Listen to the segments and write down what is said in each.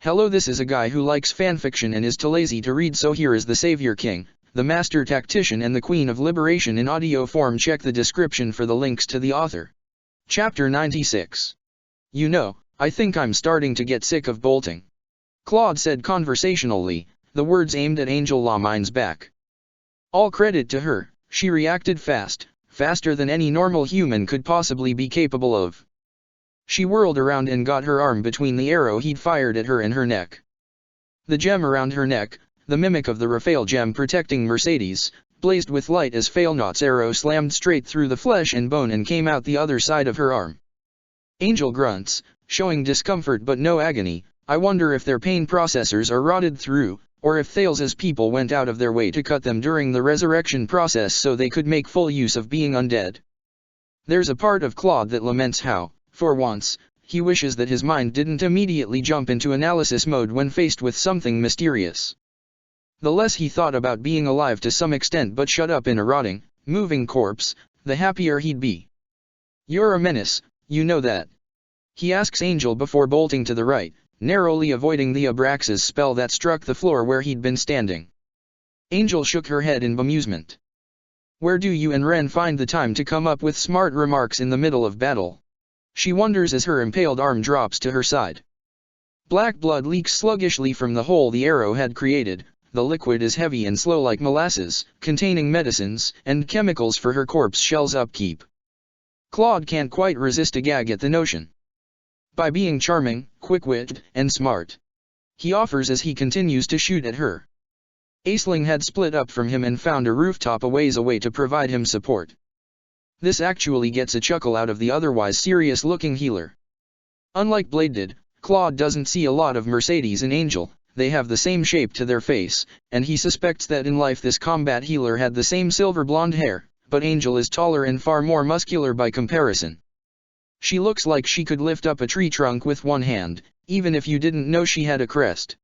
Hello, this is a guy who likes fanfiction and is too lazy to read, so here is the Savior King, the Master Tactician and the Queen of Liberation in audio form. Check the description for the links to the author. Chapter 96. You know, I think I'm starting to get sick of bolting. Claude said conversationally, the words aimed at Angel Lamine's back. All credit to her, she reacted fast, faster than any normal human could possibly be capable of. She whirled around and got her arm between the arrow he'd fired at her and her neck. The gem around her neck, the mimic of the Raphael gem protecting Mercedes, blazed with light as Failnaugh's arrow slammed straight through the flesh and bone and came out the other side of her arm. Angel grunts, showing discomfort but no agony. I wonder if their pain processors are rotted through, or if Thales's people went out of their way to cut them during the resurrection process so they could make full use of being undead. There's a part of Claude that laments how, for once, he wishes that his mind didn't immediately jump into analysis mode when faced with something mysterious. The less he thought about being alive to some extent but shut up in a rotting, moving corpse, the happier he'd be. You're a menace, you know that? He asks Angel before bolting to the right, narrowly avoiding the Abraxas spell that struck the floor where he'd been standing. Angel shook her head in bemusement. Where do you and Ren find the time to come up with smart remarks in the middle of battle? She wonders as her impaled arm drops to her side. Black blood leaks sluggishly from the hole the arrow had created. The liquid is heavy and slow like molasses, containing medicines and chemicals for her corpse shell's upkeep. Claude can't quite resist a gag at the notion. By being charming, quick-witted, and smart, he offers as he continues to shoot at her. Aisling had split up from him and found a rooftop a ways away to provide him support. This actually gets a chuckle out of the otherwise serious-looking healer. Unlike Blade did, Claude doesn't see a lot of Mercedes and Angel. They have the same shape to their face, and he suspects that in life this combat healer had the same silver blonde hair, but Angel is taller and far more muscular by comparison. She looks like she could lift up a tree trunk with one hand, even if you didn't know she had a crest.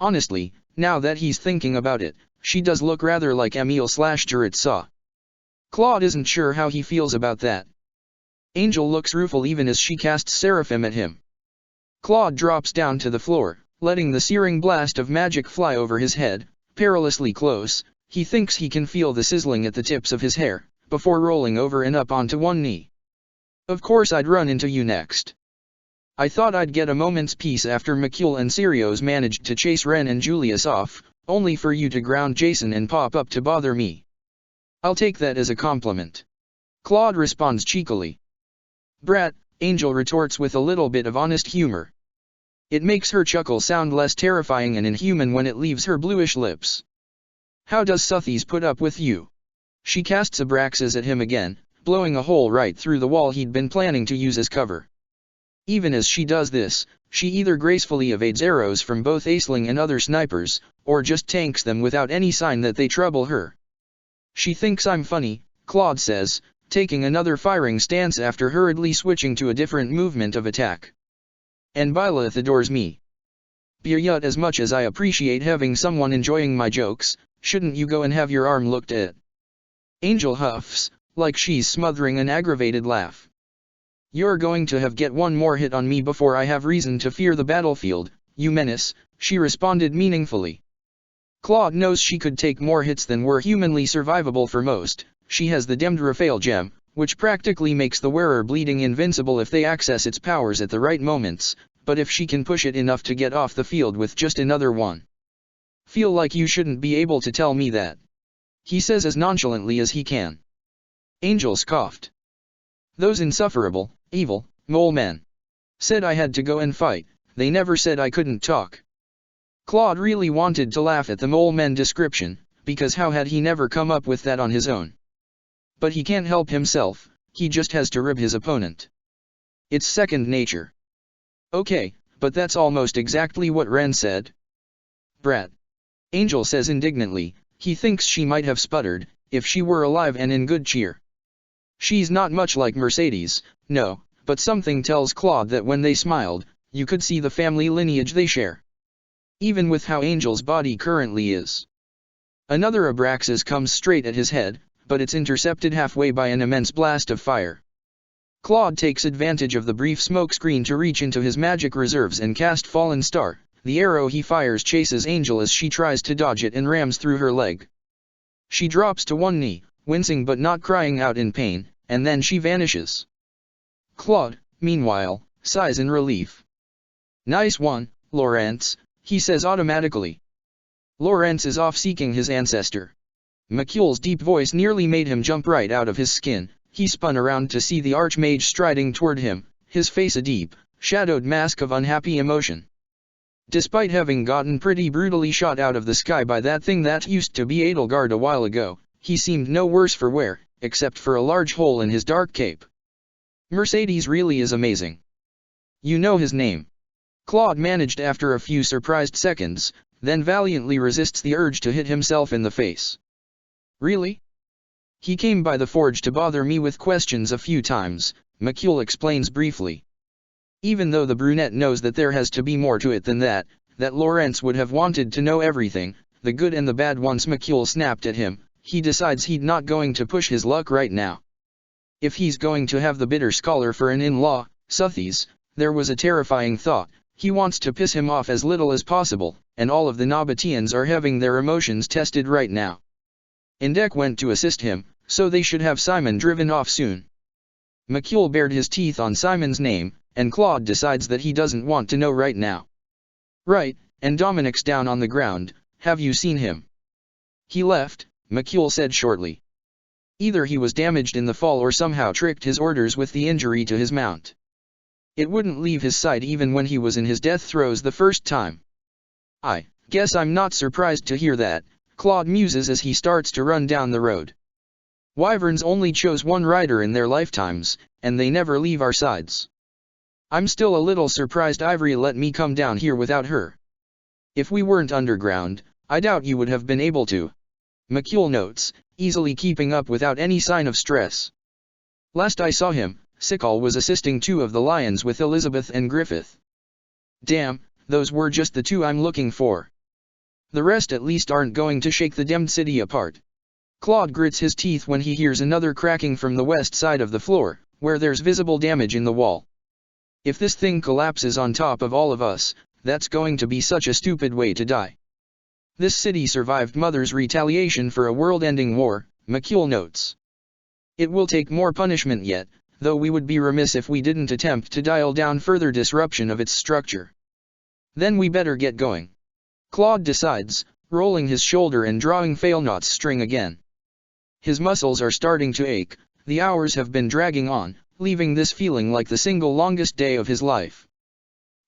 Honestly, now that he's thinking about it, she does look rather like Emile/Jarrett Saw. Claude isn't sure how he feels about that. Angel looks rueful even as she casts Seraphim at him. Claude drops down to the floor, letting the searing blast of magic fly over his head, perilously close. He thinks he can feel the sizzling at the tips of his hair, before rolling over and up onto one knee. Of course I'd run into you next. I thought I'd get a moment's peace after Mikul and Sirios managed to chase Ren and Julius off, only for you to ground Jason and pop up to bother me. I'll take that as a compliment. Claude responds cheekily. Brat, Angel retorts with a little bit of honest humor. It makes her chuckle sound less terrifying and inhuman when it leaves her bluish lips. How does Suthies put up with you? She casts Abraxas at him again, blowing a hole right through the wall he'd been planning to use as cover. Even as she does this, she either gracefully evades arrows from both Aisling and other snipers, or just tanks them without any sign that they trouble her. She thinks I'm funny, Claude says, taking another firing stance after hurriedly switching to a different movement of attack. And Byleth adores me. But as much as I appreciate having someone enjoying my jokes, shouldn't you go and have your arm looked at? Angel huffs, like she's smothering an aggravated laugh. You're going to get one more hit on me before I have reason to fear the battlefield, you menace, she responded meaningfully. Claude knows she could take more hits than were humanly survivable for most. She has the demmed Raphael gem, which practically makes the wearer bleeding invincible if they access its powers at the right moments, but if she can push it enough to get off the field with just another one. Feel like you shouldn't be able to tell me that. He says as nonchalantly as he can. Angel scoffed. Those insufferable, evil, mole men said I had to go and fight, they never said I couldn't talk. Claude really wanted to laugh at the mole men description, because how had he never come up with that on his own? But he can't help himself, he just has to rib his opponent. It's second nature. Okay, but that's almost exactly what Ren said. Brat. Angel says indignantly, he thinks she might have sputtered, if she were alive and in good cheer. She's not much like Mercedes, no, but something tells Claude that when they smiled, you could see the family lineage they share. Even with how Angel's body currently is. Another Abraxas comes straight at his head, but it's intercepted halfway by an immense blast of fire. Claude takes advantage of the brief smoke screen to reach into his magic reserves and cast Fallen Star, the arrow he fires chases Angel as she tries to dodge it and rams through her leg. She drops to one knee, wincing but not crying out in pain, and then she vanishes. Claude, meanwhile, sighs in relief. "Nice one, Lawrence," he says automatically. Lawrence is off seeking his ancestor. McCule's deep voice nearly made him jump right out of his skin. He spun around to see the Archmage striding toward him, his face a deep, shadowed mask of unhappy emotion. Despite having gotten pretty brutally shot out of the sky by that thing that used to be Edelgard a while ago, he seemed no worse for wear, except for a large hole in his dark cape. "Mercedes really is amazing. You know his name?" Claude managed after a few surprised seconds, then valiantly resists the urge to hit himself in the face. "Really? He came by the forge to bother me with questions a few times," McCule explains briefly. Even though the brunette knows that there has to be more to it than that Lawrence would have wanted to know everything, the good and the bad once McCule snapped at him, he decides he's not going to push his luck right now. If he's going to have the bitter scholar for an in-law, Suthies, there was a terrifying thought, he wants to piss him off as little as possible, and all of the Nabateans are having their emotions tested right now. Indek went to assist him, so they should have Simon driven off soon. McCule bared his teeth on Simon's name, and Claude decides that he doesn't want to know right now. "Right, and Dominic's down on the ground, have you seen him?" "He left," McCule said shortly. Either he was damaged in the fall or somehow tricked his orders with the injury to his mount. It wouldn't leave his side even when he was in his death throes the first time. "I guess I'm not surprised to hear that," Claude muses as he starts to run down the road. "Wyverns only chose one rider in their lifetimes, and they never leave our sides. I'm still a little surprised Ivory let me come down here without her. If we weren't underground, I doubt you would have been able to." McCule notes, easily keeping up without any sign of stress. "Last I saw him, Sickall was assisting two of the lions with Elizabeth and Griffith. Damn, those were just the two I'm looking for. The rest at least aren't going to shake the damned city apart." Claude grits his teeth when he hears another cracking from the west side of the floor, where there's visible damage in the wall. If this thing collapses on top of all of us, that's going to be such a stupid way to die. "This city survived Mother's retaliation for a world-ending war," McCule notes. "It will take more punishment yet, though we would be remiss if we didn't attempt to dial down further disruption of its structure. Then we better get going." Claude decides, rolling his shoulder and drawing Failnaugh's string again. His muscles are starting to ache, the hours have been dragging on, leaving this feeling like the single longest day of his life.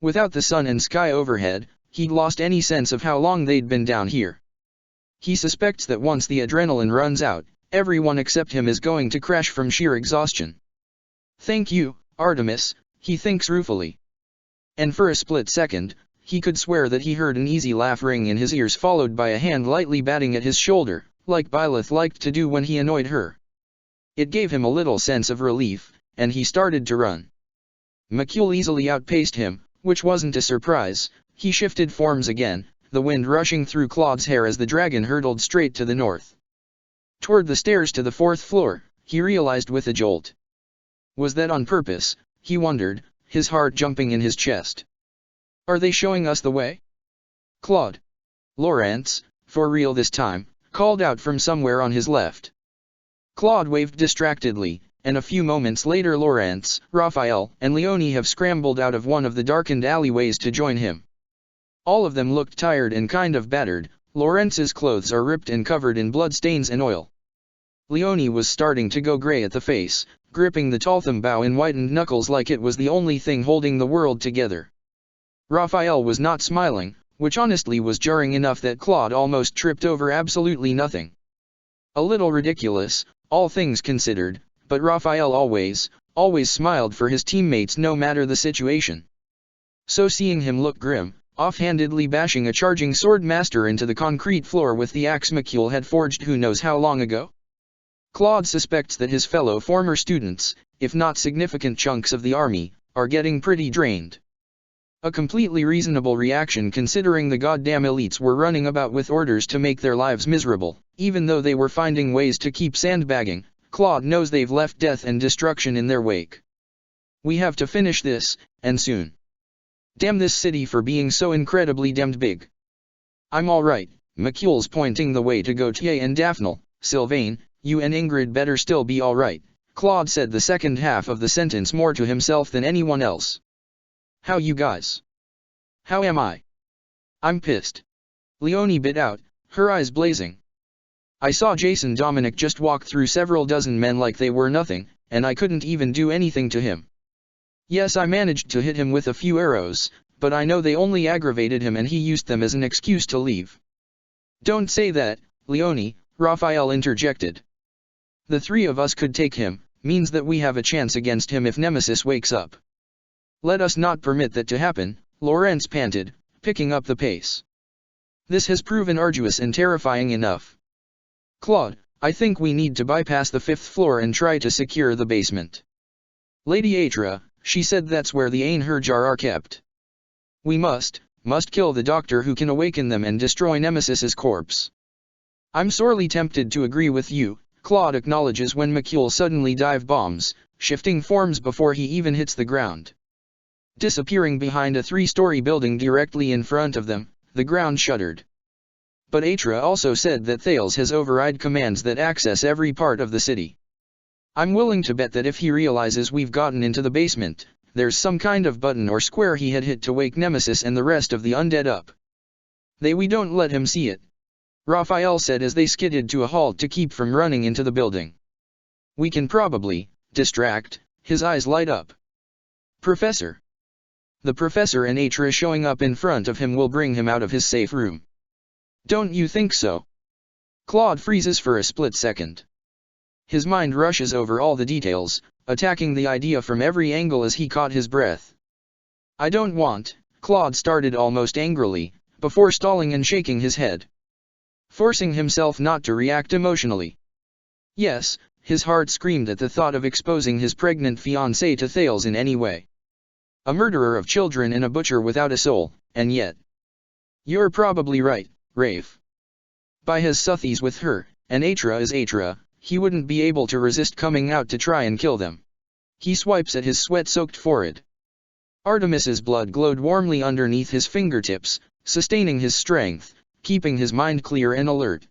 Without the sun and sky overhead, he'd lost any sense of how long they'd been down here. He suspects that once the adrenaline runs out, everyone except him is going to crash from sheer exhaustion. "Thank you, Artemis," he thinks ruefully. And for a split second, he could swear that he heard an easy laugh ring in his ears followed by a hand lightly batting at his shoulder, like Byleth liked to do when he annoyed her. It gave him a little sense of relief, and he started to run. McCule easily outpaced him, which wasn't a surprise. He shifted forms again, the wind rushing through Claude's hair as the dragon hurtled straight to the north. Toward the stairs to the fourth floor, he realized with a jolt. Was that on purpose, he wondered, his heart jumping in his chest. Are they showing us the way? Claude. Lawrence, for real this time, called out from somewhere on his left. Claude waved distractedly, and a few moments later Lawrence, Raphael, and Leonie have scrambled out of one of the darkened alleyways to join him. All of them looked tired and kind of battered. Lawrence's clothes are ripped and covered in bloodstains and oil. Leonie was starting to go gray at the face, gripping the Taltham bow in whitened knuckles like it was the only thing holding the world together. Raphael was not smiling, which honestly was jarring enough that Claude almost tripped over absolutely nothing. A little ridiculous, all things considered, but Raphael always smiled for his teammates no matter the situation. So seeing him look grim, offhandedly bashing a charging sword master into the concrete floor with the axe McCule had forged who knows how long ago? Claude suspects that his fellow former students, if not significant chunks of the army, are getting pretty drained. A completely reasonable reaction considering the goddamn elites were running about with orders to make their lives miserable, even though they were finding ways to keep sandbagging. Claude knows they've left death and destruction in their wake. We have to finish this, and soon. Damn this city for being so incredibly damned big. I'm alright, Macule's pointing the way to Gautier and Daphne. Sylvain, you and Ingrid better still be alright. Claude said the second half of the sentence more to himself than anyone else. How you guys? How am I? I'm pissed. Leonie bit out, her eyes blazing. I saw Jason Dominic just walk through several dozen men like they were nothing, and I couldn't even do anything to him. Yes, I managed to hit him with a few arrows, but I know they only aggravated him and he used them as an excuse to leave. Don't say that, Leonie, Raphael interjected. The three of us could take him, means that we have a chance against him if Nemesis wakes up. Let us not permit that to happen, Lawrence panted, picking up the pace. This has proven arduous and terrifying enough. Claude, I think we need to bypass the 5th floor and try to secure the basement. Lady Atra, she said that's where the Einherjar are kept. We must kill the doctor who can awaken them and destroy Nemesis's corpse. I'm sorely tempted to agree with you, Claude acknowledges when Macule suddenly dive bombs, shifting forms before he even hits the ground. Disappearing behind a 3-story building directly in front of them, the ground shuddered. But Atra also said that Thales has override commands that access every part of the city. I'm willing to bet that if he realizes we've gotten into the basement, there's some kind of button or square he had hit to wake Nemesis and the rest of the undead up. We don't let him see it, Raphael said as they skidded to a halt to keep from running into the building. We can probably distract, his eyes light up. Professor. The professor and Atra showing up in front of him will bring him out of his safe room. Don't you think so? Claude freezes for a split second. His mind rushes over all the details, attacking the idea from every angle as he caught his breath. I don't want, Claude started almost angrily, before stalling and shaking his head. Forcing himself not to react emotionally. Yes, his heart screamed at the thought of exposing his pregnant fiancée to Thales in any way. A murderer of children and a butcher without a soul, and yet. You're probably right, Rafe. By his suthies with her, and Atra is Atra, he wouldn't be able to resist coming out to try and kill them. He swipes at his sweat-soaked forehead. Artemis's blood glowed warmly underneath his fingertips, sustaining his strength, keeping his mind clear and alert.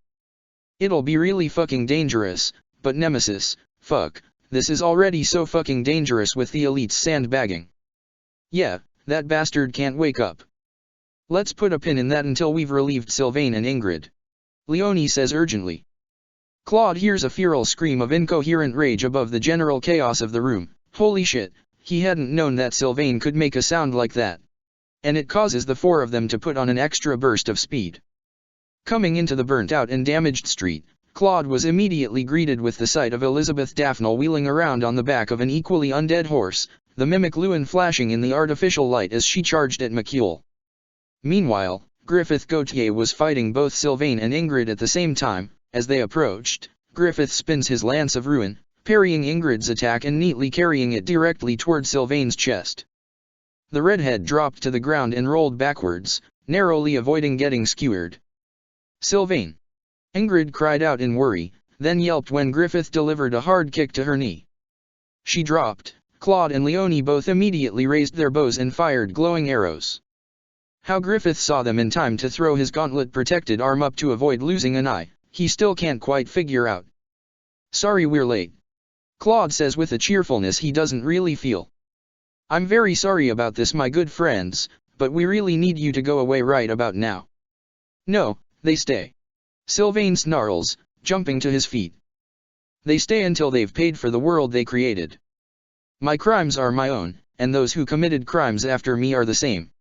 It'll be really fucking dangerous, but Nemesis, fuck, this is already so fucking dangerous with the elites sandbagging. Yeah, that bastard can't wake up. Let's put a pin in that until we've relieved Sylvain and Ingrid. Leonie says urgently. Claude hears a feral scream of incoherent rage above the general chaos of the room. Holy shit, he hadn't known that Sylvain could make a sound like that. And it causes the 4 of them to put on an extra burst of speed. Coming into the burnt-out and damaged street, Claude was immediately greeted with the sight of Elizabeth Daphne wheeling around on the back of an equally undead horse, the mimic Lewin flashing in the artificial light as she charged at Macule. Meanwhile, Griffith Gautier was fighting both Sylvain and Ingrid at the same time. As they approached, Griffith spins his lance of ruin, parrying Ingrid's attack and neatly carrying it directly toward Sylvain's chest. The redhead dropped to the ground and rolled backwards, narrowly avoiding getting skewered. Sylvain! Ingrid cried out in worry, then yelped when Griffith delivered a hard kick to her knee. She dropped. Claude and Leonie both immediately raised their bows and fired glowing arrows. How Griffith saw them in time to throw his gauntlet-protected arm up to avoid losing an eye, he still can't quite figure out. Sorry we're late. Claude says with a cheerfulness he doesn't really feel. I'm very sorry about this, my good friends, but we really need you to go away right about now. No, they stay. Sylvain snarls, jumping to his feet. They stay until they've paid for the world they created. My crimes are my own, and those who committed crimes after me are the same.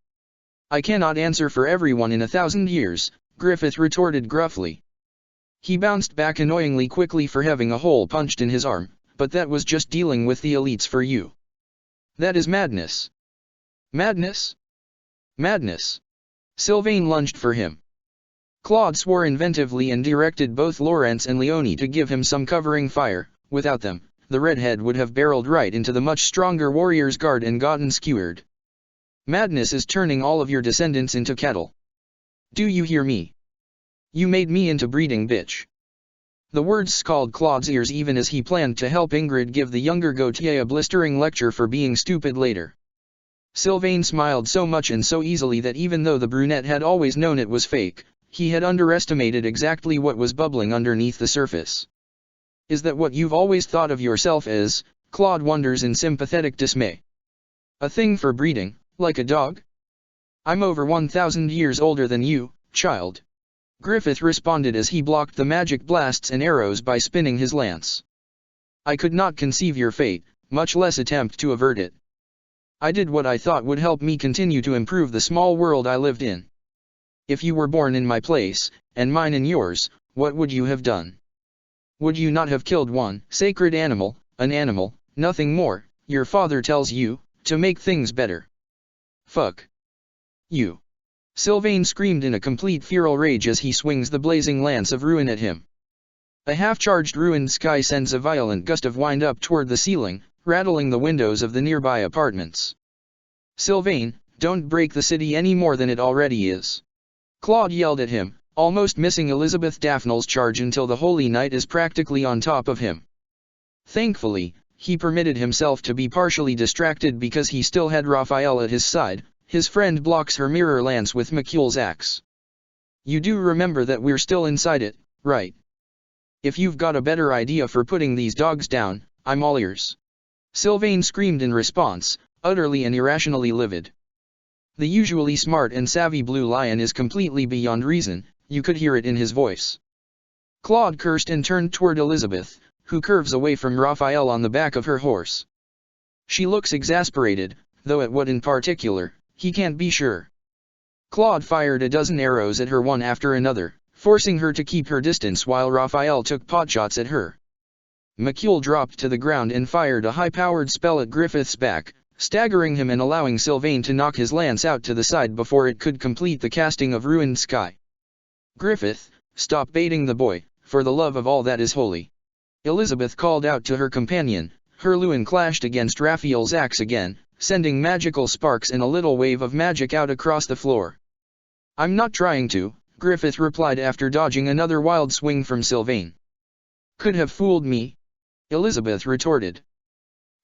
I cannot answer for everyone in 1,000 years, Griffith retorted gruffly. He bounced back annoyingly quickly for having a hole punched in his arm, but that was just dealing with the elites for you. That is madness. Madness? Madness. Sylvain lunged for him. Claude swore inventively and directed both Lawrence and Leonie to give him some covering fire. Without them, the redhead would have barreled right into the much stronger warrior's guard and gotten skewered. Madness is turning all of your descendants into cattle. Do you hear me? You made me into breeding, bitch. The words scalded Claude's ears even as he planned to help Ingrid give the younger Gautier a blistering lecture for being stupid later. Sylvain smiled so much and so easily that even though the brunette had always known it was fake, he had underestimated exactly what was bubbling underneath the surface. Is that what you've always thought of yourself as? Claude wonders in sympathetic dismay. A thing for breeding, like a dog? I'm over 1,000 years older than you, child. Griffith responded as he blocked the magic blasts and arrows by spinning his lance. I could not conceive your fate, much less attempt to avert it. I did what I thought would help me continue to improve the small world I lived in. If you were born in my place, and mine in yours, what would you have done? Would you not have killed one sacred animal, an animal, nothing more, your father tells you, to make things better? Fuck you. Sylvain screamed in a complete feral rage as he swings the blazing lance of ruin at him. A half-charged ruined sky sends a violent gust of wind up toward the ceiling, rattling the windows of the nearby apartments. Sylvain, don't break the city any more than it already is. Claude yelled at him, almost missing Elizabeth Daphne's charge until the Holy Knight is practically on top of him. Thankfully, he permitted himself to be partially distracted because he still had Raphael at his side. His friend blocks her mirror lance with Macule's axe. You do remember that we're still inside it, right? If you've got a better idea for putting these dogs down, I'm all ears. Sylvain screamed in response, utterly and irrationally livid. The usually smart and savvy Blue Lion is completely beyond reason, you could hear it in his voice. Claude cursed and turned toward Elizabeth, who curves away from Raphael on the back of her horse. She looks exasperated, though at what in particular, he can't be sure. Claude fired a dozen arrows at her one after another, forcing her to keep her distance while Raphael took potshots at her. Macule dropped to the ground and fired a high-powered spell at Griffith's back, staggering him and allowing Sylvain to knock his lance out to the side before it could complete the casting of ruined sky. Griffith, stop baiting the boy, for the love of all that is holy. Elizabeth called out to her companion. Her Luin clashed against Raphael's axe again, sending magical sparks and a little wave of magic out across the floor. I'm not trying to, Griffith replied after dodging another wild swing from Sylvain. Could have fooled me, Elizabeth retorted.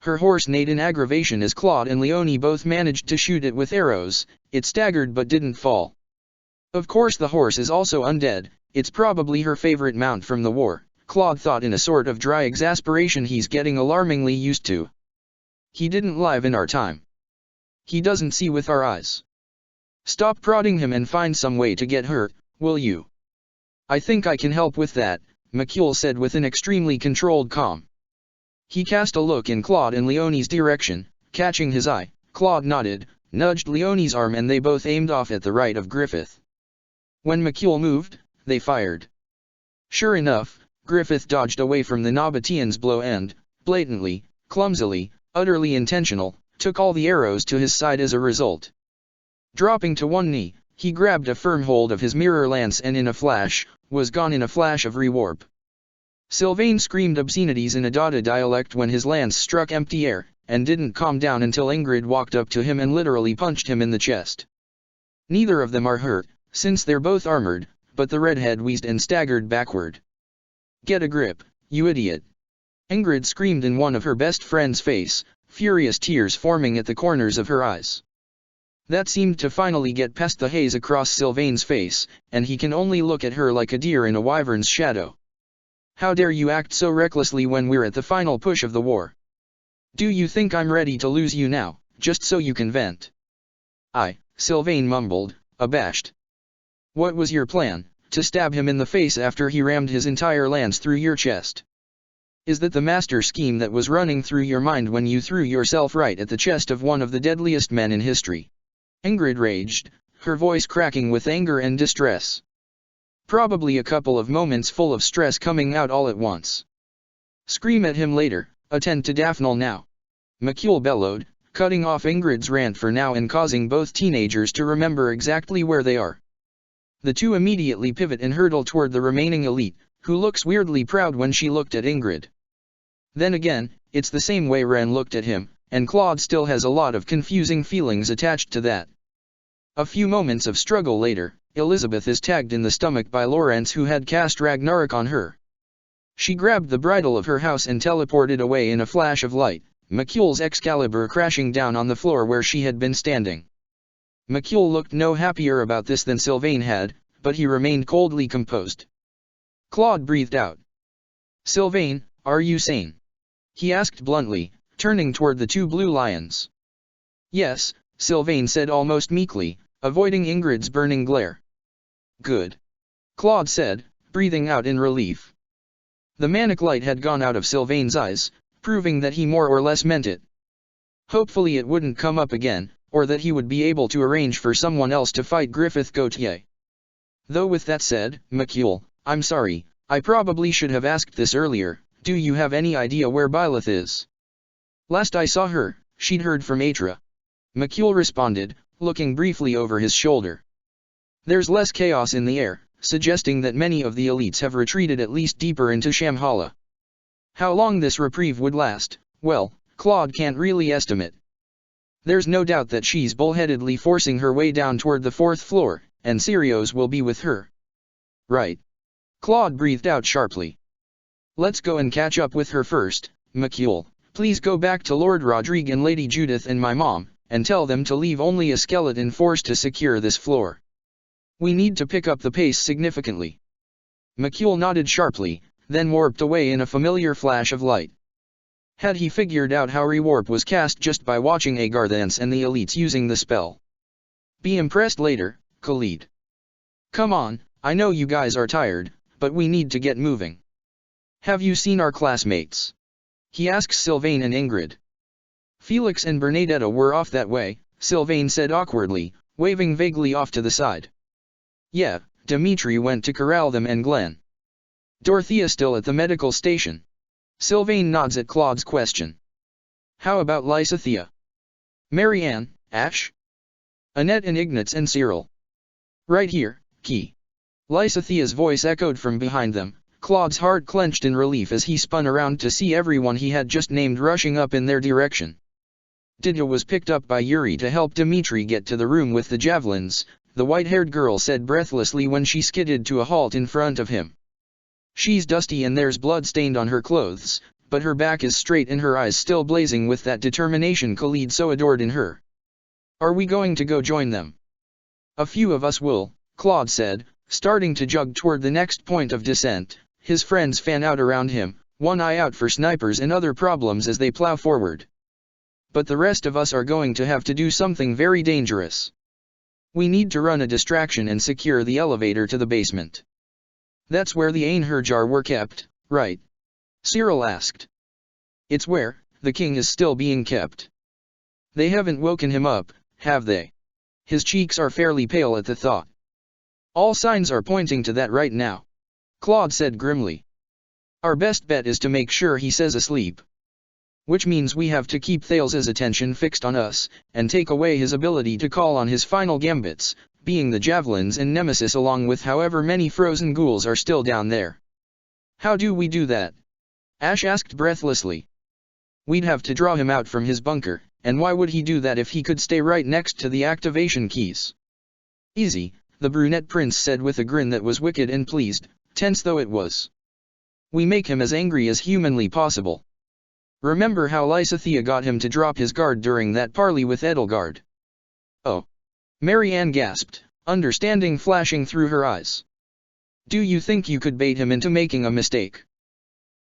Her horse neighed in aggravation as Claude and Leonie both managed to shoot it with arrows. It staggered but didn't fall. Of course the horse is also undead, it's probably her favorite mount from the war, Claude thought in a sort of dry exasperation he's getting alarmingly used to. He didn't live in our time. He doesn't see with our eyes. Stop prodding him and find some way to get hurt, will you? I think I can help with that, Macule said with an extremely controlled calm. He cast a look in Claude and Leonie's direction, catching his eye. Claude nodded, nudged Leonie's arm and they both aimed off at the right of Griffith. When Macule moved, they fired. Sure enough, Griffith dodged away from the Nabatean's blow and, blatantly, clumsily, utterly intentional, took all the arrows to his side as a result. Dropping to one knee, he grabbed a firm hold of his mirror lance and in a flash, was gone in a flash of rewarp. Sylvain screamed obscenities in a Dada dialect when his lance struck empty air, and didn't calm down until Ingrid walked up to him and literally punched him in the chest. Neither of them are hurt, since they're both armored, but the redhead wheezed and staggered backward. Get a grip, you idiot! Ingrid screamed in one of her best friend's face, furious tears forming at the corners of her eyes. That seemed to finally get past the haze across Sylvain's face, and he can only look at her like a deer in a wyvern's shadow. How dare you act so recklessly when we're at the final push of the war? Do you think I'm ready to lose you now, just so you can vent? Sylvain mumbled, abashed. What was your plan, to stab him in the face after he rammed his entire lance through your chest? Is that the master scheme that was running through your mind when you threw yourself right at the chest of one of the deadliest men in history? Ingrid raged, her voice cracking with anger and distress. Probably a couple of moments full of stress coming out all at once. Scream at him later, attend to Daphne now. Macule bellowed, cutting off Ingrid's rant for now and causing both teenagers to remember exactly where they are. The two immediately pivot and hurtle toward the remaining elite, who looks weirdly proud when she looked at Ingrid. Then again, it's the same way Ren looked at him, and Claude still has a lot of confusing feelings attached to that. A few moments of struggle later, Elizabeth is tagged in the stomach by Lawrence, who had cast Ragnarok on her. She grabbed the bridle of her house and teleported away in a flash of light, Makul's Excalibur crashing down on the floor where she had been standing. Makul looked no happier about this than Sylvain had, but he remained coldly composed. Claude breathed out. "Sylvain, are you sane?" he asked bluntly, turning toward the two blue lions. "Yes," Sylvain said almost meekly, avoiding Ingrid's burning glare. "Good," Claude said, breathing out in relief. The manic light had gone out of Sylvain's eyes, proving that he more or less meant it. Hopefully it wouldn't come up again, or that he would be able to arrange for someone else to fight Griffith Gautier. Though with that said, Makul, I'm sorry, I probably should have asked this earlier, do you have any idea where Byleth is? Last I saw her, she'd heard from Atra. Makul responded, looking briefly over his shoulder. There's less chaos in the air, suggesting that many of the elites have retreated at least deeper into Shamhala. How long this reprieve would last, well, Claude can't really estimate. There's no doubt that she's bullheadedly forcing her way down toward the 4th floor, and Sirios will be with her. Right. Claude breathed out sharply. Let's go and catch up with her first. Makul, please go back to Lord Rodrigue and Lady Judith and my mom, and tell them to leave only a skeleton force to secure this floor. We need to pick up the pace significantly. Makul nodded sharply, then warped away in a familiar flash of light. Had he figured out how rewarp was cast just by watching Agarthans and the elites using the spell? Be impressed later, Khalid. Come on, I know you guys are tired, but we need to get moving. Have you seen our classmates? He asked Sylvain and Ingrid. Felix and Bernadetta were off that way, Sylvain said awkwardly, waving vaguely off to the side. Yeah, Dimitri went to corral them and Glenn. Dorothea still at the medical station. Sylvain nods at Claude's question. How about Lysithea? Marianne, Ash? Annette and Ignatz and Cyril. Right here, Key. Lysithea's voice echoed from behind them. Claude's heart clenched in relief as he spun around to see everyone he had just named rushing up in their direction. Didya was picked up by Yuri to help Dimitri get to the room with the javelins, the white-haired girl said breathlessly when she skidded to a halt in front of him. She's dusty and there's blood stained on her clothes, but her back is straight and her eyes still blazing with that determination Khalid so adored in her. Are we going to go join them? A few of us will, Claude said, starting to jog toward the next point of descent. His friends fan out around him, one eye out for snipers and other problems as they plow forward. But the rest of us are going to have to do something very dangerous. We need to run a distraction and secure the elevator to the basement. That's where the Einherjar were kept, right? Cyril asked. It's where the king is still being kept. They haven't woken him up, have they? His cheeks are fairly pale at the thought. All signs are pointing to that right now, Claude said grimly. Our best bet is to make sure he says asleep. Which means we have to keep Thales's attention fixed on us, and take away his ability to call on his final gambits, being the javelins and Nemesis along with however many frozen ghouls are still down there. How do we do that? Ash asked breathlessly. We'd have to draw him out from his bunker, and why would he do that if he could stay right next to the activation keys? Easy, the brunette prince said with a grin that was wicked and pleased, tense though it was. We make him as angry as humanly possible. Remember how Lysithea got him to drop his guard during that parley with Edelgard? Oh. Marianne gasped, understanding flashing through her eyes. Do you think you could bait him into making a mistake?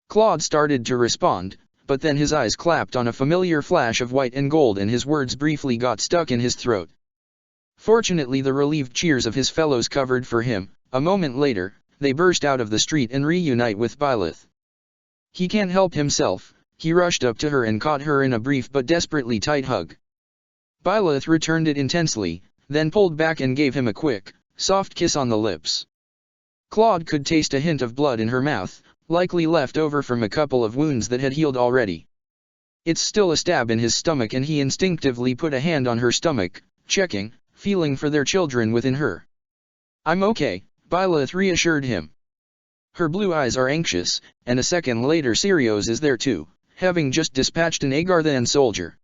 Claude started to respond, but then his eyes clapped on a familiar flash of white and gold and his words briefly got stuck in his throat. Fortunately the relieved cheers of his fellows covered for him. A moment later, they burst out of the street and reunite with Byleth. He can't help himself. He rushed up to her and caught her in a brief but desperately tight hug. Byleth returned it intensely, then pulled back and gave him a quick, soft kiss on the lips. Claude could taste a hint of blood in her mouth, likely left over from a couple of wounds that had healed already. It's still a stab in his stomach and he instinctively put a hand on her stomach, checking, feeling for their children within her. I'm okay, Byleth reassured him. Her blue eyes are anxious, and a second later Sirios is there too, having just dispatched an Agarthan soldier.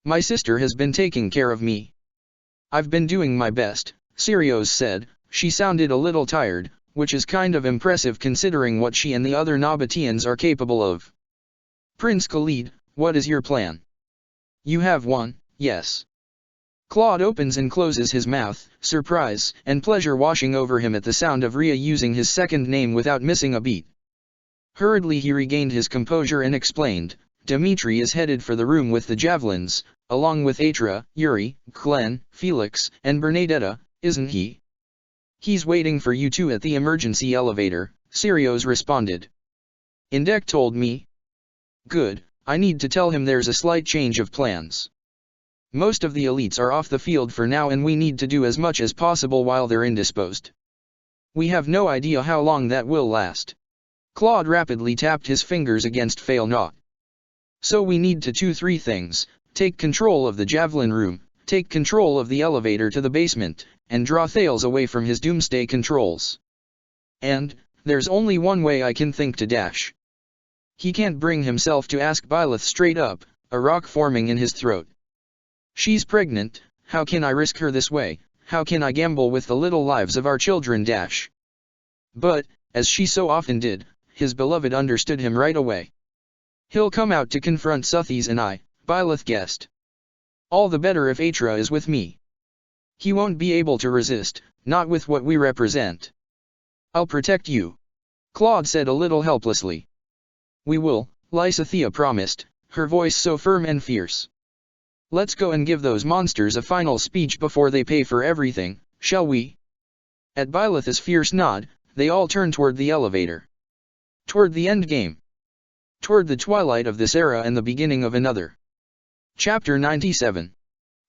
My sister has been taking care of me. I've been doing my best, Sirios said. She sounded a little tired, which is kind of impressive considering what she and the other Nabateans are capable of. Prince Khalid, what is your plan? You have one, yes. Claude opens and closes his mouth, surprise and pleasure washing over him at the sound of Rhea using his second name without missing a beat. Hurriedly he regained his composure and explained, Dimitri is headed for the room with the javelins, along with Atra, Yuri, Glenn, Felix, and Bernadetta, isn't he? He's waiting for you two at the emergency elevator, Sirios responded. Indek told me. Good, I need to tell him there's a slight change of plans. Most of the elites are off the field for now and we need to do as much as possible while they're indisposed. We have no idea how long that will last. Claude rapidly tapped his fingers against fail not. So we need to do three things, take control of the javelin room, take control of the elevator to the basement, and draw Thales away from his doomsday controls. And, there's only one way I can think to dash. He can't bring himself to ask Byleth straight up, a rock forming in his throat. She's pregnant, how can I risk her this way, how can I gamble with the little lives of our children dash? But, as she so often did, his beloved understood him right away. He'll come out to confront Suthies and I, Byleth guessed. All the better if Atra is with me. He won't be able to resist, not with what we represent. I'll protect you. Claude said a little helplessly. We will, Lysithea promised, her voice so firm and fierce. Let's go and give those monsters a final speech before they pay for everything, shall we? At Byleth's fierce nod, they all turned toward the elevator. Toward the endgame. Toward the twilight of this era and the beginning of another. Chapter 97.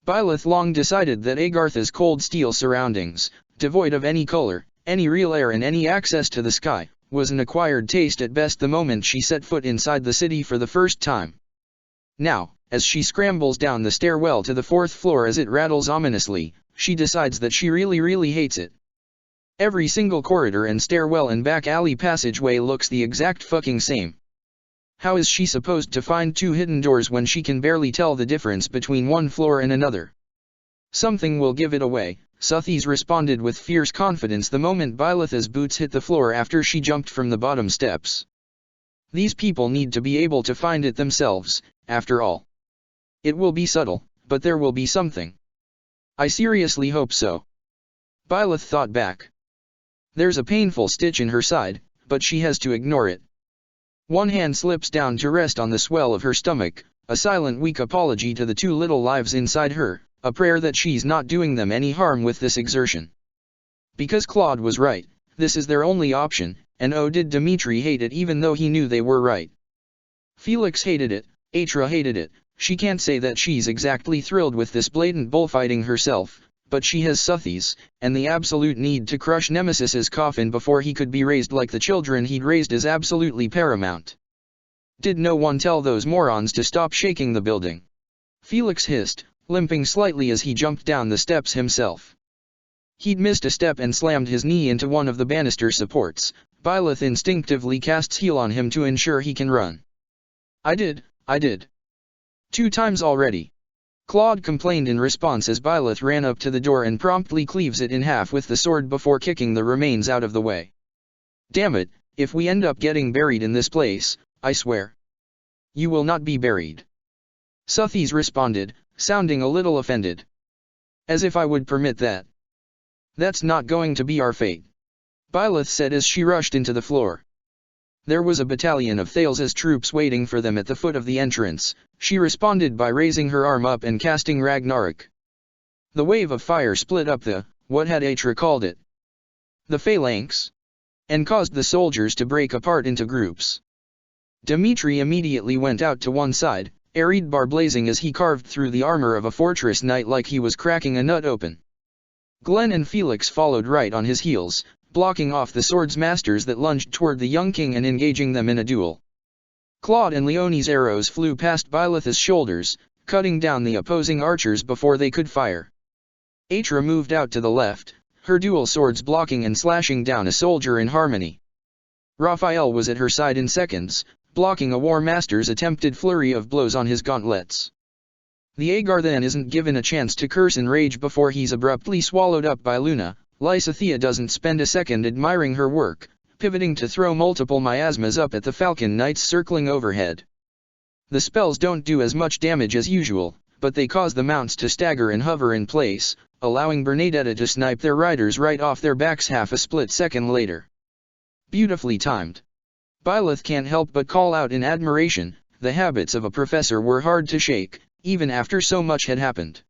Byleth long decided that Agartha's cold steel surroundings, devoid of any color, any real air and any access to the sky, was an acquired taste at best the moment she set foot inside the city for the first time. Now, as she scrambles down the stairwell to the fourth floor as it rattles ominously, she decides that she really hates it. Every single corridor and stairwell and back alley passageway looks the exact fucking same. How is she supposed to find two hidden doors when she can barely tell the difference between one floor and another? Something will give it away, Suthies responded with fierce confidence the moment Byleth's boots hit the floor after she jumped from the bottom steps. These people need to be able to find it themselves, after all. It will be subtle, but there will be something. I seriously hope so. Byleth thought back. There's a painful stitch in her side, but she has to ignore it. One hand slips down to rest on the swell of her stomach, a silent weak apology to the two little lives inside her, a prayer that she's not doing them any harm with this exertion. Because Claude was right, this is their only option, and oh did Dimitri hate it even though he knew they were right. Felix hated it, Atra hated it, she can't say that she's exactly thrilled with this blatant bullfighting herself, but she has Suthies, and the absolute need to crush Nemesis's coffin before he could be raised like the children he'd raised is absolutely paramount. Did no one tell those morons to stop shaking the building? Felix hissed, limping slightly as he jumped down the steps himself. He'd missed a step and slammed his knee into one of the banister supports. Byleth instinctively casts heel on him to ensure he can run. I did. 2 times already. Claude complained in response as Byleth ran up to the door and promptly cleaves it in half with the sword before kicking the remains out of the way. Damn it, if we end up getting buried in this place, I swear. You will not be buried. Suthies responded, sounding a little offended. As if I would permit that. That's not going to be our fate. Byleth said as she rushed into the floor. There was a battalion of Thales's troops waiting for them at the foot of the entrance. She responded by raising her arm up and casting Ragnarok. The wave of fire split up what had Atra called it? The phalanx? And caused the soldiers to break apart into groups. Dimitri immediately went out to one side, Eridbar blazing as he carved through the armor of a fortress knight like he was cracking a nut open. Glenn and Felix followed right on his heels, blocking off the swords masters that lunged toward the young king and engaging them in a duel. Claude and Leonie's arrows flew past Byleth's shoulders, cutting down the opposing archers before they could fire. Atra moved out to the left, her dual swords blocking and slashing down a soldier in harmony. Raphael was at her side in seconds, blocking a war master's attempted flurry of blows on his gauntlets. The Agar then isn't given a chance to curse in rage before he's abruptly swallowed up by Luna. Lysithea doesn't spend a second admiring her work, pivoting to throw multiple miasmas up at the Falcon Knights circling overhead. The spells don't do as much damage as usual, but they cause the mounts to stagger and hover in place, allowing Bernadetta to snipe their riders right off their backs half a split second later. Beautifully timed. Byleth can't help but call out in admiration. The habits of a professor were hard to shake, even after so much had happened.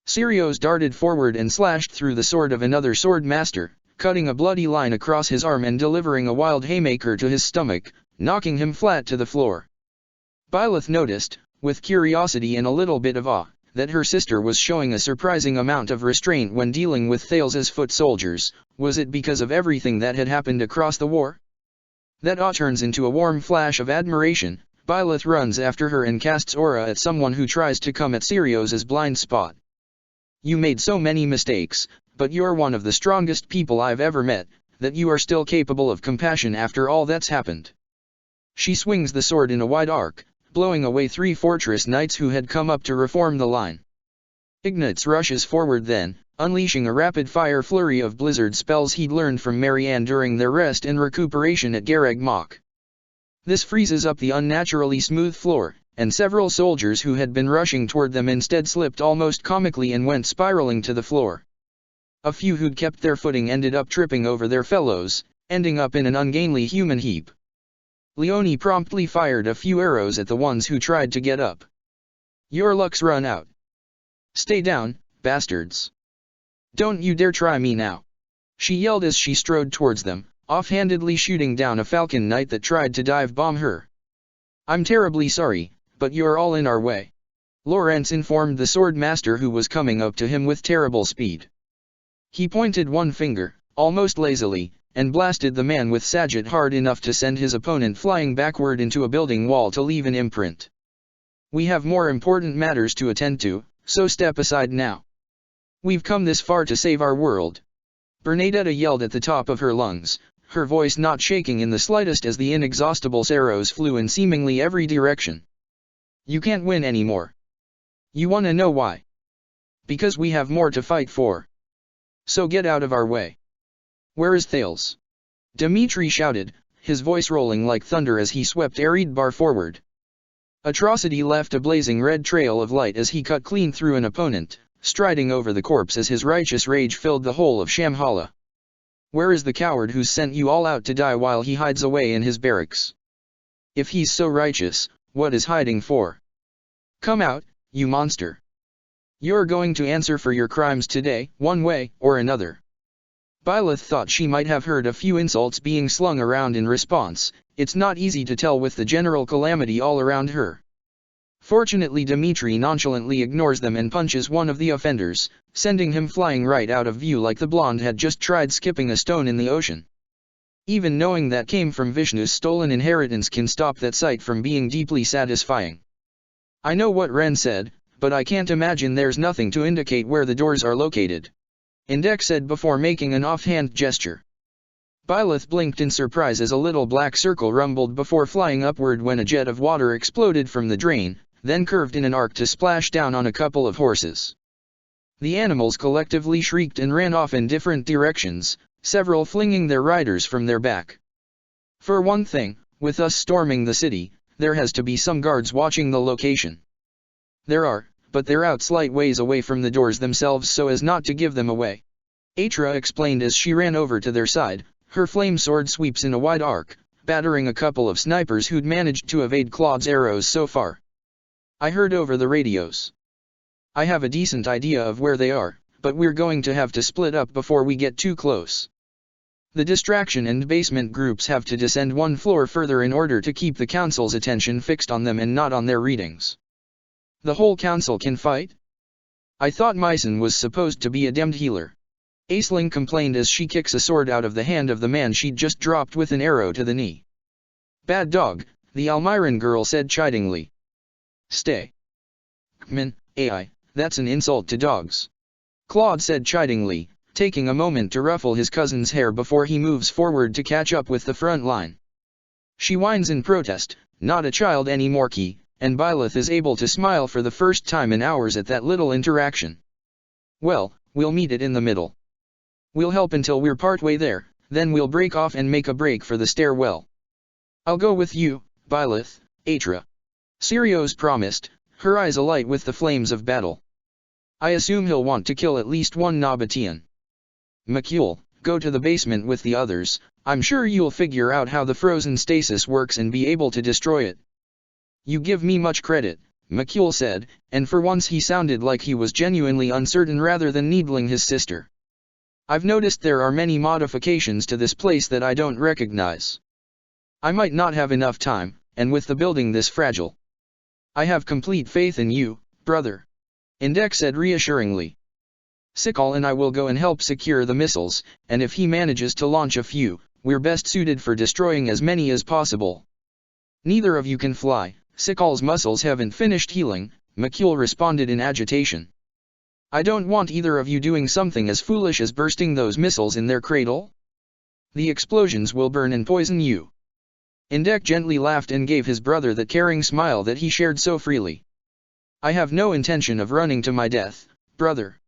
Sirius darted forward and slashed through the sword of another sword master, cutting a bloody line across his arm and delivering a wild haymaker to his stomach, knocking him flat to the floor. Byleth noticed, with curiosity and a little bit of awe, that her sister was showing a surprising amount of restraint when dealing with Thales's foot soldiers. Was it because of everything that had happened across the war? That awe turns into a warm flash of admiration. Byleth runs after her and casts aura at someone who tries to come at Sirius's blind spot. You made so many mistakes, but you're one of the strongest people I've ever met, that you are still capable of compassion after all that's happened. She swings the sword in a wide arc, blowing away 3 fortress knights who had come up to reform the line. Ignatz rushes forward then, unleashing a rapid-fire flurry of blizzard spells he'd learned from Marianne during their rest and recuperation at Garreg Mach. This freezes up the unnaturally smooth floor, and several soldiers who had been rushing toward them instead slipped almost comically and went spiraling to the floor. A few who'd kept their footing ended up tripping over their fellows, ending up in an ungainly human heap. Leone promptly fired a few arrows at the ones who tried to get up. Your luck's run out. Stay down, bastards. Don't you dare try me now. She yelled as she strode towards them, offhandedly shooting down a falcon knight that tried to dive-bomb her. I'm terribly sorry, but you're all in our way. Lawrence informed the sword master who was coming up to him with terrible speed. He pointed one finger, almost lazily, and blasted the man with Sagitt hard enough to send his opponent flying backward into a building wall to leave an imprint. We have more important matters to attend to, so step aside now. We've come this far to save our world. Bernadetta yelled at the top of her lungs, her voice not shaking in the slightest as the inexhaustible arrows flew in seemingly every direction. You can't win anymore. You wanna know why? Because we have more to fight for. So get out of our way. Where is Thales? Dmitri shouted, his voice rolling like thunder as he swept Eridbar forward. Atrocity left a blazing red trail of light as he cut clean through an opponent, striding over the corpse as his righteous rage filled the whole of Shamhala. Where is the coward who sent you all out to die while he hides away in his barracks? If he's so righteous, what is hiding for? Come out, you monster. You're going to answer for your crimes today, one way or another. Byleth thought she might have heard a few insults being slung around in response. It's not easy to tell with the general calamity all around her. Fortunately, Dmitri nonchalantly ignores them and punches one of the offenders, sending him flying right out of view like the blonde had just tried skipping a stone in the ocean. Even knowing that came from Vishnu's stolen inheritance can stop that sight from being deeply satisfying. I know what Ren said, but I can't imagine there's nothing to indicate where the doors are located. Indek said before making an offhand gesture. Byleth blinked in surprise as a little black circle rumbled before flying upward when a jet of water exploded from the drain, then curved in an arc to splash down on a couple of horses. The animals collectively shrieked and ran off in different directions, several flinging their riders from their back. For one thing, with us storming the city, there has to be some guards watching the location. There are, but they're out slight ways away from the doors themselves so as not to give them away. Atra explained as she ran over to their side, her flame sword sweeps in a wide arc, battering a couple of snipers who'd managed to evade Claude's arrows so far. I heard over the radios. I have a decent idea of where they are, but we're going to have to split up before we get too close. The distraction and basement groups have to descend one floor further in order to keep the council's attention fixed on them and not on their readings. The whole council can fight? I thought Myson was supposed to be a demmed healer. Aisling complained as she kicks a sword out of the hand of the man she'd just dropped with an arrow to the knee. Bad dog, the Almiran girl said chidingly. Stay. Kman, AI, that's an insult to dogs. Claude said chidingly, taking a moment to ruffle his cousin's hair before he moves forward to catch up with the front line. She whines in protest, not a child anymore, Key, and Byleth is able to smile for the first time in hours at that little interaction. Well, we'll meet it in the middle. We'll help until we're partway there, then we'll break off and make a break for the stairwell. I'll go with you, Byleth, Atra. Sirios promised, her eyes alight with the flames of battle. I assume he'll want to kill at least one Nabatean. McCule, go to the basement with the others, I'm sure you'll figure out how the frozen stasis works and be able to destroy it. You give me much credit, McCule said, and for once he sounded like he was genuinely uncertain rather than needling his sister. I've noticed there are many modifications to this place that I don't recognize. I might not have enough time, and with the building this fragile. I have complete faith in you, brother. Indek said reassuringly. Sikal and I will go and help secure the missiles, and if he manages to launch a few, we're best suited for destroying as many as possible. Neither of you can fly, Sikal's muscles haven't finished healing, McCule responded in agitation. I don't want either of you doing something as foolish as bursting those missiles in their cradle. The explosions will burn and poison you. Indek gently laughed and gave his brother that caring smile that he shared so freely. I have no intention of running to my death, brother.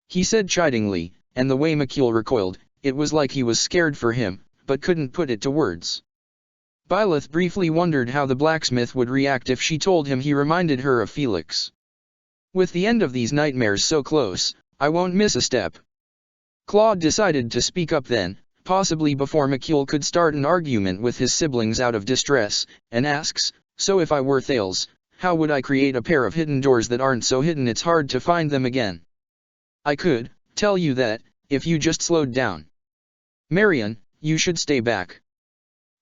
He said chidingly, and the way McCule recoiled, it was like he was scared for him, but couldn't put it to words. Byleth briefly wondered how the blacksmith would react if she told him he reminded her of Felix. With the end of these nightmares so close, I won't miss a step. Claude decided to speak up then, possibly before McCule could start an argument with his siblings out of distress, and asks, so if I were Thales, how would I create a pair of hidden doors that aren't so hidden it's hard to find them again? I could tell you that, if you just slowed down. Marion, you should stay back.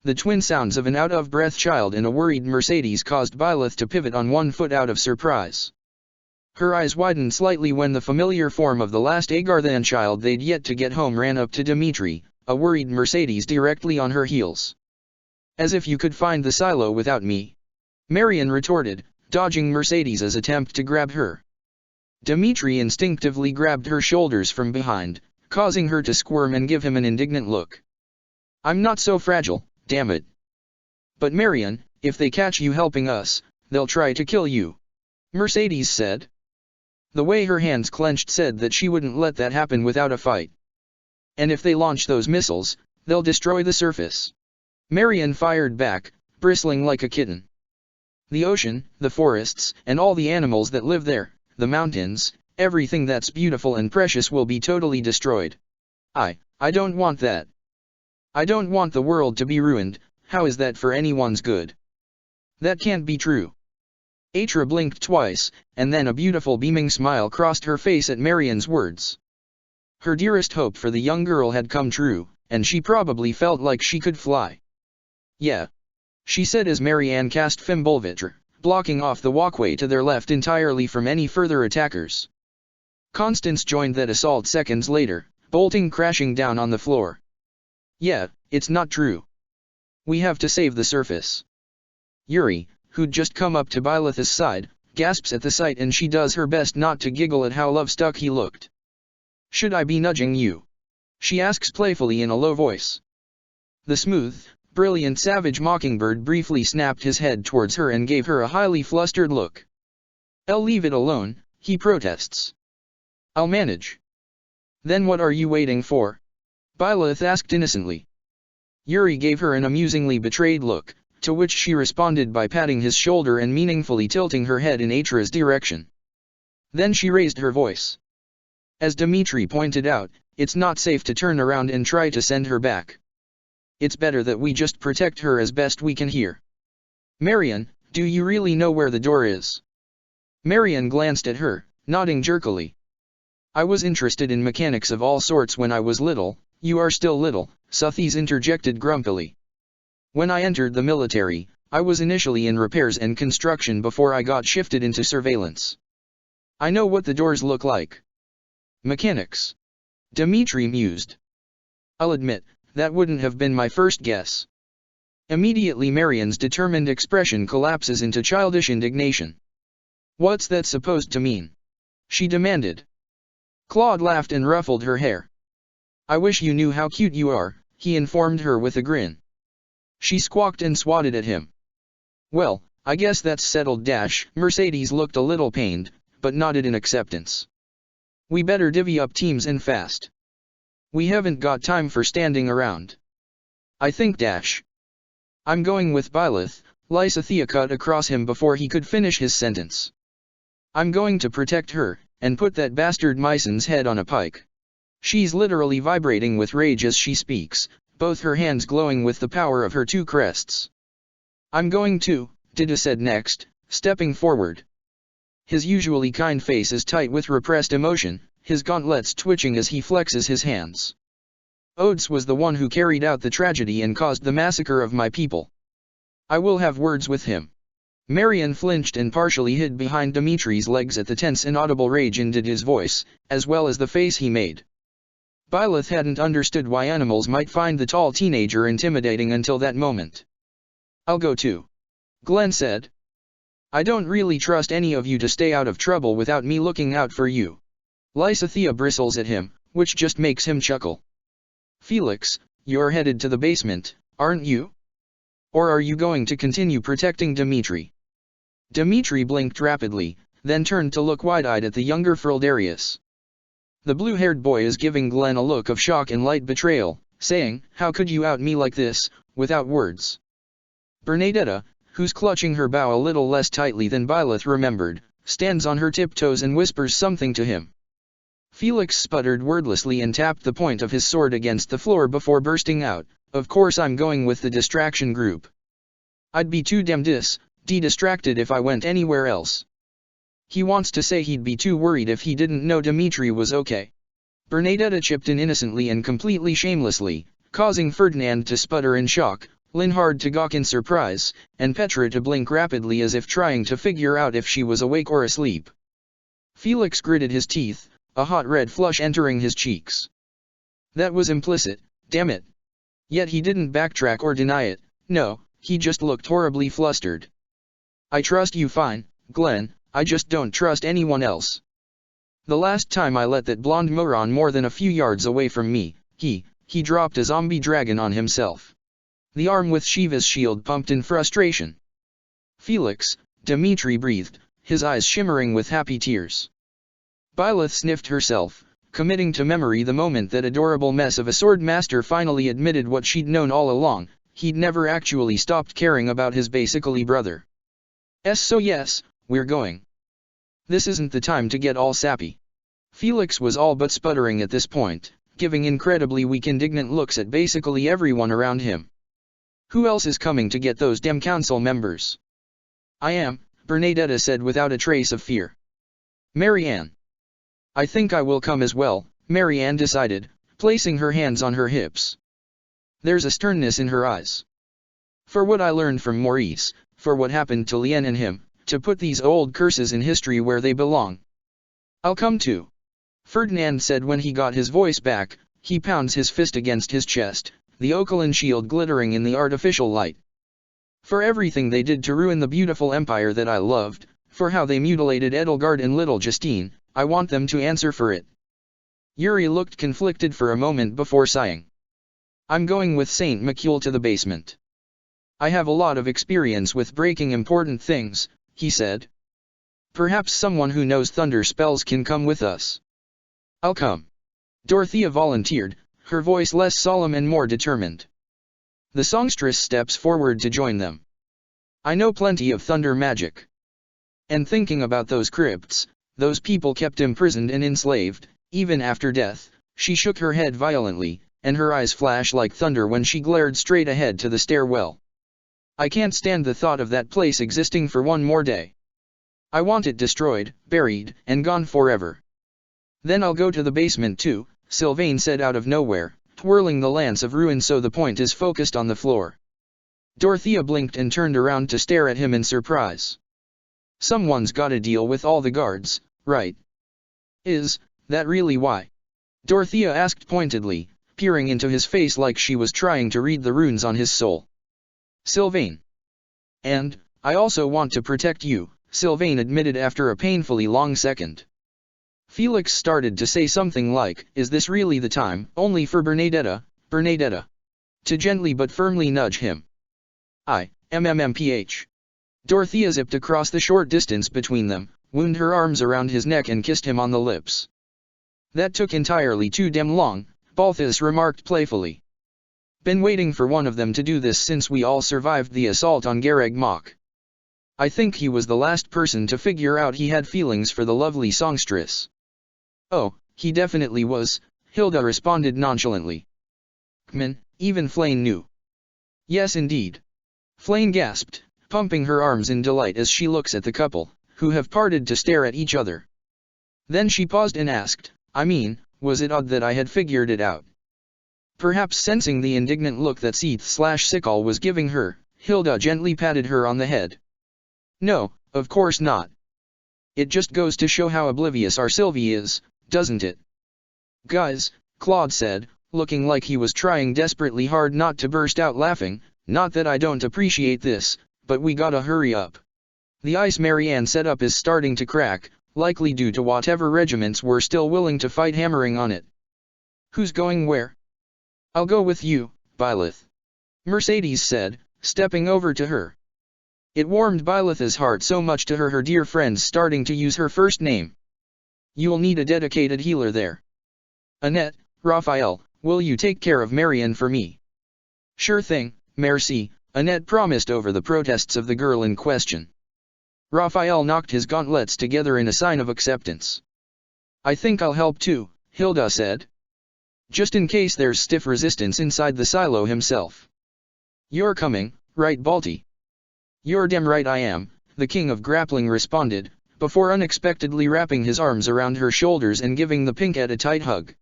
The twin sounds of an out-of-breath child and a worried Mercedes caused Byleth to pivot on one foot out of surprise. Her eyes widened slightly when the familiar form of the last Agarthan child they'd yet to get home ran up to Dimitri, a worried Mercedes directly on her heels. As if you could find the silo without me. Marion retorted, dodging Mercedes's attempt to grab her. Dimitri instinctively grabbed her shoulders from behind, causing her to squirm and give him an indignant look. I'm not so fragile, damn it. But Marion, if they catch you helping us, they'll try to kill you. Mercedes said. The way her hands clenched said that she wouldn't let that happen without a fight. And if they launch those missiles, they'll destroy the surface. Marion fired back, bristling like a kitten. The ocean, the forests, and all the animals that live there, the mountains, everything that's beautiful and precious will be totally destroyed. I don't want that. I don't want the world to be ruined. How is that for anyone's good? That can't be true. Atra blinked twice, and then a beautiful beaming smile crossed her face at Marion's words. Her dearest hope for the young girl had come true, and she probably felt like she could fly. Yeah. She said as Marianne cast Fimbulvitr, blocking off the walkway to their left entirely from any further attackers. Constance joined that assault seconds later, bolting crashing down on the floor. Yeah, it's not true. We have to save the surface. Yuri, who'd just come up to Byleth's side, gasps at the sight and she does her best not to giggle at how love-stuck he looked. Should I be nudging you? She asks playfully in a low voice. The smooth, brilliant savage mockingbird briefly snapped his head towards her and gave her a highly flustered look. I'll leave it alone, he protests. I'll manage. Then what are you waiting for? Byleth asked innocently. Yuri gave her an amusingly betrayed look, to which she responded by patting his shoulder and meaningfully tilting her head in Atra's direction. Then she raised her voice. As Dimitri pointed out, it's not safe to turn around and try to send her back. It's better that we just protect her as best we can here. Marion, do you really know where the door is? Marion glanced at her, nodding jerkily. I was interested in mechanics of all sorts when I was little. You are still little, Suthies interjected grumpily. When I entered the military, I was initially in repairs and construction before I got shifted into surveillance. I know what the doors look like. Mechanics. Dimitri mused. I'll admit, that wouldn't have been my first guess. Immediately Marion's determined expression collapses into childish indignation. What's that supposed to mean? She demanded. Claude laughed and ruffled her hair. I wish you knew how cute you are, he informed her with a grin. She squawked and swatted at him. Well, I guess that's settled. Mercedes looked a little pained, but nodded in acceptance. We better divvy up teams and fast. We haven't got time for standing around. I think I'm going with Byleth, Lysithea cut across him before he could finish his sentence. I'm going to protect her, and put that bastard Myson's head on a pike. She's literally vibrating with rage as she speaks, both her hands glowing with the power of her two crests. I'm going to, Dida said next, stepping forward. His usually kind face is tight with repressed emotion, his gauntlets twitching as he flexes his hands. Odes was the one who carried out the tragedy and caused the massacre of my people. I will have words with him. Marian flinched and partially hid behind Dimitri's legs at the tense inaudible rage in Dida's voice, as well as the face he made. Byleth hadn't understood why animals might find the tall teenager intimidating until that moment. I'll go too. Glenn said. I don't really trust any of you to stay out of trouble without me looking out for you. Lysithea bristles at him, which just makes him chuckle. Felix, you're headed to the basement, aren't you? Or are you going to continue protecting Dimitri? Dimitri blinked rapidly, then turned to look wide-eyed at the younger Frildarius. The blue-haired boy is giving Glenn a look of shock and light betrayal, saying, how could you out me like this, without words? Bernadetta, who's clutching her bow a little less tightly than Byleth remembered, stands on her tiptoes and whispers something to him. Felix sputtered wordlessly and tapped the point of his sword against the floor before bursting out, of course I'm going with the distraction group. I'd be too damn distracted if I went anywhere else. He wants to say he'd be too worried if he didn't know Dimitri was okay. Bernadetta chipped in innocently and completely shamelessly, causing Ferdinand to sputter in shock, Linhard to gawk in surprise, and Petra to blink rapidly as if trying to figure out if she was awake or asleep. Felix gritted his teeth, a hot red flush entering his cheeks. That was implicit, damn it. Yet he didn't backtrack or deny it, no, he just looked horribly flustered. I trust you fine, Glenn, I just don't trust anyone else. The last time I let that blonde moron more than a few yards away from me, he dropped a zombie dragon on himself. The arm with Shiva's shield pumped in frustration. Felix, Dimitri breathed, his eyes shimmering with happy tears. Byleth sniffed herself, committing to memory the moment that adorable mess of a sword master finally admitted what she'd known all along, he'd never actually stopped caring about his basically brother. So yes, we're going. This isn't the time to get all sappy. Felix was all but sputtering at this point, giving incredibly weak indignant looks at basically everyone around him. Who else is coming to get those damn council members? I am, Bernadetta said without a trace of fear. Marianne. I think I will come as well, Marianne decided, placing her hands on her hips. There's a sternness in her eyes. For what I learned from Maurice, for what happened to Lien and him, to put these old curses in history where they belong. I'll come too. Ferdinand said when he got his voice back, he pounds his fist against his chest, the Ocalan shield glittering in the artificial light. For everything they did to ruin the beautiful empire that I loved, for how they mutilated Edelgard and little Justine, I want them to answer for it. Yuri looked conflicted for a moment before sighing. I'm going with Saint Macule to the basement. I have a lot of experience with breaking important things, he said. Perhaps someone who knows thunder spells can come with us. I'll come. Dorothea volunteered, her voice less solemn and more determined. The songstress steps forward to join them. I know plenty of thunder magic. And thinking about those crypts, those people kept imprisoned and enslaved, even after death, she shook her head violently, and her eyes flashed like thunder when she glared straight ahead to the stairwell. I can't stand the thought of that place existing for one more day. I want it destroyed, buried, and gone forever. Then I'll go to the basement too, Sylvain said out of nowhere, twirling the lance of ruin so the point is focused on the floor. Dorothea blinked and turned around to stare at him in surprise. Someone's gotta deal with all the guards, right? Is that really why? Dorothea asked pointedly, peering into his face like she was trying to read the runes on his soul. Sylvain. And, I also want to protect you, Sylvain admitted after a painfully long second. Felix started to say something like, is this really the time, only for Bernadetta, to gently but firmly nudge him. MMMPH. Dorothea zipped across the short distance between them, wound her arms around his neck and kissed him on the lips. That took entirely too damn long, Balthus remarked playfully. Been waiting for one of them to do this since we all survived the assault on Gareg Mach. I think he was the last person to figure out he had feelings for the lovely songstress. Oh, he definitely was, Hilda responded nonchalantly. Kman, even Flane knew. Yes indeed. Flane gasped, pumping her arms in delight as she looks at the couple, who have parted to stare at each other. Then she paused and asked, I mean, was it odd that I had figured it out? Perhaps sensing the indignant look that Seath/Sickle was giving her, Hilda gently patted her on the head. No, of course not. It just goes to show how oblivious our Sylvie is, doesn't it? Guys, Claude said, looking like he was trying desperately hard not to burst out laughing, not that I don't appreciate this, but we gotta hurry up. The ice Marianne set up is starting to crack, likely due to whatever regiments were still willing to fight hammering on it. Who's going where? I'll go with you, Byleth. Mercedes said, stepping over to her. It warmed Byleth's heart so much to her dear friends starting to use her first name. You'll need a dedicated healer there. Annette, Raphael, will you take care of Marianne for me? Sure thing, merci, Annette promised over the protests of the girl in question. Raphael knocked his gauntlets together in a sign of acceptance. I think I'll help too, Hilda said. Just in case there's stiff resistance inside the silo himself. You're coming, right Balti? You're damn right I am, the king of grappling responded, before unexpectedly wrapping his arms around her shoulders and giving the pinkette a tight hug.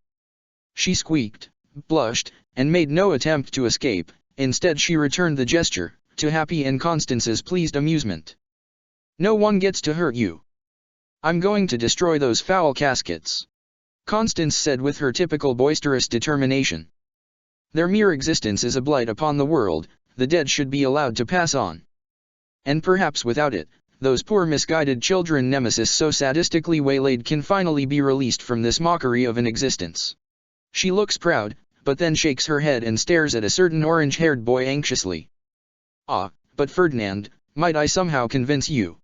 She squeaked, blushed, and made no attempt to escape, instead she returned the gesture, to Happy and Constance's pleased amusement. No one gets to hurt you. I'm going to destroy those foul caskets. Constance said with her typical boisterous determination. Their mere existence is a blight upon the world, the dead should be allowed to pass on. And perhaps without it, those poor misguided children Nemesis so sadistically waylaid can finally be released from this mockery of an existence. She looks proud, but then shakes her head and stares at a certain orange-haired boy anxiously. Ah, but Ferdinand, might I somehow convince you?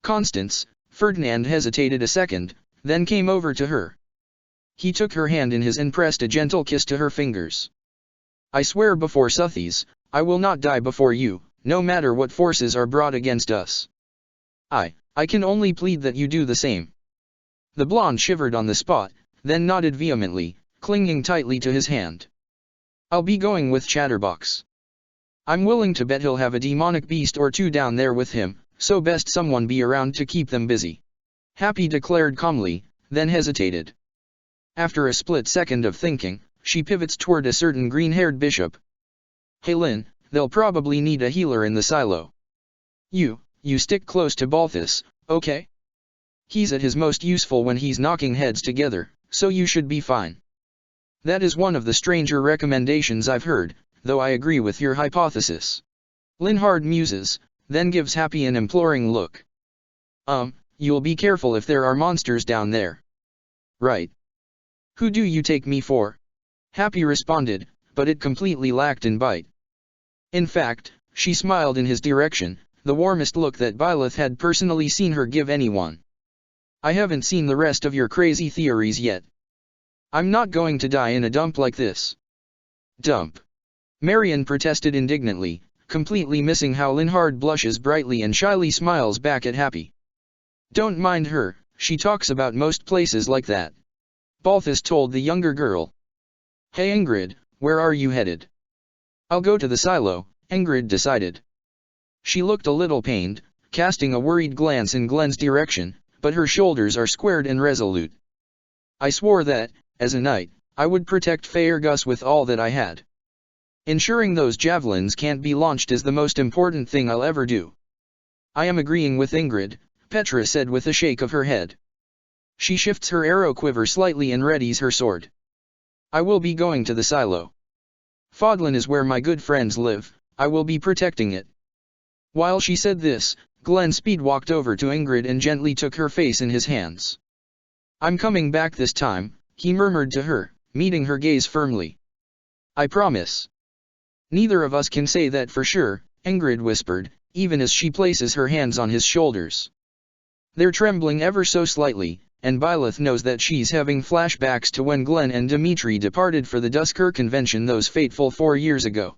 Constance, Ferdinand hesitated a second, then came over to her. He took her hand in his and pressed a gentle kiss to her fingers. I swear before Suthies, I will not die before you, no matter what forces are brought against us. I can only plead that you do the same. The blonde shivered on the spot, then nodded vehemently, clinging tightly to his hand. I'll be going with Chatterbox. I'm willing to bet he'll have a demonic beast or two down there with him, so best someone be around to keep them busy. Happy declared calmly, then hesitated. After a split second of thinking, she pivots toward a certain green-haired bishop. Hey Lynn, they'll probably need a healer in the silo. You stick close to Balthus, okay? He's at his most useful when he's knocking heads together, so you should be fine. That is one of the stranger recommendations I've heard, though I agree with your hypothesis. Linhard muses, then gives Happy an imploring look. You'll be careful if there are monsters down there. Right. Who do you take me for? Happy responded, but it completely lacked in bite. In fact, she smiled in his direction, the warmest look that Byleth had personally seen her give anyone. I haven't seen the rest of your crazy theories yet. I'm not going to die in a dump like this. Dump. Marian protested indignantly, completely missing how Linhard blushes brightly and shyly smiles back at Happy. Don't mind her, she talks about most places like that. Balthus told the younger girl. Hey Ingrid, where are you headed? I'll go to the silo, Ingrid decided. She looked a little pained, casting a worried glance in Glenn's direction, but her shoulders are squared and resolute. I swore that, as a knight, I would protect Faergus with all that I had. Ensuring those javelins can't be launched is the most important thing I'll ever do. I am agreeing with Ingrid, Petra said with a shake of her head. She shifts her arrow quiver slightly and readies her sword. I will be going to the silo. Fodlan is where my good friends live, I will be protecting it. While she said this, Glenn Speed walked over to Ingrid and gently took her face in his hands. I'm coming back this time, he murmured to her, meeting her gaze firmly. I promise. Neither of us can say that for sure, Ingrid whispered, even as she places her hands on his shoulders. They're trembling ever so slightly, and Byleth knows that she's having flashbacks to when Glenn and Dimitri departed for the Dusker convention those fateful 4 years ago.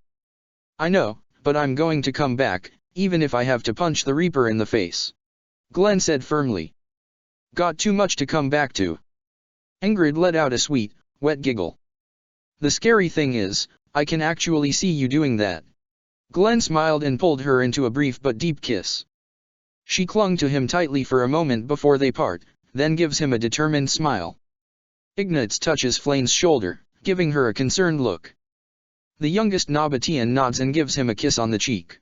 I know, but I'm going to come back, even if I have to punch the Reaper in the face. Glenn said firmly. Got too much to come back to. Ingrid let out a sweet, wet giggle. The scary thing is, I can actually see you doing that. Glenn smiled and pulled her into a brief but deep kiss. She clung to him tightly for a moment before they part, then gives him a determined smile. Ignatz touches Flane's shoulder, giving her a concerned look. The youngest Nabatean nods and gives him a kiss on the cheek.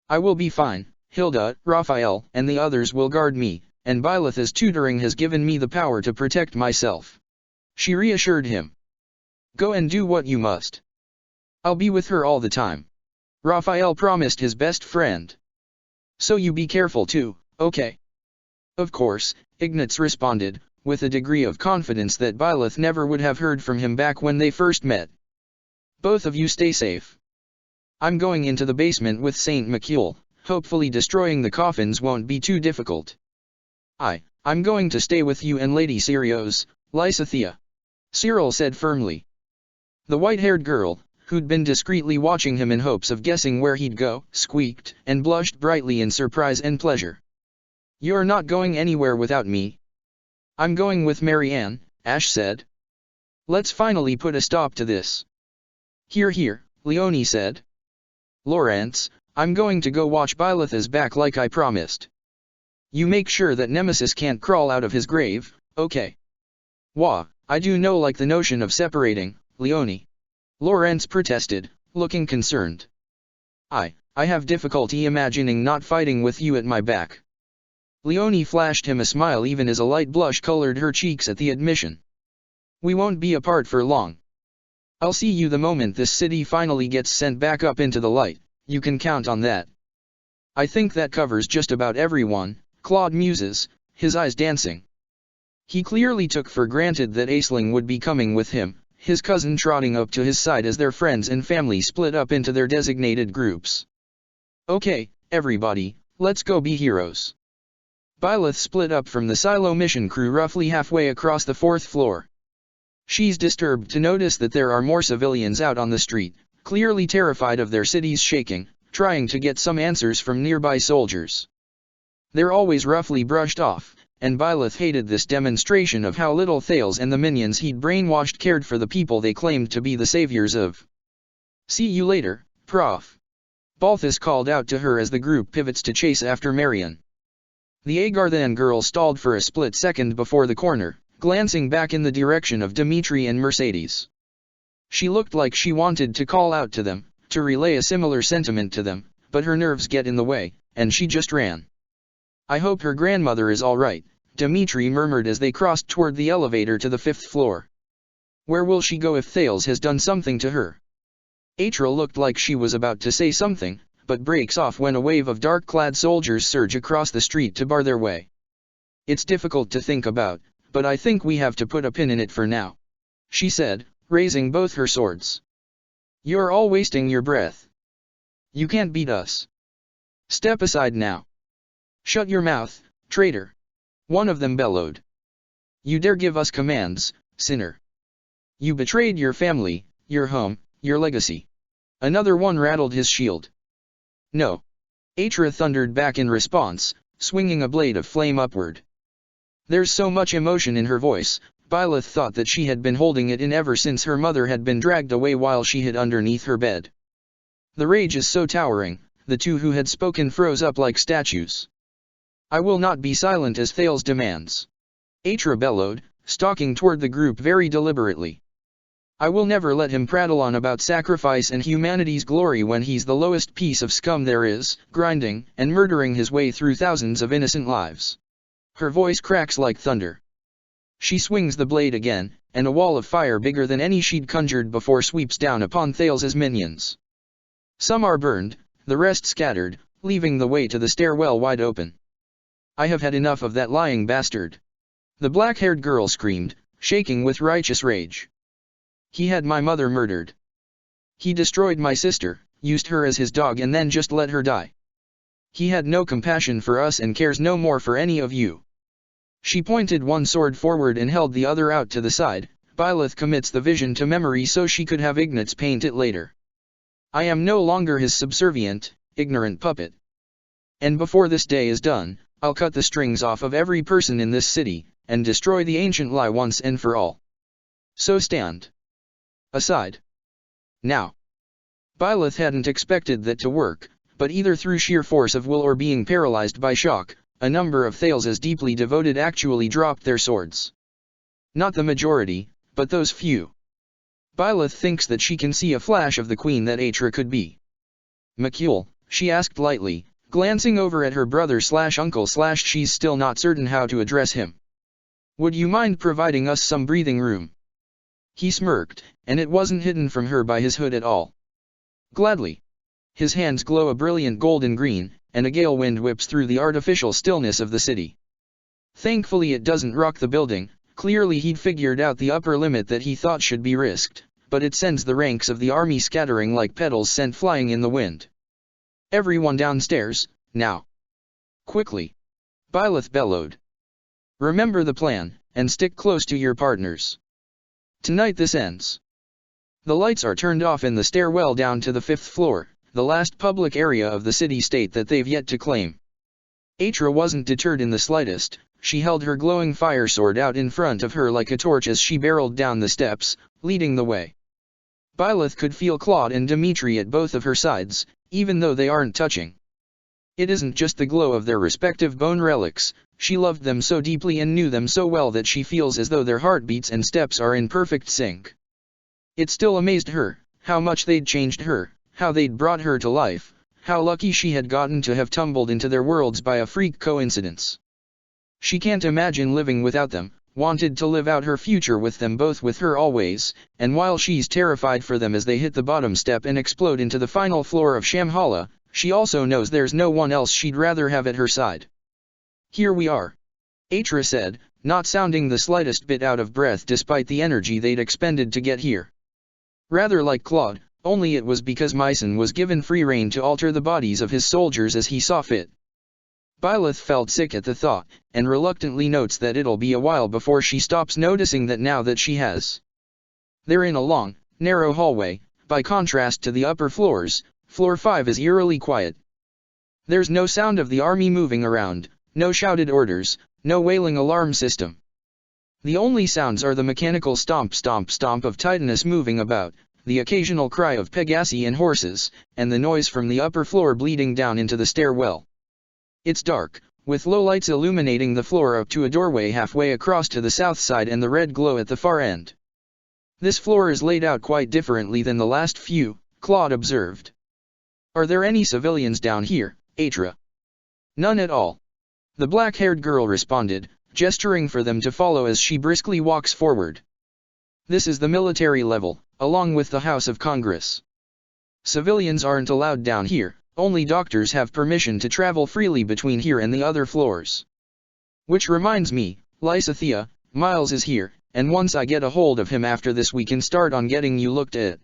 I will be fine, Hilda, Raphael, and the others will guard me, and Byleth's tutoring has given me the power to protect myself. She reassured him. Go and do what you must. I'll be with her all the time. Raphael promised his best friend. So you be careful too, okay? Of course, Ignatz responded, with a degree of confidence that Byleth never would have heard from him back when they first met. Both of you stay safe. I'm going into the basement with St. McCule, hopefully destroying the coffins won't be too difficult. I'm going to stay with you and Lady Sirios, Lysithea. Cyril said firmly. The white-haired girl, who'd been discreetly watching him in hopes of guessing where he'd go, squeaked, and blushed brightly in surprise and pleasure. You're not going anywhere without me. I'm going with Marianne, Ash said. Let's finally put a stop to this. Here, Leonie said. Lawrence, I'm going to go watch Byleth's back like I promised. You make sure that Nemesis can't crawl out of his grave, okay? Wah, I do know like the notion of separating, Leonie. Lawrence protested, looking concerned. I have difficulty imagining not fighting with you at my back. Leonie flashed him a smile even as a light blush colored her cheeks at the admission. We won't be apart for long. I'll see you the moment this city finally gets sent back up into the light, you can count on that. I think that covers just about everyone, Claude muses, his eyes dancing. He clearly took for granted that Aisling would be coming with him, his cousin trotting up to his side as their friends and family split up into their designated groups. Okay, everybody, let's go be heroes. Byleth split up from the silo mission crew roughly halfway across the 4th floor. She's disturbed to notice that there are more civilians out on the street, clearly terrified of their cities shaking, trying to get some answers from nearby soldiers. They're always roughly brushed off, and Byleth hated this demonstration of how little Thales and the minions he'd brainwashed cared for the people they claimed to be the saviors of. See you later, Prof. Balthus called out to her as the group pivots to chase after Marion. The Agarthan girl stalled for a split second before the corner, glancing back in the direction of Dimitri and Mercedes. She looked like she wanted to call out to them, to relay a similar sentiment to them, but her nerves get in the way, and she just ran. I hope her grandmother is all right, Dimitri murmured as they crossed toward the elevator to the 5th floor. Where will she go if Thales has done something to her? Atra looked like she was about to say something, but breaks off when a wave of dark-clad soldiers surge across the street to bar their way. It's difficult to think about, but I think we have to put a pin in it for now, she said, raising both her swords. You're all wasting your breath. You can't beat us. Step aside now. Shut your mouth, traitor. One of them bellowed. You dare give us commands, sinner. You betrayed your family, your home, your legacy. Another one rattled his shield. No. Atra thundered back in response, swinging a blade of flame upward. There's so much emotion in her voice, Byleth thought that she had been holding it in ever since her mother had been dragged away while she hid underneath her bed. The rage is so towering, the two who had spoken froze up like statues. I will not be silent as Thales demands. Atra bellowed, stalking toward the group very deliberately. I will never let him prattle on about sacrifice and humanity's glory when he's the lowest piece of scum there is, grinding and murdering his way through thousands of innocent lives. Her voice cracks like thunder. She swings the blade again, and a wall of fire bigger than any she'd conjured before sweeps down upon Thales's minions. Some are burned, the rest scattered, leaving the way to the stairwell wide open. I have had enough of that lying bastard. The black-haired girl screamed, shaking with righteous rage. He had my mother murdered. He destroyed my sister, used her as his dog and then just let her die. He had no compassion for us and cares no more for any of you. She pointed one sword forward and held the other out to the side. Byleth commits the vision to memory so she could have Ignatz paint it later. I am no longer his subservient, ignorant puppet. And before this day is done, I'll cut the strings off of every person in this city, and destroy the ancient lie once and for all. So stand aside. Now. Byleth hadn't expected that to work, but either through sheer force of will or being paralyzed by shock, a number of Thales as deeply devoted actually dropped their swords. Not the majority, but those few. Byleth thinks that she can see a flash of the queen that Atra could be. McCule, she asked lightly, glancing over at her brother/uncle/ she's still not certain how to address him. Would you mind providing us some breathing room? He smirked, and it wasn't hidden from her by his hood at all. Gladly. His hands glow a brilliant golden green, and a gale wind whips through the artificial stillness of the city. Thankfully it doesn't rock the building. Clearly he'd figured out the upper limit that he thought should be risked, but it sends the ranks of the army scattering like petals sent flying in the wind. Everyone downstairs, now. Quickly. Byleth bellowed. Remember the plan, and stick close to your partners. Tonight this ends. The lights are turned off in the stairwell down to the 5th floor, the last public area of the city-state that they've yet to claim. Atra wasn't deterred in the slightest. She held her glowing fire sword out in front of her like a torch as she barreled down the steps, leading the way. Byleth could feel Claude and Dimitri at both of her sides, even though they aren't touching. It isn't just the glow of their respective bone relics, she loved them so deeply and knew them so well that she feels as though their heartbeats and steps are in perfect sync. It still amazed her, how much they'd changed her, how they'd brought her to life, how lucky she had gotten to have tumbled into their worlds by a freak coincidence. She can't imagine living without them, wanted to live out her future with them both with her always, and while she's terrified for them as they hit the bottom step and explode into the final floor of Shamhala, she also knows there's no one else she'd rather have at her side. Here we are. Atra said, not sounding the slightest bit out of breath despite the energy they'd expended to get here. Rather like Claude, only it was because Myson was given free rein to alter the bodies of his soldiers as he saw fit. Byleth felt sick at the thought, and reluctantly notes that it'll be a while before she stops noticing that now that she has. They're in a long, narrow hallway. By contrast to the upper floors, floor 5 is eerily quiet. There's no sound of the army moving around, no shouted orders, no wailing alarm system. The only sounds are the mechanical stomp stomp stomp of Titanus moving about, the occasional cry of Pegasi and horses, and the noise from the upper floor bleeding down into the stairwell. It's dark, with low lights illuminating the floor up to a doorway halfway across to the south side and the red glow at the far end. This floor is laid out quite differently than the last few, Claude observed. Are there any civilians down here, Atra? None at all. The black-haired girl responded, gesturing for them to follow as she briskly walks forward. This is the military level, along with the House of Congress. Civilians aren't allowed down here. Only doctors have permission to travel freely between here and the other floors. Which reminds me, Lysathea, Miles is here, and once I get a hold of him after this we can start on getting you looked at.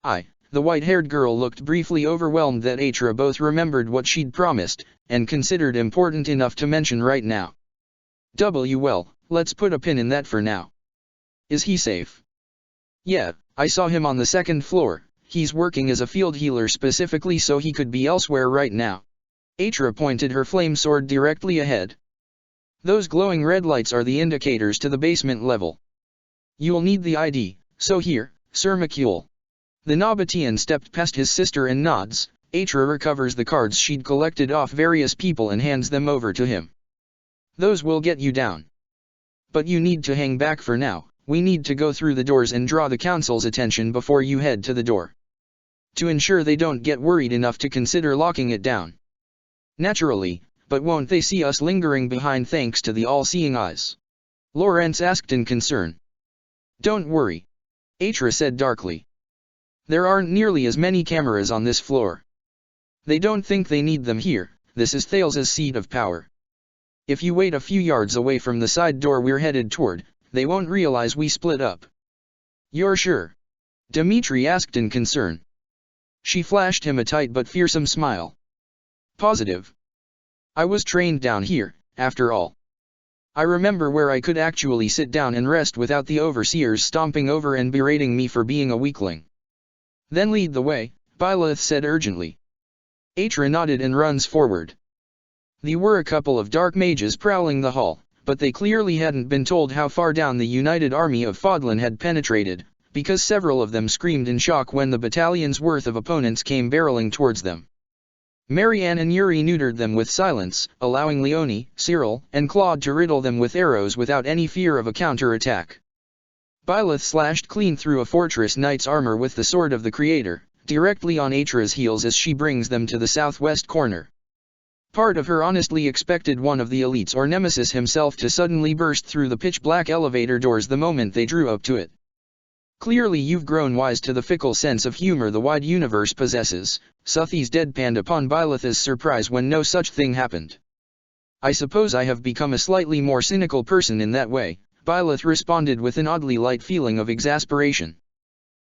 The white-haired girl looked briefly overwhelmed that Atra both remembered what she'd promised, and considered important enough to mention right now. Well, let's put a pin in that for now. Is he safe? Yeah, I saw him on the 2nd floor. He's working as a field healer specifically so he could be elsewhere right now. Atra pointed her flame sword directly ahead. Those glowing red lights are the indicators to the basement level. You'll need the ID, so here, Sir McCule. The Nabatean stepped past his sister and nods. Atra recovers the cards she'd collected off various people and hands them over to him. Those will get you down. But you need to hang back for now. We need to go through the doors and draw the council's attention before you head to the door. To ensure they don't get worried enough to consider locking it down. Naturally, but won't they see us lingering behind thanks to the all-seeing eyes? Lawrence asked in concern. Don't worry. Atra said darkly. There aren't nearly as many cameras on this floor. They don't think they need them here. This is Thales's seat of power. If you wait a few yards away from the side door we're headed toward, they won't realize we split up. You're sure? Dimitri asked in concern. She flashed him a tight but fearsome smile. Positive. I was trained down here, after all. I remember where I could actually sit down and rest without the overseers stomping over and berating me for being a weakling. Then lead the way, Byleth said urgently. Atra nodded and runs forward. There were a couple of dark mages prowling the hall, but they clearly hadn't been told how far down the united army of Fodlan had penetrated, because several of them screamed in shock when the battalion's worth of opponents came barreling towards them. Marianne and Yuri neutered them with silence, allowing Leonie, Cyril, and Claude to riddle them with arrows without any fear of a counter-attack. Byleth slashed clean through a fortress knight's armor with the sword of the Creator, directly on Atra's heels as she brings them to the southwest corner. Part of her honestly expected one of the elites or Nemesis himself to suddenly burst through the pitch-black elevator doors the moment they drew up to it. Clearly you've grown wise to the fickle sense of humor the wide universe possesses, Suthies deadpanned upon Byleth's surprise when no such thing happened. I suppose I have become a slightly more cynical person in that way, Byleth responded with an oddly light feeling of exasperation.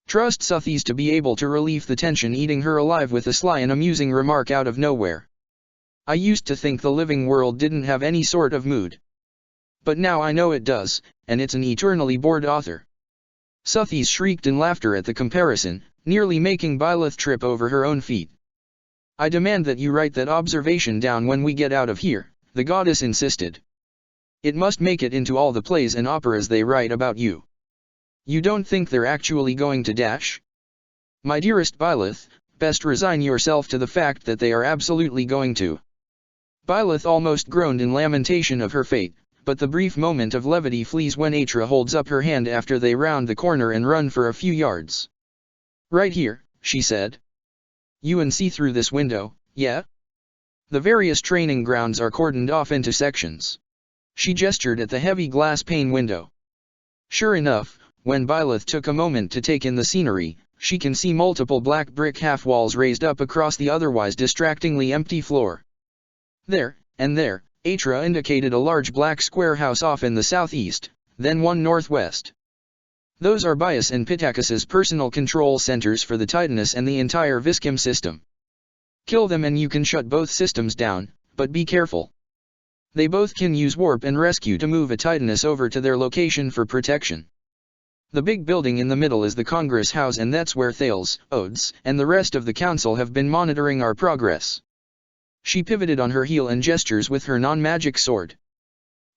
Trust Suthies to be able to relieve the tension eating her alive with a sly and amusing remark out of nowhere. I used to think the living world didn't have any sort of mood. But now I know it does, and it's an eternally bored author. Suthies shrieked in laughter at the comparison, nearly making Byleth trip over her own feet. I demand that you write that observation down when we get out of here, the goddess insisted. It must make it into all the plays and operas they write about you. You don't think they're actually going to dash? My dearest Byleth, best resign yourself to the fact that they are absolutely going to. Byleth almost groaned in lamentation of her fate, but the brief moment of levity flees when Atra holds up her hand after they round the corner and run for a few yards. Right here, she said. You can see through this window, yeah? The various training grounds are cordoned off into sections. She gestured at the heavy glass pane window. Sure enough, when Byleth took a moment to take in the scenery, she can see multiple black brick half-walls raised up across the otherwise distractingly empty floor. There, and there, Atra indicated a large black square house off in the southeast, then one northwest. Those are Bias and Pittakis's personal control centers for the Titanus and the entire Viscum system. Kill them and you can shut both systems down, but be careful. They both can use warp and rescue to move a Titanus over to their location for protection. The big building in the middle is the Congress House and that's where Thales, Odes, and the rest of the council have been monitoring our progress. She pivoted on her heel and gestures with her non-magic sword.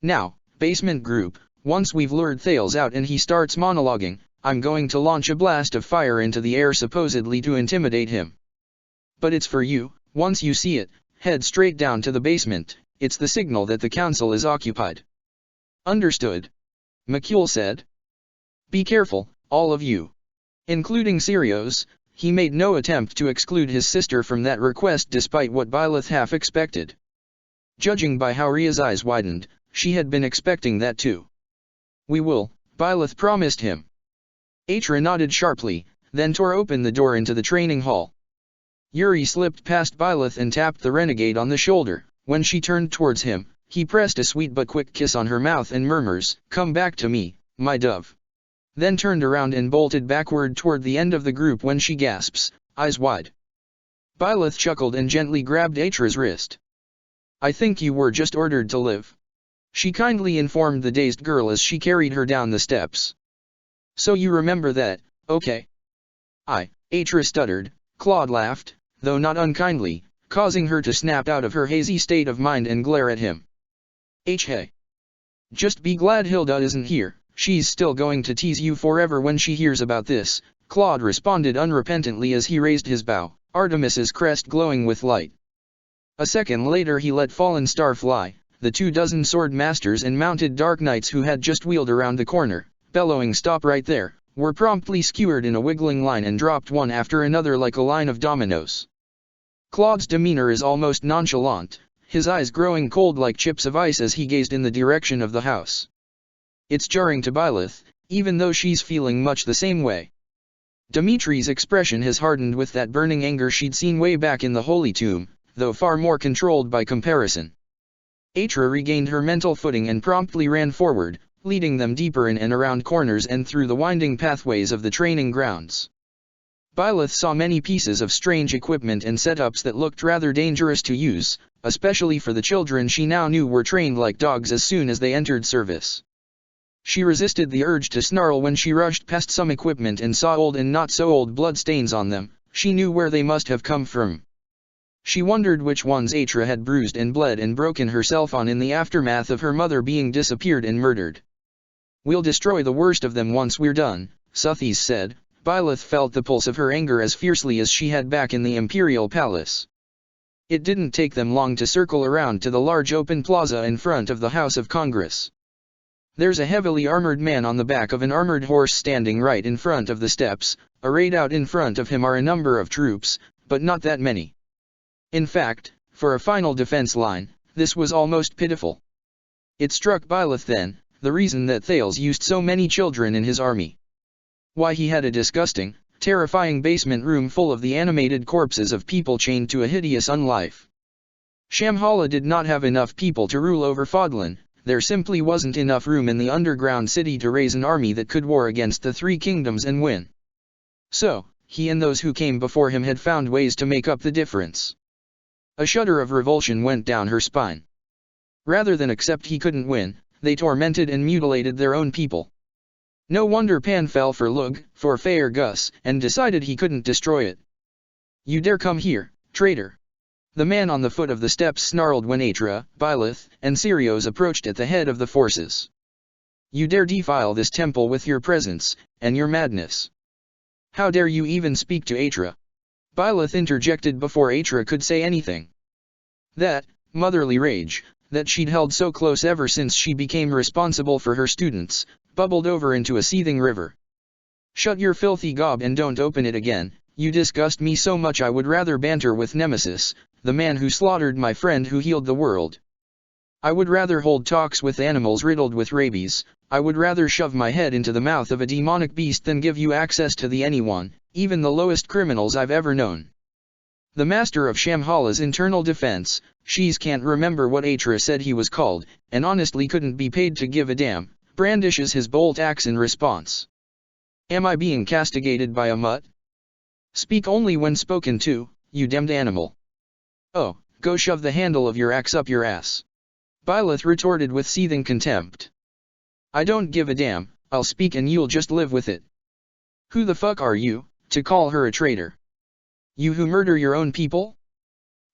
Now, basement group, once we've lured Thales out and he starts monologuing, I'm going to launch a blast of fire into the air supposedly to intimidate him. But it's for you, once you see it, head straight down to the basement, it's the signal that the council is occupied. Understood. McCule said. Be careful, all of you. Including Sirios. He made no attempt to exclude his sister from that request despite what Byleth half expected. Judging by how Rhea's eyes widened, she had been expecting that too. We will, Byleth promised him. Atra nodded sharply, then tore open the door into the training hall. Yuri slipped past Byleth and tapped the renegade on the shoulder. When she turned towards him, he pressed a sweet but quick kiss on her mouth and murmurs, "Come back to me, my dove." Then turned around and bolted backward toward the end of the group when she gasps, eyes wide. Byleth chuckled and gently grabbed Atra's wrist. I think you were just ordered to live. She kindly informed the dazed girl as she carried her down the steps. So you remember that, okay? Atra stuttered. Claude laughed, though not unkindly, causing her to snap out of her hazy state of mind and glare at him. Hey. Just be glad Hilda isn't here. She's still going to tease you forever when she hears about this, Claude responded unrepentantly as he raised his bow, Artemis's crest glowing with light. A second later he let Fallen Star fly, the 24 sword masters and mounted dark knights who had just wheeled around the corner, bellowing "Stop right there," were promptly skewered in a wiggling line and dropped one after another like a line of dominoes. Claude's demeanor is almost nonchalant, his eyes growing cold like chips of ice as he gazed in the direction of the house. It's jarring to Byleth, even though she's feeling much the same way. Dimitri's expression has hardened with that burning anger she'd seen way back in the Holy Tomb, though far more controlled by comparison. Atra regained her mental footing and promptly ran forward, leading them deeper in and around corners and through the winding pathways of the training grounds. Byleth saw many pieces of strange equipment and setups that looked rather dangerous to use, especially for the children she now knew were trained like dogs as soon as they entered service. She resisted the urge to snarl when she rushed past some equipment and saw old and not so old blood stains on them. She knew where they must have come from. She wondered which ones Atra had bruised and bled and broken herself on in the aftermath of her mother being disappeared and murdered. "We'll destroy the worst of them once we're done," Suthis said. Byleth felt the pulse of her anger as fiercely as she had back in the Imperial Palace. It didn't take them long to circle around to the large open plaza in front of the House of Congress. There's a heavily armored man on the back of an armored horse standing right in front of the steps. Arrayed out in front of him are a number of troops, but not that many. In fact, for a final defense line, this was almost pitiful. It struck Byleth then, the reason that Thales used so many children in his army. Why, he had a disgusting, terrifying basement room full of the animated corpses of people chained to a hideous unlife. Shamhala did not have enough people to rule over Fodlan. There simply wasn't enough room in the underground city to raise an army that could war against the three kingdoms and win. So, he and those who came before him had found ways to make up the difference. A shudder of revulsion went down her spine. Rather than accept he couldn't win, they tormented and mutilated their own people. No wonder Pan fell for Lug, for Fair Gus, and decided he couldn't destroy it. "You dare come here, traitor!" The man on the foot of the steps snarled when Atra, Byleth, and Sirios approached at the head of the forces. "You dare defile this temple with your presence, and your madness. How dare you even speak to Atra?" Byleth interjected before Atra could say anything. That motherly rage, that she'd held so close ever since she became responsible for her students, bubbled over into a seething river. "Shut your filthy gob and don't open it again. You disgust me so much I would rather banter with Nemesis, the man who slaughtered my friend who healed the world. I would rather hold talks with animals riddled with rabies. I would rather shove my head into the mouth of a demonic beast than give you access to the anyone, even the lowest criminals I've ever known." The master of Shamhala's internal defense, Shees can't remember what Atra said he was called, and honestly couldn't be paid to give a damn, brandishes his bolt axe in response. "Am I being castigated by a mutt? Speak only when spoken to, you damned animal." "Oh, go shove the handle of your axe up your ass," Byleth retorted with seething contempt. "I don't give a damn, I'll speak and you'll just live with it. Who the fuck are you, to call her a traitor? You who murder your own people?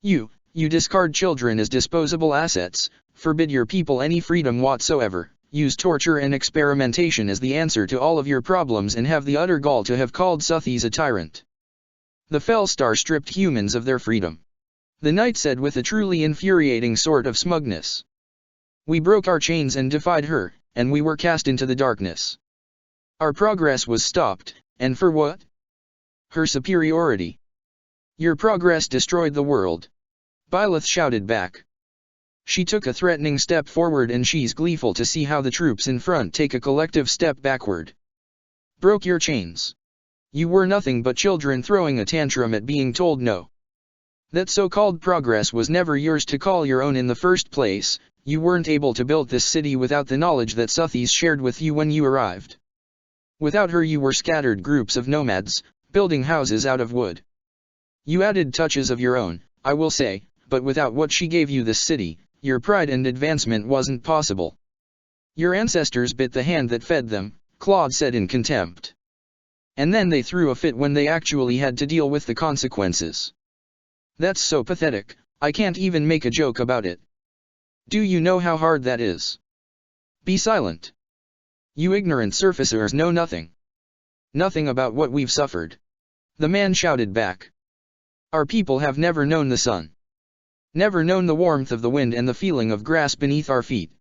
You discard children as disposable assets, forbid your people any freedom whatsoever, use torture and experimentation as the answer to all of your problems and have the utter gall to have called Suthis a tyrant. The Fellstar stripped humans of their freedom," the knight said with a truly infuriating sort of smugness. "We broke our chains and defied her, and we were cast into the darkness. Our progress was stopped, and for what? Her superiority. Your progress destroyed the world," Byleth shouted back. She took a threatening step forward and she's gleeful to see how the troops in front take a collective step backward. "Broke your chains. You were nothing but children throwing a tantrum at being told no. That so-called progress was never yours to call your own in the first place. You weren't able to build this city without the knowledge that Suthis shared with you when you arrived. Without her you were scattered groups of nomads, building houses out of wood. You added touches of your own, I will say, but without what she gave you this city, your pride and advancement wasn't possible. Your ancestors bit the hand that fed them," Claude said in contempt. "And then they threw a fit when they actually had to deal with the consequences. That's so pathetic, I can't even make a joke about it. Do you know how hard that is? Be silent. You ignorant surfacers know nothing. Nothing about what we've suffered." The man shouted back. "Our people have never known the sun. Never known the warmth of the wind and the feeling of grass beneath our feet.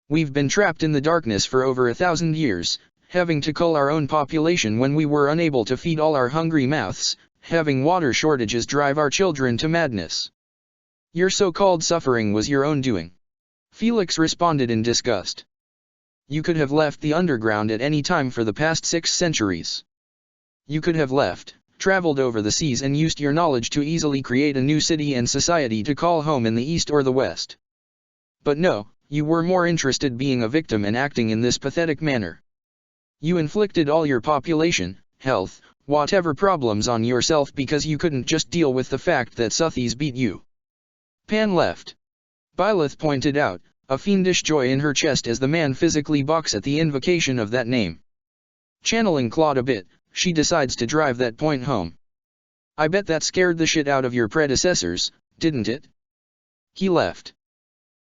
We've been trapped in the darkness for over 1,000 years, having to cull our own population when we were unable to feed all our hungry mouths, having water shortages drive our children to madness. Your so-called suffering was your own doing." Felix responded in disgust. "You could have left the underground at any time for the past 6 centuries. You could have left, traveled over the seas and used your knowledge to easily create a new city and society to call home in the east or the west. But no, you were more interested being a victim and acting in this pathetic manner. You inflicted all your population, health, whatever problems on yourself because you couldn't just deal with the fact that Suthis beat you. Pan left. Byleth pointed out, a fiendish joy in her chest as the man physically balks at the invocation of that name. Channeling Claude a bit, she decides to drive that point home. I bet that scared the shit out of your predecessors, didn't it? He left.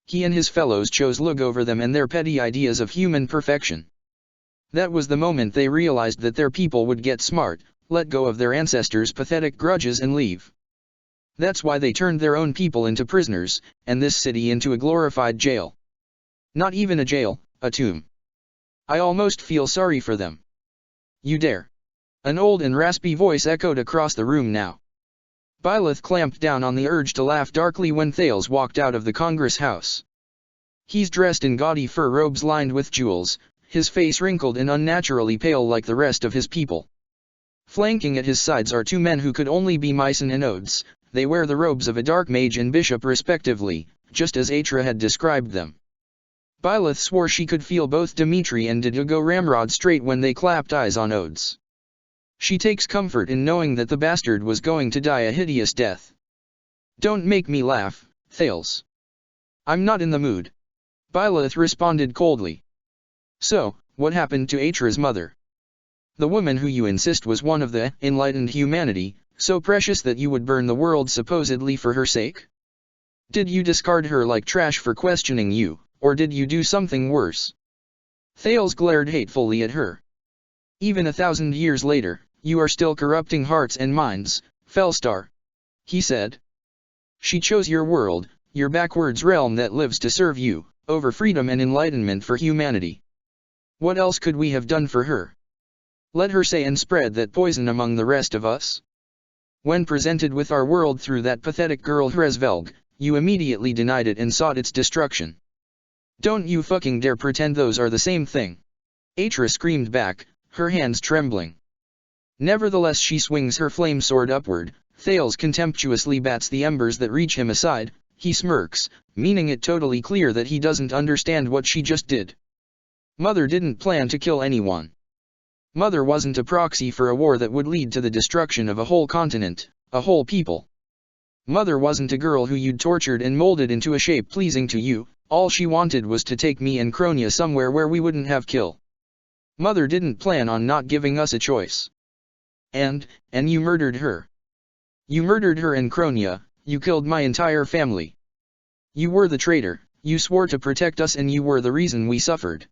He and his fellows chose look over them and their petty ideas of human perfection. That was the moment they realized that their people would get smart, let go of their ancestors' pathetic grudges and leave. That's why they turned their own people into prisoners, and this city into a glorified jail. Not even a jail, a tomb. I almost feel sorry for them. You dare. An old and raspy voice echoed across the room now. Byleth clamped down on the urge to laugh darkly when Thales walked out of the Congress House. He's dressed in gaudy fur robes lined with jewels, his face wrinkled and unnaturally pale like the rest of his people. Flanking at his sides are two men who could only be Mycen and Odes. They wear the robes of a dark mage and bishop respectively, just as Atra had described them. Byleth swore she could feel both Dimitri and Didugo ramrod straight when they clapped eyes on Odes. She takes comfort in knowing that the bastard was going to die a hideous death. Don't make me laugh, Thales. I'm not in the mood. Byleth responded coldly. So, what happened to Atra's mother? The woman who you insist was one of the enlightened humanity, so precious that you would burn the world supposedly for her sake? Did you discard her like trash for questioning you, or did you do something worse? Thales glared hatefully at her. Even 1,000 years later, you are still corrupting hearts and minds, Felstar. He said. She chose your world, your backwards realm that lives to serve you, over freedom and enlightenment for humanity. What else could we have done for her? Let her say and spread that poison among the rest of us? When presented with our world through that pathetic girl Hresvelg, you immediately denied it and sought its destruction. Don't you fucking dare pretend those are the same thing. Atra screamed back, her hands trembling. Nevertheless she swings her flame sword upward. Thales contemptuously bats the embers that reach him aside. He smirks, meaning it totally clear that he doesn't understand what she just did. Mother didn't plan to kill anyone. Mother wasn't a proxy for a war that would lead to the destruction of a whole continent, a whole people. Mother wasn't a girl who you'd tortured and molded into a shape pleasing to you. All she wanted was to take me and Cronia somewhere where we wouldn't have kill. Mother didn't plan on not giving us a choice. And you murdered her. You murdered her and Cronia, you killed my entire family. You were the traitor, you swore to protect us and you were the reason we suffered.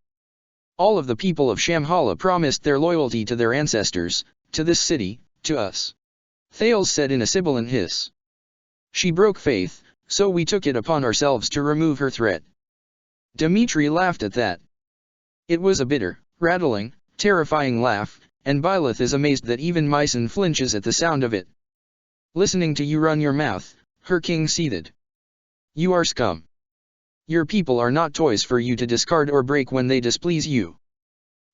All of the people of Shamhala promised their loyalty to their ancestors, to this city, to us. Thales said in a sibilant hiss. She broke faith, so we took it upon ourselves to remove her threat. Dimitri laughed at that. It was a bitter, rattling, terrifying laugh, and Byleth is amazed that even Mycen flinches at the sound of it. Listening to you run your mouth, her king seethed. You are scum. Your people are not toys for you to discard or break when they displease you.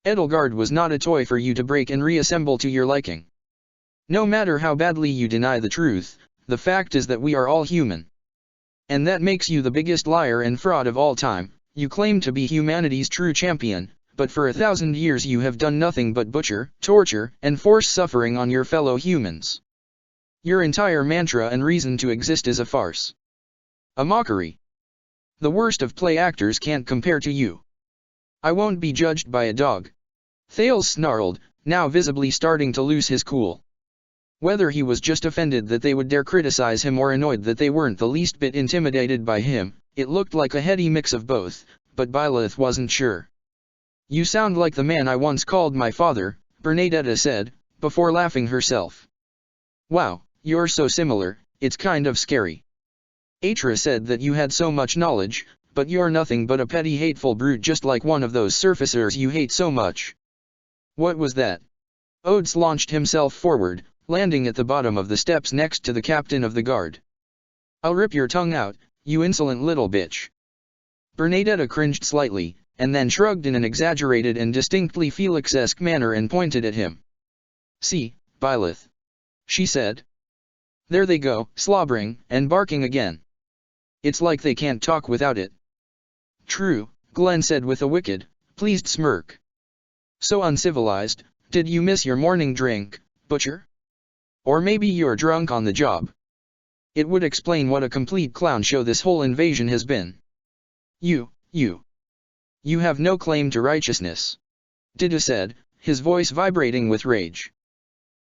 Edelgard was not a toy for you to break and reassemble to your liking. No matter how badly you deny the truth, the fact is that we are all human. And that makes you the biggest liar and fraud of all time. You claim to be humanity's true champion, but for 1,000 years you have done nothing but butcher, torture, and force suffering on your fellow humans. Your entire mantra and reason to exist is a farce. A mockery. The worst of play actors can't compare to you. I won't be judged by a dog. Thales snarled, now visibly starting to lose his cool. Whether he was just offended that they would dare criticize him or annoyed that they weren't the least bit intimidated by him, it looked like a heady mix of both, but Byleth wasn't sure. You sound like the man I once called my father, Bernadetta said, before laughing herself. Wow, you're so similar, it's kind of scary. Atra said that you had so much knowledge, but you're nothing but a petty hateful brute just like one of those surfacers you hate so much. What was that? Odes launched himself forward, landing at the bottom of the steps next to the captain of the guard. I'll rip your tongue out, you insolent little bitch. Bernadetta cringed slightly, and then shrugged in an exaggerated and distinctly Felix-esque manner and pointed at him. See, Byleth. She said. There they go, slobbering and barking again. It's like they can't talk without it. True, Glenn said with a wicked, pleased smirk. So uncivilized. Did you miss your morning drink, butcher? Or maybe you're drunk on the job. It would explain what a complete clown show this whole invasion has been. You have no claim to righteousness. Dida said, his voice vibrating with rage.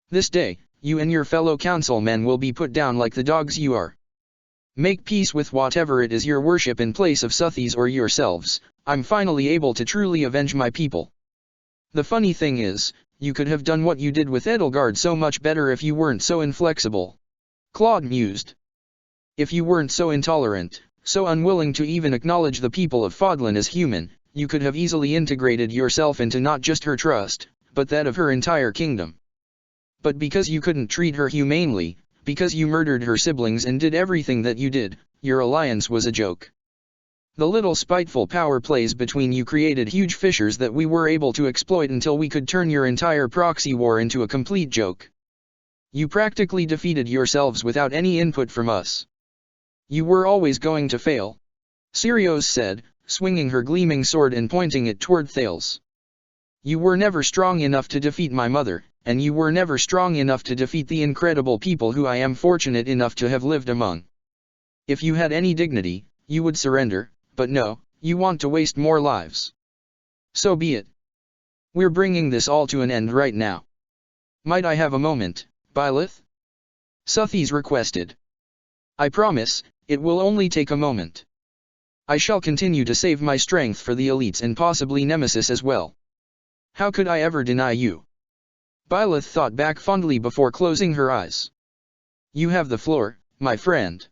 This day, you and your fellow councilmen will be put down like the dogs you are. Make peace with whatever it is your worship in place of Suthies or yourselves. I'm finally able to truly avenge my people. The funny thing is, you could have done what you did with Edelgard so much better if you weren't so inflexible. Claude mused. If you weren't so intolerant, so unwilling to even acknowledge the people of Fodlan as human, you could have easily integrated yourself into not just her trust, but that of her entire kingdom. But because you couldn't treat her humanely, because you murdered her siblings and did everything that you did, your alliance was a joke. The little spiteful power plays between you created huge fissures that we were able to exploit until we could turn your entire proxy war into a complete joke. You practically defeated yourselves without any input from us. You were always going to fail. Sirios said, swinging her gleaming sword and pointing it toward Thales. You were never strong enough to defeat my mother, and you were never strong enough to defeat the incredible people who I am fortunate enough to have lived among. If you had any dignity, you would surrender, but no, you want to waste more lives. So be it. We're bringing this all to an end right now. Might I have a moment, Byleth? Suthies requested. I promise, it will only take a moment. I shall continue to save my strength for the elites and possibly Nemesis as well. How could I ever deny you? Byleth thought back fondly before closing her eyes. You have the floor, my friend.